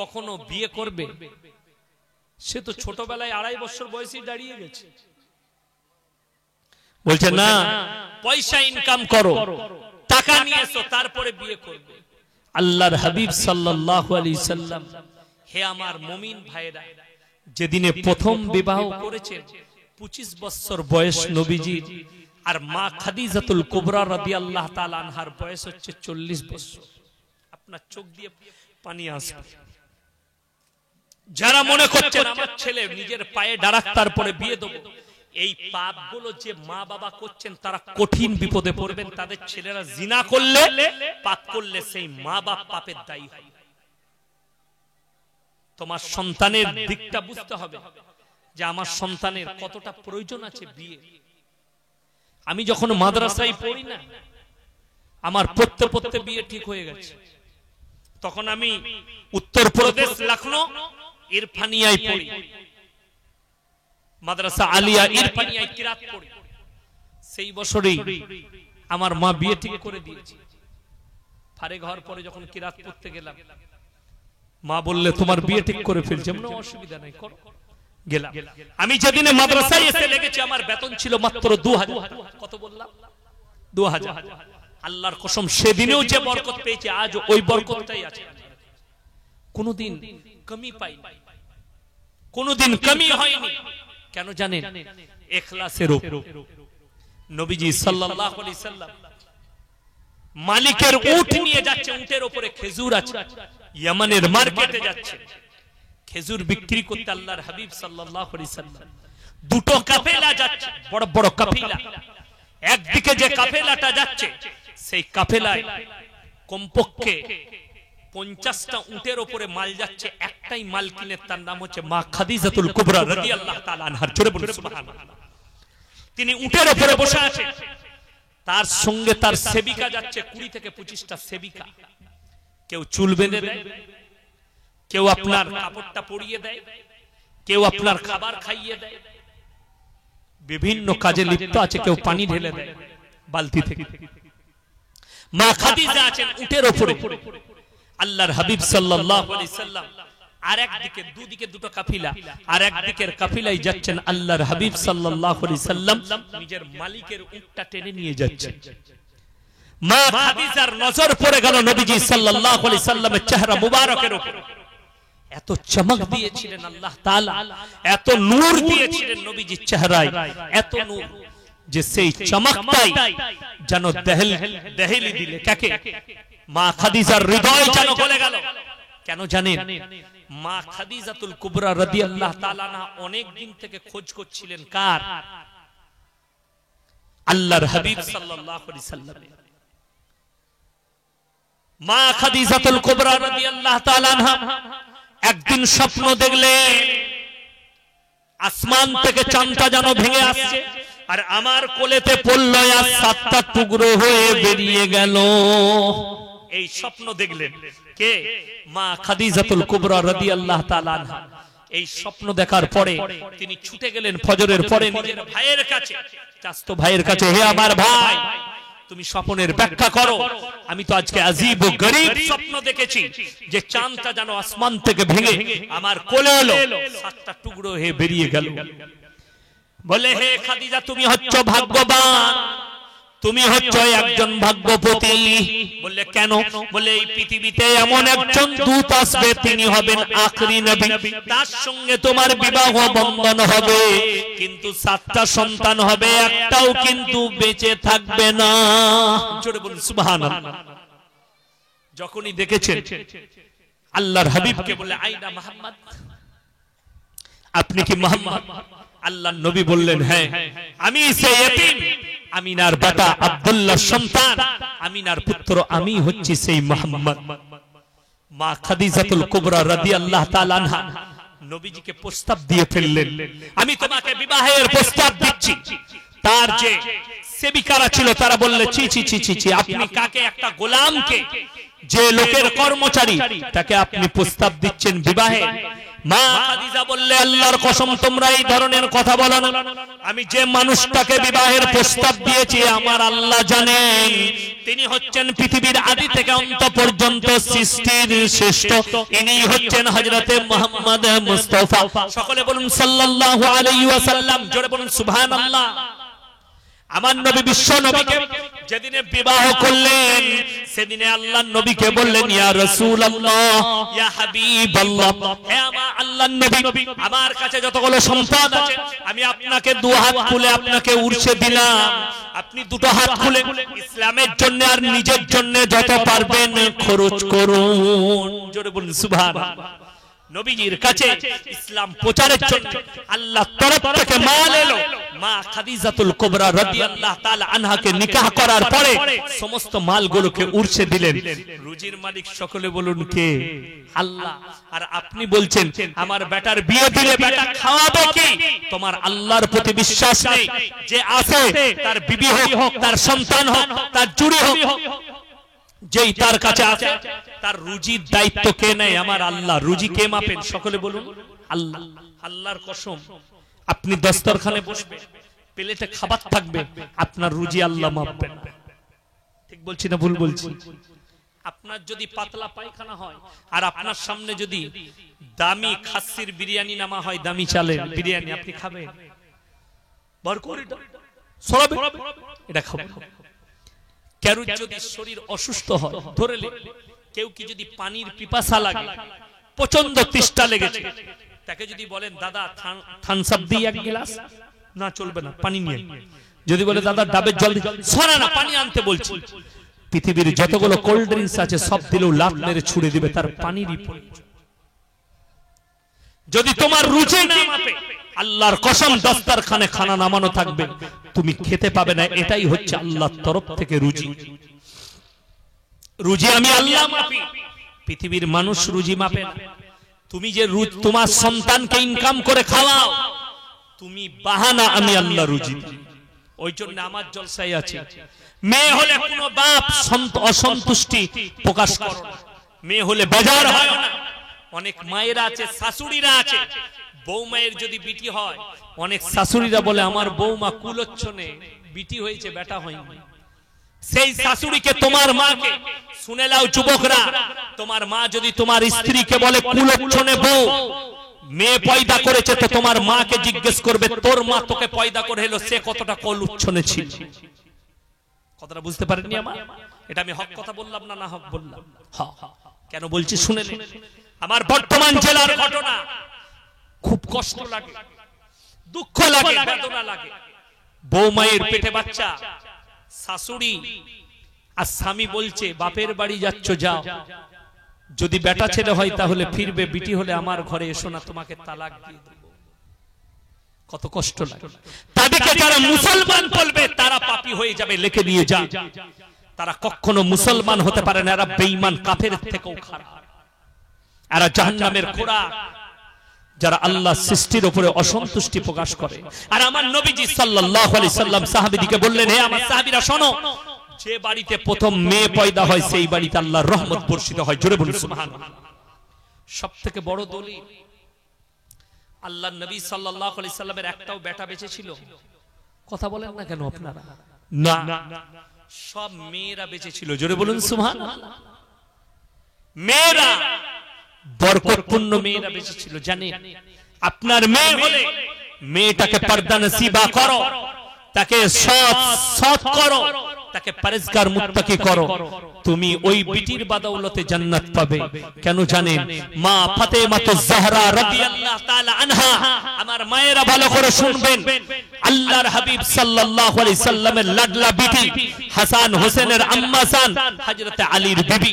কখনো বিয়ে করবে? সে তো ছোটবেলায় 2.5 বছর বয়সে দাঁড়িয়ে গেছে। বলছে না, পয়সা ইনকাম করো, টাকা নিয়ে এসো, তারপরে বিয়ে করবে। আল্লাহর হাবিব সাল্লাল্লাহু আলাইহি সাল্লাম, হে আমার মুমিন ভাইরা, যেদিনে প্রথম বিবাহ করেছেন 25 বছর বয়স নবীজির, আর মা খাদিজাতুল কুবরা রাদিয়াল্লাহু তাআলা আনহার বয়স হচ্ছে 40 বছর। আপনার চোখ দিয়ে পানি আসবে। যারা মনে করছেন আমার ছেলে নিজের পায়ে দাঁড়াক তারপরে বিয়ে দেব, এই পাপগুলো যে মা বাবা করছেন তারা কঠিন বিপদে পড়বেন। তাদের ছেলেরা জিনা করলে, পাপ করলে সেই মা বাপ পাপের দায়ী হয়। তোমার সন্তানের দিকটা বুঝতে হবে যে আমার সন্তানের কতটা প্রয়োজন আছে বিয়ে। আমি যখন মাদ্রাসায় পড়ি না, আমার পড়তে পড়তে বিয়ে ঠিক হয়ে গেছে। তখন আমি উত্তরপ্রদেশ লখনউ ইরফানিয়ায় পড়ি, মাদ্রাসা আলিয়া ইরফানিয়ায় কিরাত পড়ি। সেই বছরেই আমার মা বিয়ে ঠিক করে দিয়েছে। ফারেক হওয়ার পরে যখন কিরাত পড়তে গেলাম, মা বললে তোমার বিয়ে ঠিক করে ফেলছে। কোনো অসুবিধা নাই, করো। গেলাম। আমি যেদিনে মাদ্রাসায় এসে লেগেছি আমার বেতন ছিল মাত্র 2000। কত বললাম? 2000। আল্লাহর কসম সেদিনেও যে বরকত পেয়েছে আজ ওই বরকতটাই আছে। কোনদিন কমি পাইনি, কোনদিন কমি হয়নি। কেন জানেন? ইখলাসের উপর। নবীজি সাল্লাল্লাহু আলাইহি সাল্লাম মালিকের উট নিয়ে যাচ্ছে, উটের উপরে খেজুর আছে, ইয়ামানের মার্কেটে যাচ্ছে খেজুর বিক্রি করতে। আল্লাহর হাবিব সাল্লাল্লাহু আলাইহি সাল্লাম দুটো কাফেলা যাচ্ছে, বড় বড় কাফেলা। একদিকে যে কাফেলাটা যাচ্ছে সেই কাফেলায় কমপক্ষে 50টা উটের উপরে মাল যাচ্ছে। একটাই মালকিনের, তার নাম হচ্ছে মা খাদিজাতুল কুবরা রাদিয়াল্লাহু তাআলা আনহা। জোরে বলুন সুবহানাল্লাহ। তিনি উটের উপরে বসে আছেন, তার সঙ্গে তার সেবিকা যাচ্ছে, 20 থেকে 25টা সেবিকা। কেউ চুল বেঁধে দেয়, কেউ আপনার কাপড়টা পরিয়ে দেয়, কেউ আপনার খাবার খাইয়ে দেয়, বিভিন্ন কাজে লিপ্ত আছে। কেউ পানি ঢেলে দেয় বালতি থেকে। মা খাদিজা আছেন উটের উপরে। আল্লাহর হাবিব সাল্লাল্লাহু আলাইহি সাল্লাম আর একদিকে, দুদিকে দুটো কাফিলা, আর একদিকের কাফিলাই যাচ্ছেন আল্লাহর হাবিব সাল্লাল্লাহু আলাইহি সাল্লাম নিজের মালিকের উটটা টেনে নিয়ে যাচ্ছেন। মা খাদিজার নজর পড়ে গেল নবীজি সাল্লাল্লাহু আলাইহি সাল্লামের চেহারা মুবারকের উপর। এত চমক দিয়েছিলেন আল্লাহ তাআলা, এত নূর দিয়েছিলেন নবীজির চেহারায়, এত নূর যে সেই চমকটাই যেন দেহেলি দিলে কাকে? মা খাদিজার হৃদয় যেন গলে গেল। কেন জানেন? মা খাদিজাতুল কুবরা রাদিয়াল্লাহু তাআলা আনহা অনেক দিন থেকে খোঁজ করছিলেন কার? আল্লাহর হাবিব সাল্লাল্লাহু আলাইহি সাল্লাম। মা খাদিজাতুল কুবরা রাদিয়াল্লাহু তাআলা আনহা একদিন স্বপ্ন দেখলেন আসমান থেকে চাঁদটা যেন ভেঙে আসছে, আর আমার কোলেতে পড়লো, আর 7টা টুকরো হয়ে বেরিয়ে গেল। এই স্বপ্ন দেখলেন কে? মা খাদিজাতুল কুবরা রাদিয়াল্লাহু তাআলা আনহা। এই স্বপ্ন দেখার পরে তিনি ছুটে গেলেন ফজরের পরে নিজের ভাইয়ের কাছে, চাচতো ভাইয়ের কাছে। হে আমার ভাই, তুমি স্বপ্নের ব্যাখ্যা করো। আমি তো আজকে আজীব ও গরীব স্বপ্ন দেখেছি যে চাঁদটা যেন আসমান থেকে ভেঙে আমার কোলে এলো, 7টা টুকরো হয়ে বেরিয়ে গেল। বলে হে খাদিজা, তুমি হচ্ছ ভাগ্যবান, তুমি হচ্ছ একজন ভাগ্যবতী। বললে কেন? বলে এই পৃথিবীতে এমন একজন দূত আসবে, তিনি হবেন আখরি নবী, তার সঙ্গে তোমার বিবাহ বন্ধন হবে, কিন্তু 7টা সন্তান হবে, একটাও কিন্তু বেঁচে থাকবে না। জোরে বলুন সুবহানাল্লাহ। যখনই দেখেছেন আল্লাহর হাবিবকে, বলে আইনা মুহাম্মদ, আপনি কি মুহাম্মদ? আল্লাহর নবী বললেন হ্যাঁ, আমি সেই ইতিম আমিনার বেটা আব্দুল্লাহর সন্তান, আমিনার পুত্র আমি হচ্ছি সেই মুহাম্মদ। মা খাদিজাতুল কুবরা রাদিয়াল্লাহু তাআলা আনহা নবীজিকে প্রস্তাব দিয়ে ফেললেন, আমি তোমাকে বিবাহের প্রস্তাব দিচ্ছি। তার যে সেবিকারা ছিল তারা বললে, ছি ছি ছি ছি ছি, আপনি কাকে? একটা গোলামকে, যে লোকের কর্মচারী, তাকে আপনি প্রস্তাব দিচ্ছেন বিবাহে? মা খাদিজা বললে, আল্লাহর কসম তোমরা এই ধরনের কথা বলো না। আমি যে মানুষটাকে বিবাহের প্রস্তাব দিয়েছি আমার আল্লাহ জানেন, তিনি হচ্ছেন পৃথিবীর আদি থেকে অন্ত পর্যন্ত সৃষ্টির শ্রেষ্ঠ, ইনি হচ্ছেন হযরতে মুহাম্মদ মুস্তাফা। সকলে বলুন সাল্লাল্লাহু আলাইহি ওয়াসাল্লাম। জোরে বলুন সুবহানাল্লাহ। আমার নবী বিশ্ব নবীকে যেদিনে বিবাহ করলেন, সেদিনে আল্লাহর নবীকে বললেন, ইয়া রাসূলুল্লাহ, ইয়া হাবিবাল্লাহ, হে আমার আল্লাহর নবী, আমার কাছে যতগুলো সম্পদ আছে আমি আপনাকে 2 হাত খুলে আপনাকে উরসে দিলাম। আপনি 2টো হাত খুলে ইসলামের জন্য আর নিজের জন্য যত পারবেন খরচ করুন। জোরে বলুন সুবহানাল্লাহ। নবীজির কাছে ইসলাম প্রচারের জন্য আল্লাহর তরফ থেকে মাল এলো। মা খাদিজাতুল কুবরা রাদিয়াল্লাহু তাআলা আনহাকে নিকাহ করার পরে সমস্ত মালগুলোকে উড়ছে দিলেন। রুজির মালিক সকলে বলুন কে? আল্লাহ। আর আপনি বলছেন আমার বেটার বিয়ে দিলে বেটা খাওয়াবে কি? তোমার আল্লাহর প্রতি বিশ্বাস নেই। যে আছে তার বিবি হোক, তার সন্তান হোক, তার জুড়ি হোক, যেই তার কাছে আছে তার রুজির দায়িত্ব কে নেয়? আমার আল্লাহ। রুজি কে মাপেন? সকলে বলুন আল্লাহ। আল্লাহর কসম, আপনি দস্তরখানে বসবেন, প্লেটে খাবার থাকবে, আপনার রুজি আল্লাহ মাপবেন। ঠিক বলছি না ভুল বলছি? আপনার যদি পাতলা পায়খানা হয় আর আপনার সামনে যদি দামি খাসির বিরিয়ানি নামা হয়, দামি চালের বিরিয়ানি, আপনি খাবেন? বার করে এটা খাবেন। কারো যদি শরীর অসুস্থ হয়, ধরে কেউ কি যদি পানির পিপাসা লাগে, প্রচন্ড তেষ্টা লেগেছে, তাকে যদি বলেন দাদা থামস আপ দিই এক গ্লাস, না চলবে না, পানি নিয়ে। যদি বলে দাদা ডাবের জল, সরা না, পানি আনতে বলছি। পৃথিবীর যতগুলো কোল্ড ড্রিঙ্কস আছে সব দিলেও লাফ মেরে ছুড়ে দিবে, তার পানিরই প্রয়োজন। যদি তোমার রুচি না মাপে, আল্লাহর কসম দস্তরখানে খানা নামানো থাকবে, তুমি খেতে পাবে না। এটাই হচ্ছে আল্লাহর তরফ থেকে রুজি। রুজি আমি আল্লাহ মাপি, পৃথিবীর মানুষ রুজি মাপে না। তুমি যে তোমার সন্তানকে ইনকাম করে খাওয়াও, তুমি বাহানা, আমি আল্লাহ রুজি। ওই জন্য আমার জলসায় আছে, মেয়ে হলে কোনো বাপ অসন্তুষ্টি প্রকাশ করে না, মেয়ে হলে বেজার হয় না। অনেক মায়েরা আছে, শাশুড়িরা আছে, বৌমায়ের যদি বিটি হয়, অনেক শাশুড়িরা বলে আমার বৌমা কুলচ্ছনে বিটি হয়েছে, বেটা হয়নি। সেই শাশুড়িকে, তোমার মাকে শুনে নাও যুবকরা, তোমার মা যদি তোমার স্ত্রীকে বলে কুলচ্ছনে বউ, মেয়ে পয়দা করেছে, তো তোমার মাকে জিজ্ঞেস করবে তোর মা তোকে পয়দা করে হলো, সে কতটা কুলচ্ছনে ছিল। কথাটা বুঝতে পারেননি আমার? এটা আমি হক কথা বললাম না, না হক বললাম? কেন বলছি শুনে নিন। আমার বর্তমান জেলার ঘটনা, খুব কষ্ট লাগে, দুঃখ লাগে, বেদনা লাগে। বৌমায়ের পেটে বাচ্চা, শাশুড়ি আর স্বামী বলছে বাপের বাড়ি যাচ্ছ যাও, যদি বেটা ছেলে হয় তাহলে ফিরবে, বিটি হলে আমার ঘরে এসো না, তোমাকে তালাক দিয়ে দেব। কত কষ্ট লাগে। তাদেরকে যারা মুসলমান বলবে তারা পাপী হয়ে যাবে, লিখে দিয়ে যা। তারা কখনো মুসলমান হতে পারে না, এরা বেঈমান, কাফেরের থেকেও খারাপ, এরা জাহান্নামের খোরা, যারা আল্লাহ সৃষ্টির উপরে অসন্তুষ্টি প্রকাশ করে। আর আমার নবীজি সাল্লাল্লাহু আলাইহি সাল্লাম সাহাবীদেরকে বললেন, হে আমার সাহাবীরা শোনো, যে বাড়িতে প্রথম মেয়ে পয়দা হয় সেই বাড়িতে আল্লাহর রহমত বর্ষিত হয়। জোরে বলুন সুবহানাল্লাহ। সবথেকে বড় দলিল, আল্লাহর নবী সাল্লাল্লাহু আলাইহি সাল্লামের একটাও বেটা বেঁচে ছিল? কথা বলেন না কেন আপনারা? না, সব মেয়েরা বেঁচে ছিল। জোরে বলুন সুবহানাল্লাহ। মেয়েরা, বরকতপূর্ণ মেয়েরা বেঁচে ছিল। জানেন, আপনার মেয়ে হলে মেয়েটাকে পর্দা নসিবা করো, তাকে সৎ করো, তাকে পরেজগার মুত্তাকি করো, তুমি ওই বিটির বাদৌলতে জান্নাত পাবে। কেন জানেন? মা ফাতেমাতুজ জাহরা রাদিয়াল্লাহু তাআলা আনহা, আমার মায়েরা ভালো করে শুনবেন, আল্লাহর হাবিব সাল্লাল্লাহু আলাইহি সাল্লামের লাডলা বিটি হাসান হোসেনের আম্মা জান হযরত আলীর বিবি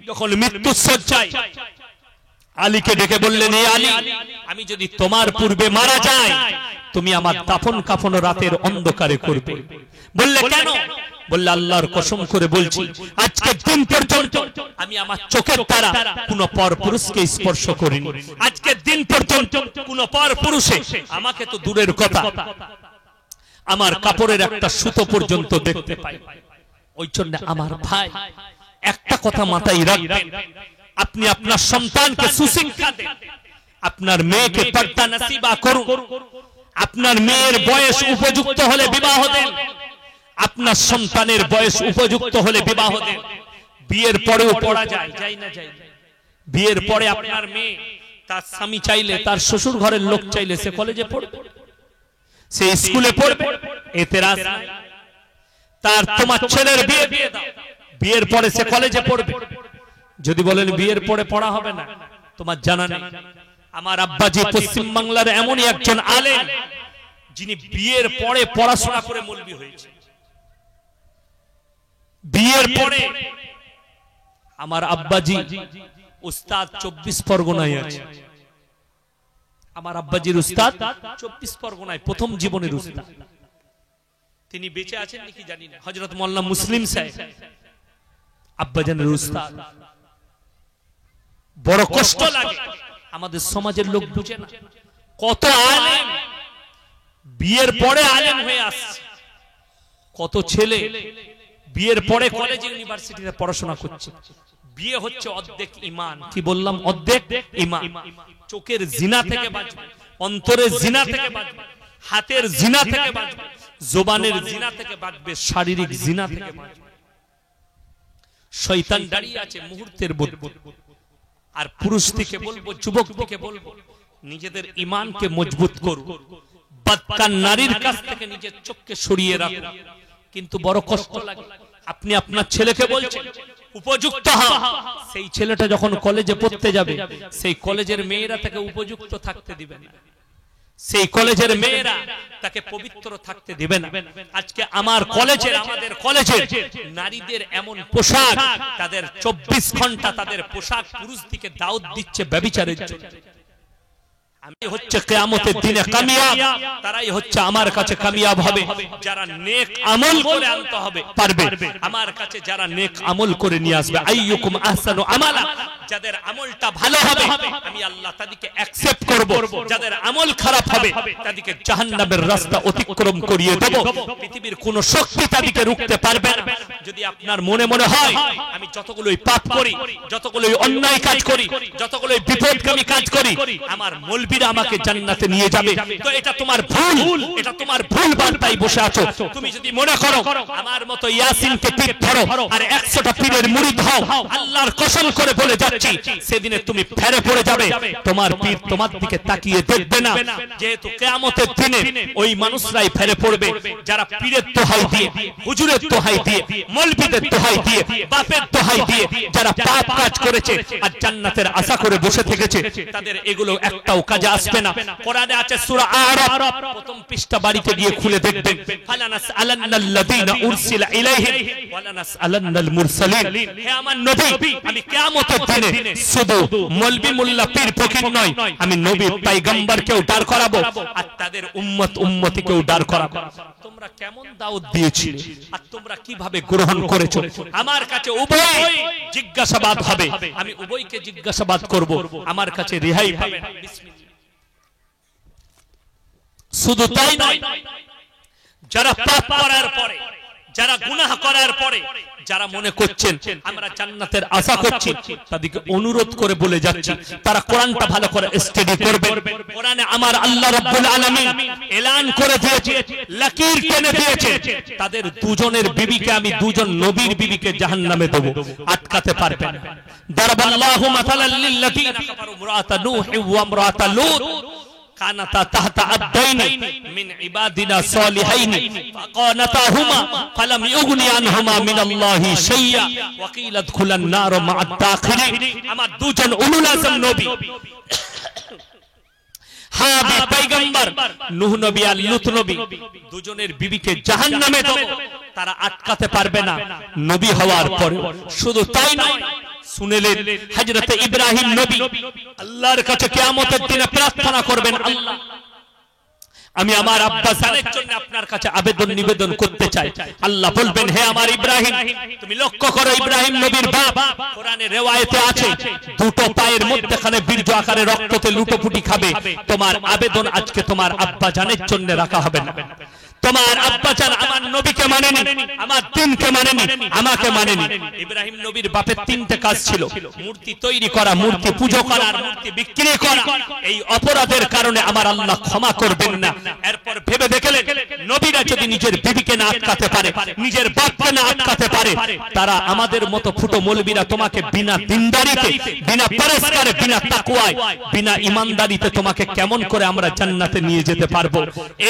যখন মৃত্যুর শয্যায়, আলীকে ডেকে বললেন, হে আলী, আমি যদি তোমার পূর্বে মারা যাই, তুমি আমার দাফন কাফন রাতের অন্ধকারে করবে। বললে কেন? বললে আল্লাহর কসম করে বলছি, আজকে দিন পর্যন্ত আমি আমার চোখের দ্বারা কোন পর পুরুষকে স্পর্শ করিনি। আজকে দিন পর্যন্ত কোন পর পুরুষে আমাকে তো দূরের কথা, আমার কাপড়ের একটা সুতো পর্যন্ত দেখতে পাই। ওই জন্য আমার ভাই, একটা কথা মাথায় রাখবেন, আপনি আপনার সন্তানকে সুশিক্ষা দেন, আপনার মেয়েকে পর্দা নসিবা করুন, আপনার মেয়ের বয়স উপযুক্ত হলে বিবাহ দেন, আপনার সন্তানের বয়স উপযুক্ত হলে বিবাহ দেন। বিয়ের পরেও পড়া যায়, যায় না যায়? বিয়ের পরে আপনার মেয়ে তার স্বামী চাইলে, তার শ্বশুর ঘরের লোক চাইলে সে কলেজে পড়বে, সে স্কুলে পড়বে, এতেরাজ নাই। তার তোমার ছেলের বিয়ে দিয়ে দাও, বিয়ের পরে সে কলেজে পড়বে। যদি বলেন বিয়ের পরে পড়া হবে না, তোমার জানা নেই। আমার আব্বাজি পশ্চিম বাংলার এমনই একজন আলেম, যিনি বিয়ের পরে পড়াশোনা করে মৌলবি হয়েছে। বিয়ের পরে আমার আব্বাজি উস্তাদ 24 পরগনায় আছে। আমার আব্বাজির উস্তাদ 24 পরগনায় প্রথম জীবনের উস্তাদ। তিনি বেঁচে আছেন নাকি জানি না, হযরত মোল্লা মুসলিম সাহেব আব্বাজানের উস্তাদ। বড় কষ্ট লাগে, আমাদের সমাজের লোক বুঝে না। কত আলেম বিয়ের পরে আলেম হয়ে আসছে, কত ছেলে বিয়ের পরে কলেজে ইউনিভার্সিটিতে পড়াশোনা করছে। বিয়ে হচ্ছে অর্ধেক ঈমান। কি বললাম? অর্ধেক ঈমান। চোখের জিনা থেকে বাঁচবে, অন্তরের জিনা থেকে বাঁচবে, হাতের জিনা থেকে বাঁচবে, জবানের জিনা থেকে বাঁচবে, শারীরিক জিনা থেকে বাঁচবে। শয়তান দাঁড়িয়ে আছে মুহূর্তের মধ্যে। আর পুরুষ থেকে বলবো, যুবক থেকে বলবো, নিজেদের ঈমানকে মজবুত করুন। বদকার নারীর কাছ থেকে নিজের চোখকে সরিয়ে রাখুন। কিন্তু বড় কষ্ট লাগে, আপনি আপনার ছেলেকে বলছেন উপযুক্ত হও, সেই ছেলেটা যখন কলেজে পড়তে যাবে, সেই কলেজের মেয়েরা তাকে উপযুক্ত থাকতে দিবে না, সেই কলেজের মেয়েরা তাকে পবিত্র থাকতে দিবে না। আজকে আমার কলেজের, আমাদের কলেজের নারীদের এমন পোশাক, তাদের 24 ঘন্টা তাদের পোশাক পুরুষ দিকে দাওয়াত দিচ্ছে ব্যভিচারের জন্য। আমি হচ্ছে কিয়ামতের দিনে কামিয়াব, তারাই হচ্ছে আমার কাছে কামিয়াব হবে যারা নেক আমল করে আনতে হবে পারবে। আমার কাছে যারা নেক আমল করে নিয়ে আসবে, আইয়ুকুম আহসানু আমালা, যাদের আমলটা ভালো হবে আমি আল্লাহ তাদেরকে অ্যাকসেপ্ট করব। যাদের আমল খারাপ হবে তাদেরকে জাহান্নামের রাস্তা অতিক্রম করিয়ে দেব। পৃথিবীর কোন শক্তি তাদেরকে রুখতে পারবে না। যদি আপনার মনে মনে হয় আমি যতগুলোই পাপ করি, যতগুলোই অন্যায় কাজ করি, যতগুলোই বিপদগামী কাজ করি, আমার মৌলবীরা আমাকে জান্নাতে নিয়ে যাবে, তো এটা তোমার ভুল, এটা তোমার ভুল বার্তায় বসে আছো। তুমি যদি মনে করো আমার মতো ইয়াসিনকে পীর ধরো আর 100টা পীরের মুরিদ হও, আল্লাহর কসম করে বলে যাচ্ছি সেদিনে তুমি ফেরে পড়ে যাবে। তোমার পীর তোমার দিকে তাকিয়ে দেখবে না। যেহেতু কিয়ামতের দিনে ওই মানুষরাই ফেরে পড়বে যারা পীরের দোহাই দিয়ে, হুজুরের দোহাই দিয়ে, মৌলবীদের দোহাই দিয়ে, বাপের দোহাই দিয়ে যারা পাপ কাজ করেছে আর জান্নাতের আশা করে বসে থেকেছে, তাদের এগুলো একটাও কাজে আসবে না। কোরআনে আছে সূরা আরাফ প্রথম পৃষ্ঠা, বাড়িতে গিয়ে খুলে দেখবেন। ফালানাসআলান্নাল্লাযীনা উরসিলা ইলাইহিম ওয়ালানাসআলান্নাল মুরসালিন। হে আমার নবী, আমি কিয়ামতের দিনে শুধু মৌলবী মোল্লা পীর ফকির নয়, আমি নবী পয়গম্বরকেও দাঁড় করাবো আর তাদের উম্মত উম্মতিকেও দাঁড় করাবো। তোমরা কেমন দাওয়াত দিয়েছিলে আর তোমরা কিভাবে গ্রহণ করেছো, আমার কাছে উভয় জিজ্ঞাসাবাদ হবে। আমি উভয়কে জিজ্ঞাসাবাদ করব, আমার কাছে রেহাই পাবে না। বিসমিল্লাহ। শুধু তাই নয়, যারা পাপ করার পরে, যারা গুনাহ করার পরে, যারা মনে করছেন আমরা জান্নাতের আশা করছি, তাদেরকে অনুরোধ করে বলে যাচ্ছি তারা কোরআনটা ভালো করে স্টাডি করবে। কোরআনে আমার আল্লাহ রাব্বুল আলামিন এলান করে দিয়েছে, লাকির টেনে দিয়েছে, তাদের দুজনের বিবিকে আমি দুজন নবীর বিবিকে জাহান্নামে দেব, আটকাতে পারবে না। দারাবাল্লাহু মাসালাল লিল্লাযীনা কাফারু ইমরাআতা নূহ ওয়া ইমরাআতা লূত কানাতা তাহতা আবদাইনি মিন ইবাদিনা সালিহাইনি ফাকানাতাহুমা ফালাম ইউগনি আনহুমা মিনাল্লাহি শাইয়া ওয়া কিলা দুখুলান নার মা'আদ দাখিলিন। আমার দুজন উলুল আযম নবী, হাবিব পয়গম্বর নূহ নবী আর লূত নবী, দুজনের বিবিকে জাহান্নামে দেব, তারা আটকাতে পারবে না নবী হওয়ার পরে। শুধু তাই নয়, শুনেলেন হযরত ইব্রাহিম নবী আল্লাহর কাছে কিয়ামতের দিনে প্রার্থনা করবেন, আল্লাহ আমি আমার আব্বা জানের জন্য আপনার কাছে আবেদন নিবেদন করতে চাই। আল্লাহ বলবেন, হে আমার ইব্রাহিম, তুমি লক্ষ্য করো ইব্রাহিম নবীর বাপ, কোরআনে রিওয়ায়েতে আছে দুটো পায়ের মধ্যখানে বীর্য আকারে রক্ততে লুটোপুটি খাবে। তোমার আবেদন আজকে তোমার আব্বা জানের জন্য রাখা হবে না। তোমার আব্বা জান আমার নবীকে মানেনি, আমার দ্বীনকে মানেনি, আমাকে মানেনি। ইব্রাহিম নবীর বাপের তিনটে কাজ ছিল, মূর্তি তৈরি করা, মূর্তি পূজা করা আর মূর্তি বিক্রি করা। এই অপরাধের কারণে আমার আল্লাহ ক্ষমা করবেন না। এরপর ভেবে দেখলেন নবীরা যদি নিজের বিবিকে না আটকাতে পারে, নিজের বাপকে না আটকাতে পারে, তারা আমাদের মতো ফুটো মৌলবীরা তোমাকে বিনা দিনদারিতে, বিনা পরস্পরে, বিনা তাকওয়ায়, বিনা ইমানদারিতে তোমাকে কেমন করে আমরা জান্নাতে নিয়ে যেতে পারবো?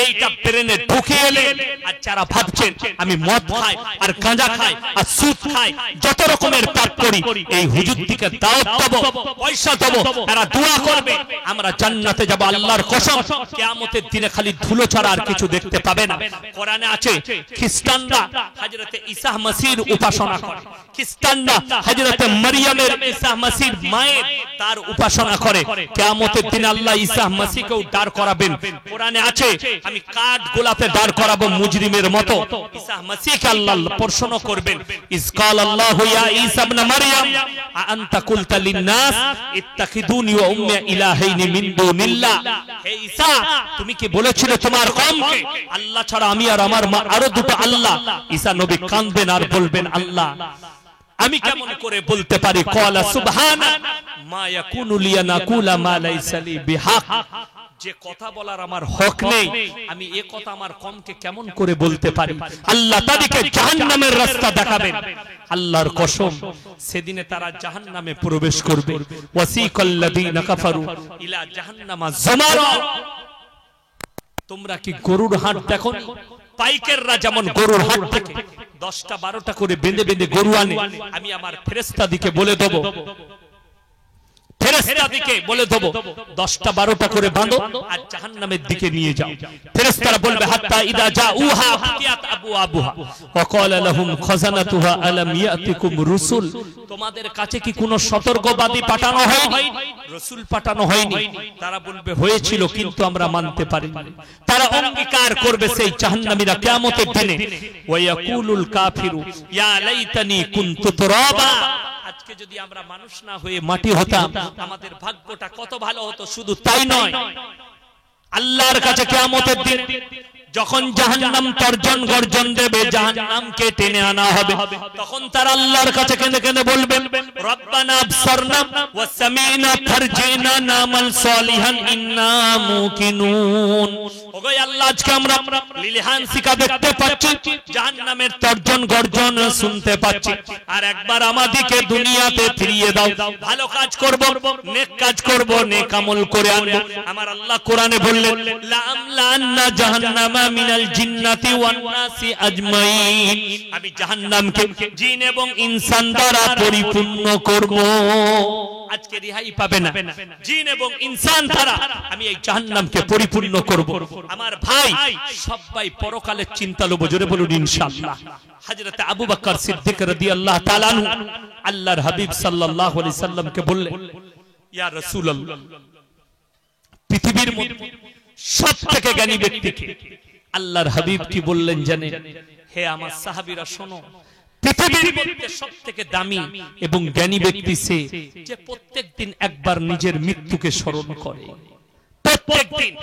এইটা ব্রেনে ঢুকিয়ে নিয়ে এলেন। আর যারা ভাবছেন আমি মদ খাই আর গাঁজা খাই আর সুদ খাই, যত রকমের পাপ করি, এই হুজুর থেকে দাওয়াত দেব, পয়সা দেব, এরা দোয়া করবে আমরা জান্নাতে যাব। আল্লাহর কসম, কিয়ামতের দিনে খালি ধুলো ছাড়া আর কিছু দেখতে পাবে না। কোরআনে আছে খ্রিস্টানরা হযরতে ঈসা মসিহর উপাসনা করে, খ্রিস্টানরা হযরতে মারইয়ামের ঈসা মসিহর মায়ের তার উপাসনা করে। কিয়ামতের দিনে আল্লাহ ঈসা মসিহকেও দাঁড় করাবেন। কোরআনে আছে আমি কাঠ গোলাপে দাঁড় করাবো মুজরিমের মতো। ঈসা মসিহকে আল্লাহ প্রশ্ন করবেন, ইসকাল আল্লাহু ইয়া ঈসা ইবনে মারইয়াম আনতা কুলতা লিন-নাস ইত্তাখিদুনি ওয়া উম্মি ইলাহাইনি মিন দুনিল্লাহ। হে ঈসা, তুমি কি বলেছিলে তোমার কওমকে আল্লাহ ছাড়া আমি আর আমার মা আরো দুটো আল্লাহ? ঈসা নবী কাঁদবেন আর বলবেন, আল্লাহ আমি কেমন করে বলতে পারি? ক্বালা সুবহানা মা ইয়াকুনু লি আন আকুলা মা লাইসা লি বিহাক। যে কথা বলার আমার হক নেই, আমি এই কথা আমার কওমকে কেমন করে বলতে পারি? আল্লাহ তাদেরকে জাহান্নামের রাস্তা দেখাবেন। আল্লাহর কসম, সেদিনে তারা জাহান্নামে প্রবেশ করবে। ওয়াসিকাল্লাযীনা কাফারু ইলা জাহান্নামা যুমারা। তোমরা কি গরুর হাট দেখো? পাইকাররা যেমন গরুর হাট থেকে 10টা 12টা করে বেঁধে বেঁধে গরু আনে, আমি আমার ফেরেশতা দিকে বলে দেব, ফেরেশতা দিকে বলে দেব 10টা 12টা করে বাঁধো আর জাহান্নামের দিকে নিয়ে যাও। ফেরেশতারা বলবে হাত্তা ইদা জাউহা ফাতিয়াত আবওয়াবুহা ওয়া ক্বালা লাহুম খাজানাতুহা আলাম ইয়াতিকুম রুসুল। তোমাদের কাছে কি কোনো সতর্কবাদী পাঠানো হয়নি? রাসূল পাঠানো হয়নি? তারা বলবে হয়েছিল, কিন্তু আমরা মানতে পারিনি। তারা অঙ্গীকার করবে সেই জাহান্নামীরা কিয়ামতের দিনে। ওয়া ইয়াকুলুল কাফিরু ইয়া লাইতানি কুনতু তুরাবা। আজকে যদি আমরা মানুষ না হয়ে মাটি হতাম, আমাদের ভাগ্যটা কত ভালো হতো। শুধু তাই নয়, আল্লাহর কাছে কিয়ামতের দিন যখন জাহান্নাম তর্জন গর্জন দেবে, জাহান্নামকে টেনে আনা হবে, তখন তারা আল্লাহর কাছে কেঁদে কেঁদে বলবেন, রব্বানা আবসারনা ওয়া সামি'না ফারজিনা নামাল সালিহান ইন্না মুকিনুন। ওগো আল্লাহ, আজকে আমরা লিলহান শিকা দেখতে পাচ্ছি, জাহান্নামের তর্জন গর্জন শুনতে পাচ্ছি, আর একবার আমাদেরকে দুনিয়াতে ফিরিয়ে দাও। ভালো কাজ করব, নেক কাজ করব, নেক আমল করে আনব। আমার আল্লাহ কোরআনে বললেন, লা'amla'anna জাহান্নামা মিনাল জিন্নাতি ওয়ান নাসি আজমাইন। আমি জাহান্নামকে জিন এবং ইনসান দ্বারা পরিপূর্ণ করব। আজকে রেহাই পাবে না, জিন এবং ইনসান দ্বারা আমি এই জাহান্নামকে পরিপূর্ণ করব। আমার ভাই, সবাই পরকালের চিন্তা লব, জোরে বলুন ইনশাআল্লাহ। হযরত আবু বকর সিদ্দিক রাদিয়াল্লাহু তাআলা আনহু আল্লাহর হাবিব সাল্লাল্লাহু আলাইহি সাল্লামকে বললেন, ইয়া রাসূলুল্লাহ, পৃথিবীর মধ্যে সবথেকে জ্ঞানী ব্যক্তিকে? আল্লাহর হাবিব কি বললেন জানেন? হে আমার সাহাবীরা শোনো, পৃথিবীর মধ্যে সবথেকে দামি এবং জ্ঞানী ব্যক্তি সে যে প্রত্যেকদিন একবার নিজের মৃত্যুকে স্মরণ করে। প্রত্যেকদিন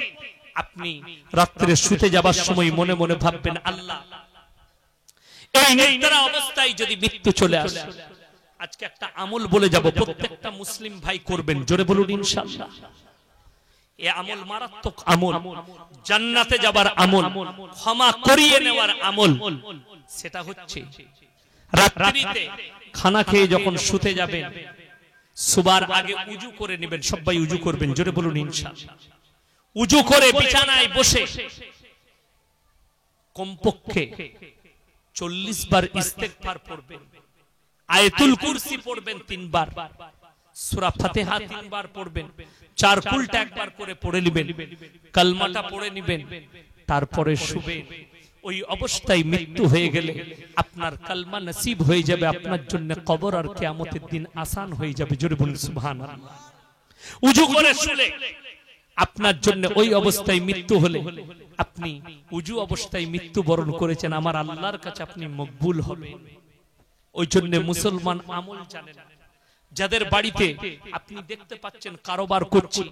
আপনি রাত্রে শুতে যাবার সময় মনে মনে ভাববেন, আল্লাহ এই নির্ধারা অবস্থায় যদি মৃত্যু চলে আসে। আজকে একটা আমল বলে যাব, প্রত্যেকটা মুসলিম ভাই করবেন, জোরে বলুন ইনশাআল্লাহ। এই আমল মারাত্মক আমল, জান্নাতে যাবার আমল, ক্ষমা করিয়ে নেওয়ার আমল। সেটা হচ্ছে রাত্রিতে খানা খেয়ে যখন শুতে যাবেন, সুবার আগে উজু করে নেবেন। সবাই উজু করবেন, জোরে বলুন ইনশাআল্লাহ। উজু করে বিছানায় বসে কমপক্ষে 40 বার ইস্তেগফার পড়বেন, আয়াতুল কুরসি পড়বেন 3 বার, সূরা ফাতিহা 3 বার পড়বেন, 4 কুলটা একবার করে পড়ে নেবেন, কালমাটা পড়ে নেবেন, তারপরে শুবেন। ওই অবস্থায় মৃত্যু হয়ে গেলে আপনার কালমা নসিব হয়ে যাবে, আপনার জন্য কবর আর কিয়ামতের দিন আসান হয়ে যাবে। জোরে বলুন সুবহানাল্লাহ। উজু করে শুলে আপনার জন্য ওই অবস্থায় মৃত্যু হলে, আপনি উজু অবস্থায় মৃত্যু বরণ করেছেন, আমার আল্লাহর কাছে আপনি মকবুল হবেন। ওই জন্য মুসলমান আমল জানেন, যাদের বাড়িতে আপনি দেখতে পাচ্ছেন কারোবার করছি,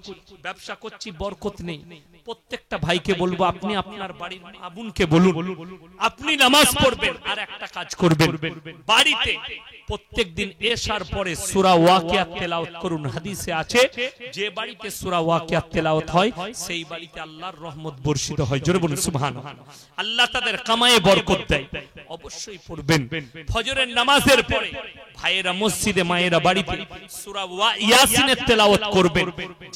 ব্যবসা করছি, বরকত নেই, প্রত্যেকটা ভাইকে বলবো, আপনি আপনার বাড়ির মা বোনকে বলুন, আপনি নামাজ পড়বেন আর একটা কাজ করবেন, বাড়িতে প্রত্যেকদিন এশার পরে সূরা ওয়াকিয়া তেলাওয়াত করুন। হাদিসে আছে, যে বাড়িতে সূরা ওয়াকিয়া তেলাওয়াত হয় সেই বাড়িতে আল্লাহর রহমত বর্ষিত হয়। জোরে বলুন সুবহানাল্লাহ। আল্লাহ তাদের কামায়ে বরকত দেয়। অবশ্যই পড়বেন। ফজরের নামাজের পরে ভাইয়েরা মসজিদে, মায়েরা বাড়িতে সূরা ইয়াসিনের তেলাওয়াত করবেন।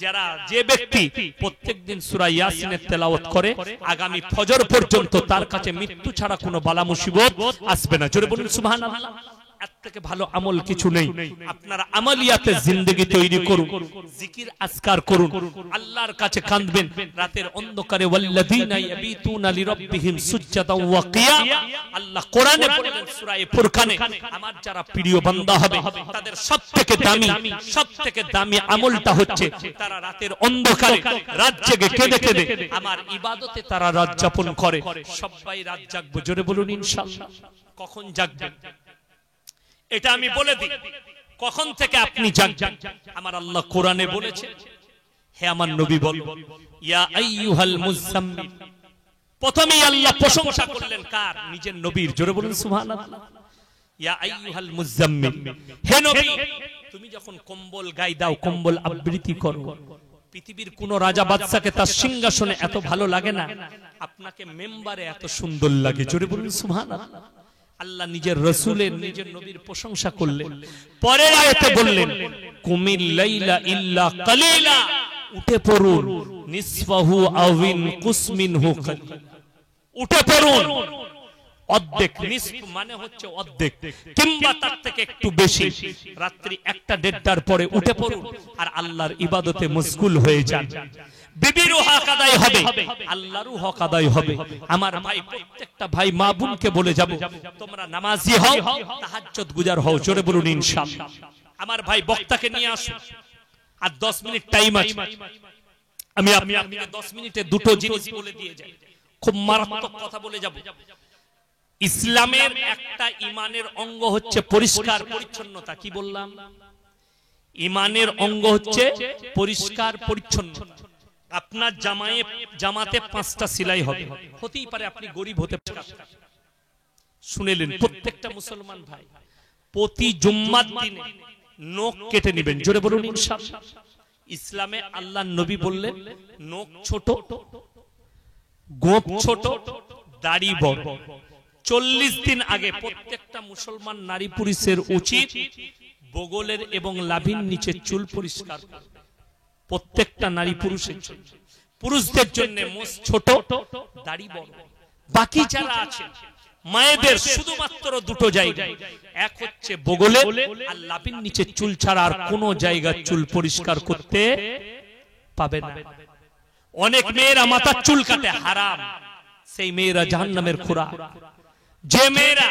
যারা যে ব্যক্তি প্রত্যেকদিন সূরা ইয়াসিনের তেলাওয়াত করে আগামী ফজর পর্যন্ত তার কাছে মৃত্যু ছাড়া কোনো বালা মুসিবত আসবে না। জোরে বলুন সুবহানাল্লাহ। এর থেকে ভালো আমল কিছু নেই। আপনারা আমালিয়াতে জিন্দেগি তৈরি করুন, জিকির আজকার করুন, আল্লাহর কাছে কাঁদবেন রাতের অন্ধকারে। ওয়াল্লাযীনা ইয়াবিতুনা লিরাব্বিহিম সুজদান ওয়া কিয়ামা। আল্লাহ কোরআনে বলেন সূরা ফুরকানে, আমার যারা প্রিয় বান্দা হবে তাদের সবথেকে দামি আমলটা হচ্ছে তারা রাতের অন্ধকারে রাত জেগে কেঁদে কেঁদে আমার ইবাদতে তারা রাত যাপন করে। সবাই রাত জাগবে, জোরে বলুন ইনশাআল্লাহ। কখন জাগবেন এটা আমি বলে দিই, কখন থেকে আপনি জাগবেন। আমার আল্লাহ কোরআনে বলেছে, হে আমার নবী বল, ইয়া আইয়ুহাল মুযাম্মিল। প্রথমেই আল্লাহ প্রশংসা করলেন কার? নিজের নবীর। জোরে বলুন সুবহানাল্লাহ। ইয়া আইয়ুহাল মুযাম্মিল, হে নবী তুমি যখন কম্বল গায়ে দাও, কম্বল আবৃত্তি করো, পৃথিবীর কোন রাজা বাদশাকে তার সিংহাসনে এত ভালো লাগে না, আপনাকে মেম্বারে এত সুন্দর লাগে। জোরে বলুন সুবহানাল্লাহ। আল্লাহ নিজের রাসূলের নিজের নবীর প্রশংসা করলেন। পরের আয়াতে বললেন, কুমিল লাইলা ইল্লা কালিলা, উঠে পড়ুন, নিসফাহু আউইন কুসমিনহু কালিলা, উঠে পড়ুন অর্ধেক। নিসফ মানে হচ্ছে অর্ধেক কিংবা তার থেকে একটু বেশি। রাত্রি 1টা-1:30টার পরে উঠে পড়ুন আর আল্লাহর ইবাদতে মশগুল হয়ে যান। বিবিরও হক আদায় হবে, আল্লাহরও হক আদায় হবে। আমার ভাই, প্রত্যেকটা ভাই মা বোনকে বলে যাব, তোমরা নামাজি হও, তাহাজ্জুদ গুজার হও। জোরে বলুন ইনশাআল্লাহ। আমার ভাই বক্তাকে নিয়ে আসুন, আর 10 মিনিট টাইম আছে। আমি আপনাকে 10 মিনিটে দুটো জিনিস বলে দিয়ে যাই, খুব মারাত্মক কথা বলে যাব। ইসলামের একটা ইমানের অঙ্গ হচ্ছে পরিষ্কার পরিচ্ছন্নতা। কি বললাম? ইমানের অঙ্গ হচ্ছে পরিষ্কার পরিচ্ছন্নতা। আপনার জামাতে 5টা সেলাই হবে, হতেই পারে আপনি গরিব হতে পারেন। শুনেলেন? প্রত্যেকটা মুসলমান ভাই প্রতি জুম্মার দিনে নখ কেটে নেবেন। জোরে বলুন ইনশাআল্লাহ। ইসলামে আল্লাহর নবী বললেন, নখ ছোট, গোঁফ ছোট, দাড়ি বড়। 40 দিন আগে প্রত্যেকটা মুসলমান নারী পুরুষের উচিত বগলের এবং লাভির নিচে চুল পরিষ্কার করা। প্রত্যেকটা নারী পুরুষের জন্য, পুরুষদের জন্য মোষ ছোট, দাড়ি বড়। বাকি যারা আছে মায়েদের শুধুমাত্র দুটো জায়গা, এক হচ্ছে বগলে আর লাভির নিচে চুল ছাড়া আর কোনো জায়গা চুল পরিষ্কার করতে পাবে না। অনেক মেয়েরা মাথার চুল কাটে, হারাম। সেই মেয়েরা জাহান্নামের খোরা। যে মেয়েরা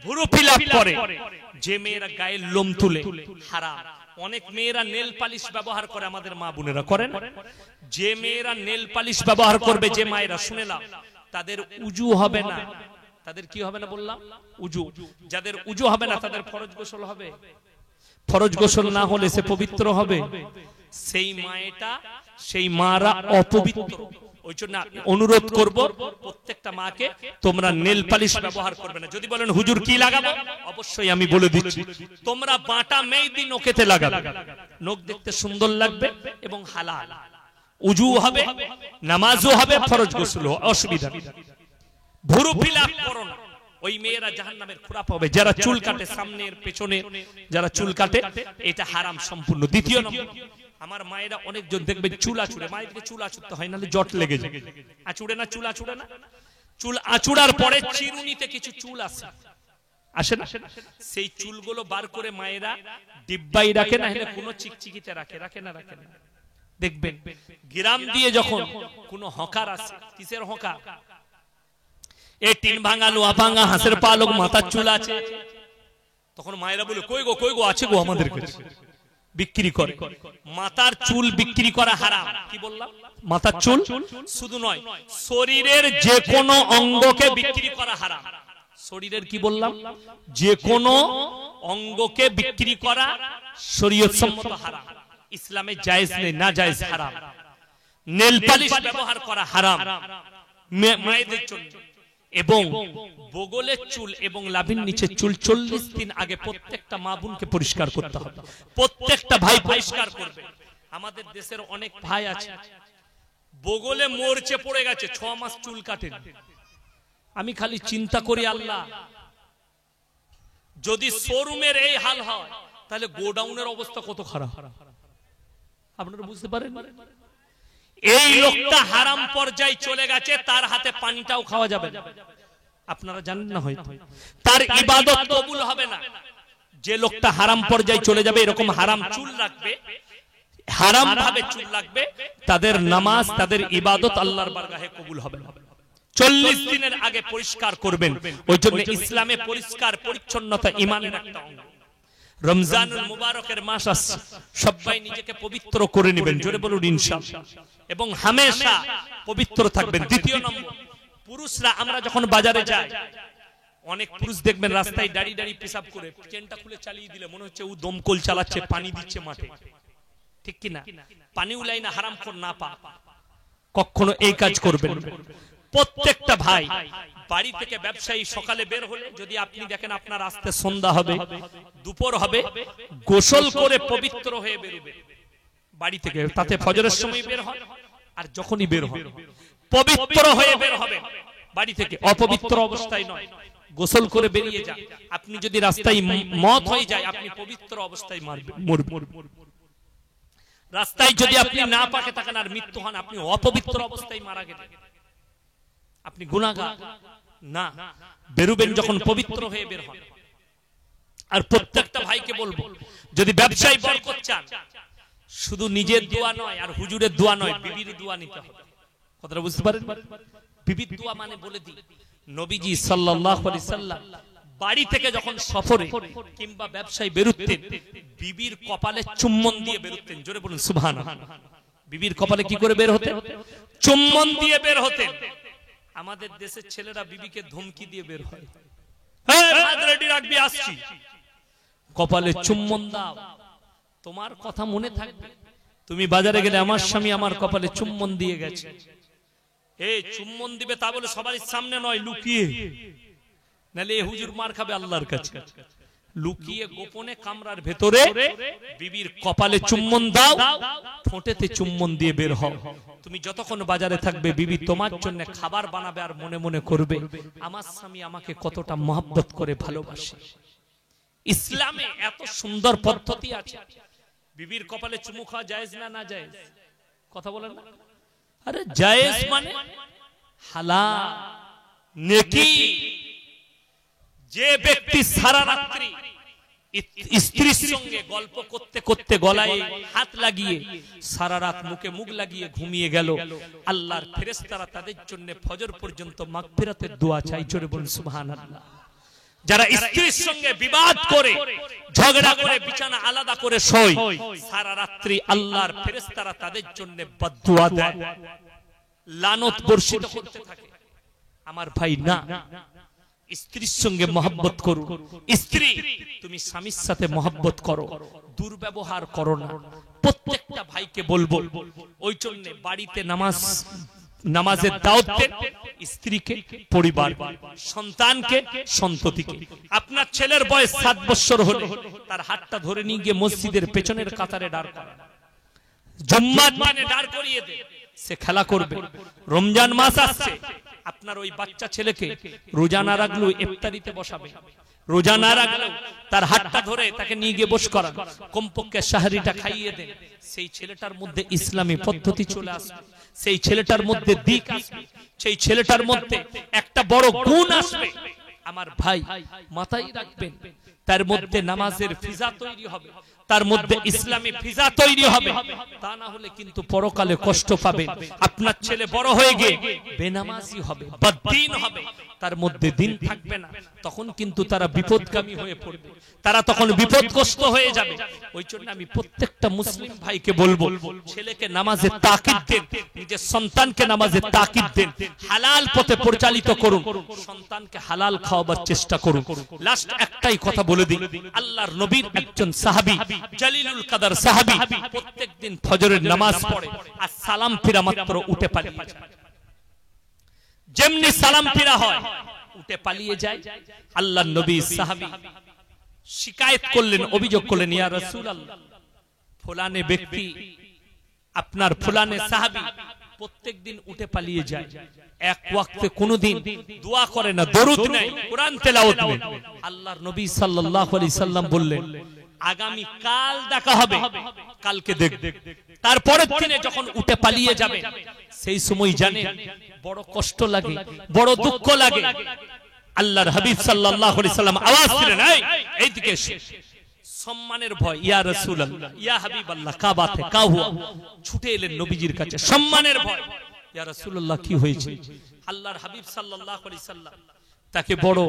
ভুরু ফিলাপ করে, যে মেয়েরা গায়ের লোম তুলে, হারাম। অনেক মেয়েরা নেল পালিশ ব্যবহার করে, আমাদের মা বোনেরা করেন। যে মেয়েরা নেল পালিশ ব্যবহার করবে, যে মায়েরা, শুনেলাম তাদের উজু হবে না। তাদের কি হবে না বললাম? উজু। যাদের উজু হবে না তাদের ফরজ গোসল হবে। ফরজ গোসল না হলে সে পবিত্র হবে। সেই মারা অপবিত্র। ওই জন্য অনুরোধ করব প্রত্যেকটা মাকে, তোমরা নেল পালিশ ব্যবহার করবে না। যদি বলেন হুজুর কি লাগাবো, অবশ্যই আমি বলে দিচ্ছি, তোমরা বাটা মেহেদি নখেতে লাগাবে। নখ দেখতে সুন্দর লাগবে এবং হালাল। উজু হবে, নামাজও হবে, ফরজ গোসল, অসুবিধা নেই। ভুরু ফিলাপ করো না, ওই মেয়েরা জাহান্নামের খোরা পাবে। যারা চুল কাটে, সামনের পেছনে যারা চুল কাটে, এটা হারাম সম্পূর্ণ। দ্বিতীয় নম্বর, আমার মায়েরা অনেকজন দেখবে চুল আঁচুড়ে। মায়েরকে চুল আঁচুড়তে হয়, নাহলে জট লেগে যায়। আঁচুড়ে না, চুল আঁচুড়ে না। চুল আঁচুড়ার পরে চিরুনিতে কিছু চুল আসে না, সেই চুলগুলো বার করে মায়েরা ডিব্বাই রাখে, না হলে কোনো চিকচিকিতে রাখে না। দেখবেন গ্রাম দিয়ে যখন কোনো হকার আসে, কিসের হকার? এই টিন ভাঙা, লোহা ভাঙা, হাঁসের পালক, মাথার চুল আছে, তখন মায়েরা বলে, কই গো আছে গো আমাদের কাছে, বিক্রি করে। মাথার চুল বিক্রি করা হারাম। কি বললাম? মাথার চুল শুধু নয়, শরীরের যে কোনো অঙ্গকে বিক্রি করা হারাম। শরীরের কি বললাম? যে কোনো অঙ্গকে বিক্রি করা শরীয়ত সম্মত হারাম। ইসলামে জায়েজ নেই, না জায়েজ, হারাম। নেল পালিশ ব্যবহার করা হারাম মায়েদের জন্য। এবং বগলের চুল এবং লাভির নিচে চুল 40 দিন আগে প্রত্যেকটা মা বোনকে পরিষ্কার করতে হবে। প্রত্যেকটা ভাই পরিষ্কার করবে। আমাদের দেশের অনেক ভাই আছে বগলে মরচে পড়ে গেছে, 6 মাস চুল কাটেন। আমি খালি চিন্তা করি, আল্লাহ যদি শোরুমের এই হাল হয় তাহলে গোডাউনের অবস্থা কত খারাপ আপনারা বুঝতে পারেন। এই লোকটা হারাম পর্যায়ে চলে গেছে, তার হাতে পানিটাও খাওয়া যাবে না। আপনারা জানেন না হয়তো তার ইবাদত কবুল হবে না। যে লোকটা হারাম পর্যায়ে চলে যাবে, এরকম হারাম চুল রাখবে, হারাম ভাবে চুল রাখবে, তাদের নামাজ তাদের ইবাদত আল্লাহর বারগাহে কবুল হবে না। 40 দিনের আগে পরিষ্কার করবেন। ওই জন্য ইসলামে পরিষ্কার পরিচ্ছন্নতা ঈমানের একটা অঙ্গ। রমজানুল মুবারকের মাস আসছে, সবাই নিজেকে পবিত্র করে নেবেন, জোরে বলুন ইনশাআল্লাহ, এবং হামেশা পবিত্র থাকবেন। দ্বিতীয় নম্বর, পুরুষরা আমরা যখন বাজারে যাই, অনেক পুরুষ দেখবেন রাস্তায় দাঁড়িয়ে দাঁড়িয়ে পেশাব করে চেনটা খুলে চালিয়ে দিলে মনে হচ্ছে ও দমকল চালাচ্ছে, পানি দিচ্ছে মাঠে, ঠিক কি না? পানি উলাই না, হারামখোর না পা, কখনো এই কাজ করবেন। প্রত্যেকটা ভাই বাড়ি থেকে ব্যবসায়ী সকালে বের হলে যদি আপনি দেখেন আপনার আসতে সন্ধ্যা হবে, দুপুর হবে, গোসল করে পবিত্র হয়ে বেরোবে বাড়ি থেকে, তাতে ফজরের সময় বের হয় আর যখনই বের হয় পবিত্র হয়ে বের হবে বাড়ি থেকে, অপবিত্র অবস্থায় নয়। গোসল করে বেরিয়ে যান। আপনি যদি রাস্তায় মত হয়ে যায়, আপনি পবিত্র অবস্থায় মরবেন। রাস্তায় যদি আপনি না পাকে থাকেন আর মৃত্যু হন, আপনি অপবিত্র অবস্থায় মারা গেলেন, আপনি গুনাহগার না। বেরুবেন যখন পবিত্র হয়ে বের হন। আর প্রত্যেকটা ভাইকে বলবো, যদি ব্যবসায় বরকত চান, শুধু নিজের দোয়া নয় আর হুজুরের দোয়া নয়, বিবির দোয়া নিতে হবে। কথাটা বুঝতে পারেন? বিবির দোয়া মানে বলে দিই, নবীজি সাল্লাল্লাহু আলাইহি সাল্লাম বাড়ি থেকে যখন সফরে কিংবা ব্যবসায় বেরুতেন, বিবির কপালে চুম্বন দিয়ে বেরুতেন। জোরে বলুন সুবহানাল্লাহ। বিবির কপালে কি করে বের হতেন? চুম্বন দিয়ে বের হতেন। আমাদের দেশের ছেলেরা বিবিকে ধমকি দিয়ে বের হয়, রেডি রাখবি আসছি, কপালে চুম্বন দাও, তোমার কথা মনে থাকবে। তুমি বাজারে গেলে আমার স্বামী আমার কপালে চুম্বন দিয়ে গেছে, এই চুম্বন দিবে তা বলে সবার সামনে নয়, লুকিয়ে, নালে হুজুর মার খাবে আল্লাহর কাছে। লুকিয়ে গোপনে কামরার ভেতরে বিবির কপালে চুম্বন দাও, ঠোঁটেতে চুম্বন দিয়ে বের হও। তুমি যতক্ষণ বাজারে থাকবে, বিবি তোমার জন্য খাবার বানাবে আর মনে মনে করবে আমার স্বামী আমাকে কতটা মহব্বত করে ভালোবাসে। ইসলামে এত সুন্দর পদ্ধতি আছে। বিবির কপালে চুমু খাওয়া জায়েজ না না জায়েজ? কথা বলেন না? আরে জায়েজ মানে হালাল, নেকি। যে ব্যক্তি সারা রাত্রি স্ত্রীর সঙ্গে গল্প করতে করতে গলায় হাত লাগিয়ে সারা রাত মুখে মুখ লাগিয়ে ঘুমিয়ে গেল, আল্লাহর ফেরেশতারা তাদের জন্য ফজর পর্যন্ত মাগফিরাতের দোয়া চাই। জোরে বলুন সুবহানাল্লাহ। যারা স্ত্রীর সঙ্গে বিবাদ করে, ঝগড়া করে, বিছানা আলাদা করে শোয়, সারা রাত্রি আল্লাহর ফেরেশতারা তাদের জন্য বদদুয়া দেয়, লানত বর্ষিত করতে থাকে। আমার ভাই না, স্ত্রীর সঙ্গে মহব্বত করো। স্ত্রী তুমি স্বামীর সাথে মহব্বত করো, দুর্ব্যবহার করো না। প্রত্যেকটা ভাইকে বলবো, ওই জন্য বাড়িতে নামাজের দাওয়াত দেন, স্ত্রীকে, পরিবার, সন্তানকে, সন্ততিকে। আপনার ছেলের বয়স 7 বছর হলে তার হাতটা ধরে নিয়ে গিয়ে মসজিদের পেছনের কাতারে দাঁড় করান, জুম্মার দিনে দাঁড় করিয়ে দেন, সে খেলা করবে। রমজান মাস আসছে, আপনার ওই বাচ্চা ছেলেকে রোজা না রাখলেও ইফতারিতে বসাবে, রোজা না রাখলেও তার হাতটা ধরে তাকে নিয়ে গিয়ে বস করান, কমপক্ষে সাহরিটা খাইয়ে দেন। সেই ছেলেটার মধ্যে ইসলামী পদ্ধতি চলে আসবে, সেই ছেলেটার মধ্যে দিক আসবে, সেই ছেলেটার মধ্যে একটা বড় গুণ আসবে। আমার ভাই মাথায় রাখবেন, তার মধ্যে নামাজের ফিজা তৈরি হবে, তার মধ্যে ইসলামী ফিজা তৈরি হবে। তা না হলে কিন্তু পরকালে কষ্ট পাবে। আপনার ছেলে বড় হয়ে গিয়ে বেনামাজি হবে, বদ্দিন হবে, তার মধ্যে দিন থাকবে না, তখন কিন্তু তারা বিপদগামী হয়ে পড়বে, তারা তখন বিপদগ্রস্ত হয়ে যাবে। ওই জন্য আমি প্রত্যেকটা মুসলিম ভাইকে বলবো, ছেলেকে নামাজে তাকিদ দেন, নিজের সন্তানকে নামাজে তাকিদ দেন, হালাল পথে পরিচালিত করুন, সন্তানকে হালাল খাওয়াবার চেষ্টা করুন। লাস্ট একটাই কথা বলে দিই, আল্লাহর নবীর একজন সাহাবী, জালিলুল কদর সাহাবী, প্রত্যেকদিন ফজরের নামাজ পড়ে আর সালাম ফিরা মাত্র উঠে পালিয়ে যায়। যেমনি সালাম ফিরা হয় উঠে পালিয়ে যায়। আল্লাহর নবী সাহাবী শিকায়েত করলেন, অভিযোগ করলেন, ইয়া রাসূলুল্লাহ, ফুলানে ব্যক্তি, আপনার ফুলানে সাহাবী প্রত্যেকদিন উঠে পালিয়ে যায়, এক ওয়াক্তে কোনদিন দোয়া করে না, দরুদ নাই, কোরআন তেলাওয়াত নেই। আল্লাহর নবী সাল্লাল্লাহু আলাইহি সাল্লাম বললেন, আগামী কাল দেখা হবে, কালকে দেখ। তারপরের দিনে যখন উঠে পালিয়ে যাবে, সেই সময় জানেন বড় কষ্ট লাগে, বড় দুঃখ লাগে। আল্লাহর হাবিব সাল্লাল্লাহু আলাইহি সাল্লাম আওয়াজ দিলেন, এইদিকে এসো। সম্মানের ভয়, ইয়া রাসূলুল্লাহ, ইয়া হাবিবাল্লাহ, কা বাত হে, কা হুয়া? ছুটে এলেন নবীজির কাছে, সম্মানের ভয়। ইয়া রাসূলুল্লাহ, কি হয়েছে? আল্লাহর হাবিব সাল্লাল্লাহু আলাইহি সাল্লাম তাকে বড়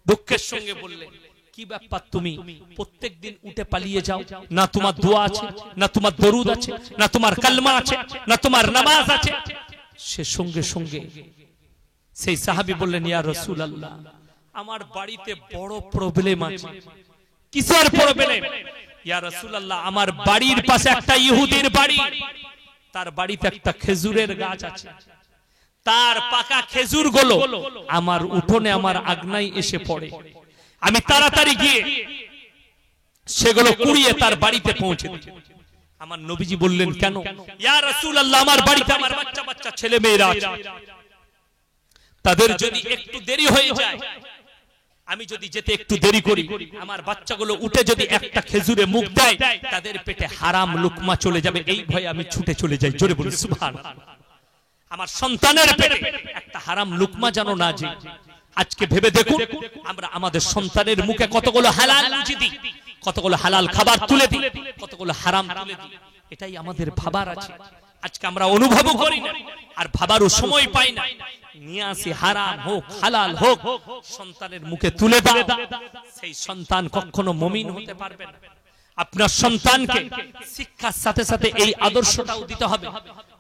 দুঃখের সঙ্গে বললেন, কি ব্যাপার, তুমি প্রত্যেকদিন উঠে পালিয়ে যাও? না তোমার দোয়া আছে, না তোমার দরুদ আছে, না তোমার কালমা আছে, না তোমার নামাজ আছে? সে সঙ্গে সঙ্গে সেই সাহাবী বললেন, ইয়া রাসূলুল্লাহ, আমার বাড়িতে বড় প্রবলেম আছে। কিসের প্রবলেম? ইয়া রাসূলুল্লাহ, আমার বাড়ির পাশে একটা ইহুদির বাড়ি, তার বাড়িতে একটা খেজুরের গাছ আছে, তার পাকা খেজুরগুলো আমার উঠোনে, আমার আগনায় এসে পড়ে। আমি তাড়াতাড়ি গিয়ে সেগুলো কুড়িয়ে তার বাড়িতে পৌঁছে দিই। আমার নবীজি বললেন, কেন? ইয়া রাসূলুল্লাহ, আমার বাড়িতে আমার বাচ্চা বাচ্চা ছেলে মেয়েরা আছে, তাদের যদি একটু দেরি হয়ে যায়, আমি যদি যেতে একটু দেরি করি, আমার বাচ্চাগুলো উঠে যদি একটা খেজুরে মুখ দেয়, তাদের পেটে হারাম লুকমা চলে যাবে, এই ভয়ে আমি ছুটে চলে যাই। জোরে বলুন সুবহানাল্লাহ। আমার সন্তানের পেটে একটা হারাম লুকমা যেন না যায়। আজকে ভেবে দেখুন, আমরা আমাদের সন্তানের মুখে কতগুলো হালাল রুজি দিই, কতগুলো হালাল খাবার তুলে দিই, কতগুলো হারাম তুলে দিই। এটাই আমাদের ভাবার আছে। আজকে আমরা অনুভবও করি না, আর ভাবারও সময় পাই না। নিয়ে আসি হারাম হোক হালাল হোক, সন্তানের মুখে তুলে দাও, সেই সন্তান কখনো মুমিন হতে পারবে না। আপনার সন্তানকে শিক্ষার সাথে সাথে এই আদর্শটাও দিতে হবে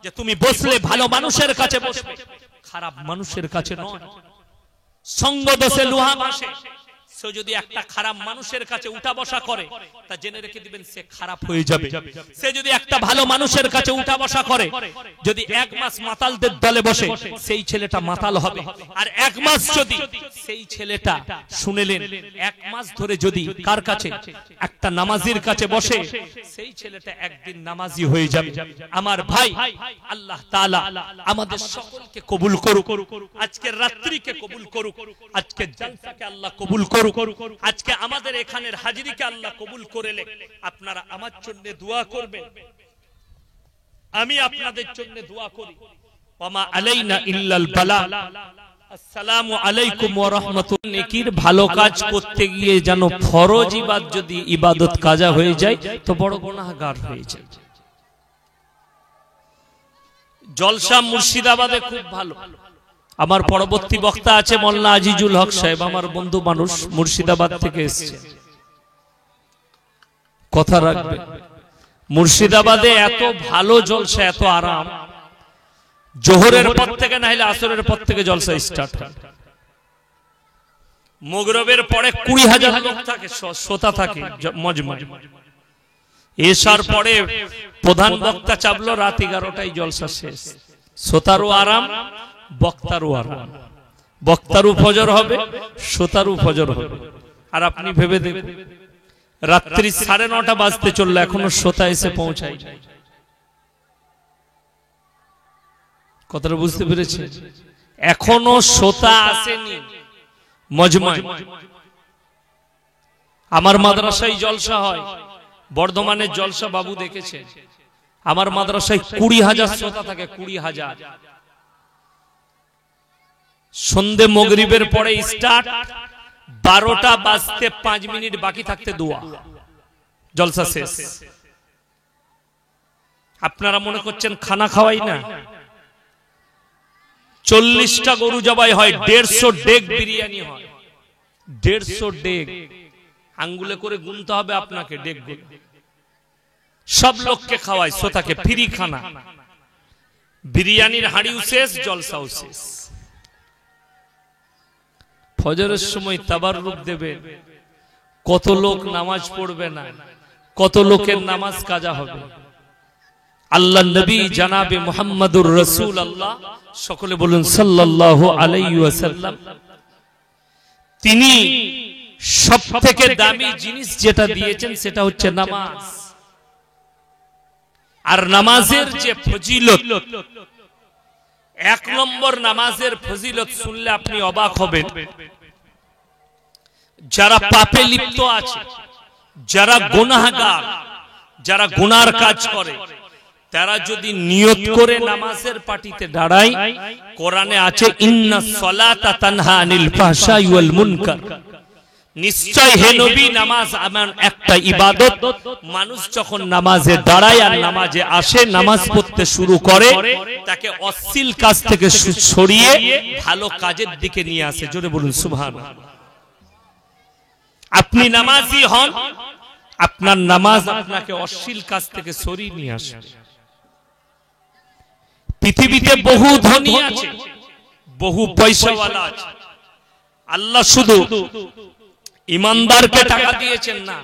যে তুমি বসলে ভালো মানুষের কাছে বসবে, খারাপ মানুষের কাছে নয়। সঙ্গ দোষে লোহা ভাসে। সে যদি একটা খারাপ মানুষের কাছে উঠা বসা করে, তা জেনে রেখে দিবেন সে খারাপ হয়ে যাবে। সে যদি একটা ভালো মানুষের কাছে উঠা বসা করে, যদি এক মাস মাতালদের দলে বসে, সেই ছেলেটা মাতাল হবে। আর এক মাস যদি সেই ছেলেটা শুনেলেন, এক মাস ধরে যদি কার কাছে? একটা নামাজির কাছে বসে, সেই ছেলেটা একদিন নামাজি হয়ে যাবে। আমার ভাই, আল্লাহ তাআলা আমাদের সকলকে কবুল করুক, আজকের রাত্রিকে কবুল করুক, আজকের জলসাকে আল্লাহ কবুল করুক, আজকে আমাদের এখানের হাজিরিকে আল্লাহ কবুল করেলে আপনারা আমার জন্য দোয়া করবেন, আমি আপনাদের জন্য দোয়া করি। ওয়ামা আলাইনা ইল্লাল বালাগ। আসসালামু আলাইকুম ওয়া রাহমাতুল্লাহ। নেকির ভালো কাজ করতে গিয়ে যেন ফরজ যদি ইবাদত কাজা হয়ে যায়, তো বড় গুনাহগার হয়ে যায়। জলসা মুর্শিদাবাদে খুব ভালো। আমার পরবর্তী বক্তা আছে মোল্লা আজিজুল হক সাহেব, আমার বন্ধু মানুষ, মুর্শিদাবাদ থেকে এসেছে। কথা রাখবে, মুর্শিদাবাদে এত ভালো জলসা, এত আরাম, জোহরের পর থেকে না হলে আসরের পর থেকে জলসা স্টার্ট হয়। মাগরিবের পরে 20,000 লোক থাকে, শ্রোতা থাকে মজমায়। এশার পরে প্রধান বক্তা চাপলো, রাত 11টায় জলসা শেষ। শ্রোতারও আরাম, বক্তারও আরাম। বক্তারও ফজর হবে, শ্রোতারও ফজর হবে। আর আপনি ভেবে দেখুন, রাত্রি 9:30 বাজতে চললো, এখনো শ্রোতা এসে পৌঁছায়। কথাটা বুঝতে পেরেছে? এখনো শ্রোতা আসেনি মজমায়। আমার মাদ্রাসায় জলসা হয়, বর্ধমানের জলসা বাবু দেখেছে। আমার মাদ্রাসায় 20,000 শ্রোতা থাকে, 20,000। সন্ধে মাগরিবের পরে স্টার্ট, 12টা বাজতে 5 মিনিট বাকি থাকতে দোয়া, জলসা শেষ। আপনারা মনে করছেন খানা খাওয়াই না? 40টা গরু জবাই হয়, 150 ডেক বিরিয়ানি হয়, 150 ডেক। আঙ্গুলে করে গুনতে হবে আপনাকে ডেকগুলো। সব লোককে খাওয়ায়, শ্রোতাকে ফ্রি খানা। বিরিয়ানির হাঁড়িও শেষ, জলসাও শেষ। ফজরের সময় তাবাররুক দেবে, কত লোক নামাজ পড়বে না, কত লোকের নামাজ কাজা হবে। আল্লাহ নবী জানাবে মুহাম্মাদুর রাসূলুল্লাহ, সকলে বলুন সাল্লাল্লাহু আলাইহি ওয়াসাল্লাম, তিনি সবথেকে দামি জিনিস যেটা দিয়েছেন সেটা হচ্ছে নামাজ। আর নামাজের যে ফজিলত, 1 নম্বর নামাজের ফজিলত শুনলে আপনি অবাক হবেন। যারা পাপে লিপ্ত আছে, যারা গুনাহগার, যারা গুনার কাজ করে, তারা যদি নিয়ত করে নামাজের পাটিতে দাঁড়ায়, কোরআনে আছে ইন্নাস সালাতা তানহা আনিল ফাহশাই ওয়াল মুনকার, নিশ্চয় হে নবী নামাজ এমন একটা ইবাদত, মানুষ যখন নামাজে দাঁড়ায় আর নামাজে আসে, নামাজ পড়তে শুরু করে, তাকে অশ্লীল কাজ থেকে সরিয়ে ভালো কাজের দিকে নিয়ে আসে। জোরে বলুন সুবহানাল্লাহ। আপনি নামাজি হন, আপনার নামাজ আপনাকে অশ্লীল কাজ থেকে সরিয়ে নিয়ে আসে। পৃথিবীতে বহু ধনী আছে, বহু পয়সাওয়ালা আছে, আল্লাহ শুধু ইমানদারকে টাকা দিয়েছেন না,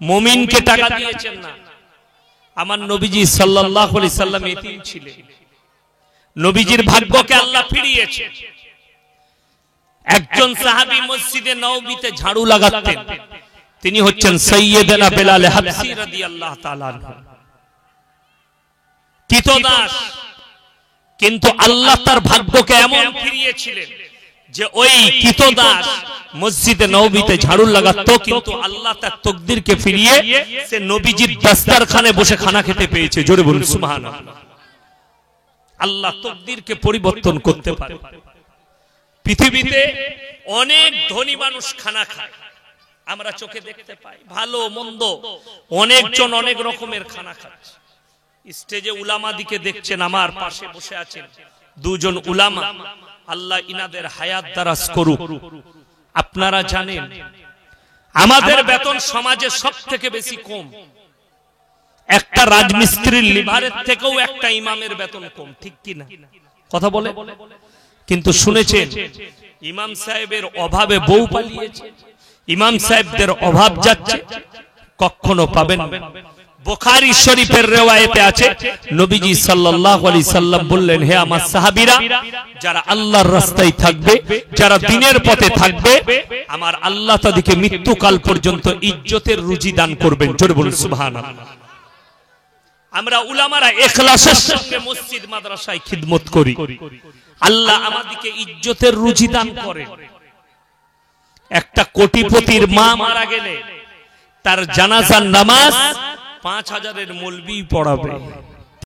মুমিনকে টাকা দিয়েছেন না। আমার নবীজি সাল্লাল্লাহু আলাইহি সাল্লাম এতিম ছিলেন, নবীজির ভাগ্যকে আল্লাহ ফিরিয়েছে। একজন সাহাবী মসজিদে নববীতে ঝাড়ু লাগাতেন, তিনি হচ্ছেন সাইয়্যিদনা বেলাল হাবসি রাদিয়াল্লাহু তাআলা আনহু। কৃতদাস, কিন্তু আল্লাহ তার ভাগ্যকে এমন ফিরিয়েছিলেন যে ওই কৃতদাস মসজিদে নববীতে ঝাড়ু লাগাতো, কিন্তু আল্লাহ তার তকদিরকে ফিরিয়ে সে নবীজির দস্তরখানে বসে খানা খেতে পেয়েছে। জোরে বলুন সুবহানাল্লাহ। আল্লাহ তকদিরকে পরিবর্তন করতে পারে। পৃথিবীতে অনেক ধনী মানুষ খানা খায়, আমরা চোখে দেখতে পাই, ভালো মন্দ অনেকজন অনেক রকমের খানা খাচ্ছে। স্টেজে উলামা দিকে দেখছেন, আমার পাশে বসে আছেন দুজন উলামা, আল্লাহ ইনাদের হায়াত দারাজ করুক। আপনারা জানেন আমাদের বেতন সমাজে সব থেকে বেশি কম, একটা রাজমিস্ত্রির লিভারের থেকেও একটা ইমামের বেতন কম, ঠিক কি না? কথা বলে। কিন্তু শুনেছেন ইমাম সাহেবের অভাবে বউ পালিয়েছে, ইমাম সাহেবদের অভাব যাচ্ছে, কখনো পাবেন না। বুখারী শরীফের রিওয়ায়াতে আছে নবীজি সাল্লাল্লাহু আলাইহি সাল্লাম বললেন, হে আমার সাহাবীরা, যারা আল্লাহর রাস্তায় থাকবে, যারা দ্বীনের পথে থাকবে, আমার আল্লাহ তাদেরকে মৃত্যুকাল পর্যন্ত ইজ্জতের রুজি দান করবেন। জোরে বলুন সুবহানাল্লাহ। আমরা উলামারা ইখলাসের সঙ্গে মসজিদ মাদ্রাসায় খিদমত করি, আল্লাহ আমাদেরকে ইজ্জতের রুজি দান করেন। একটা কোটিপতির মা মারা গেলে তার জানাজার নামাজ 5000-এর মৌলবি পড়াবে।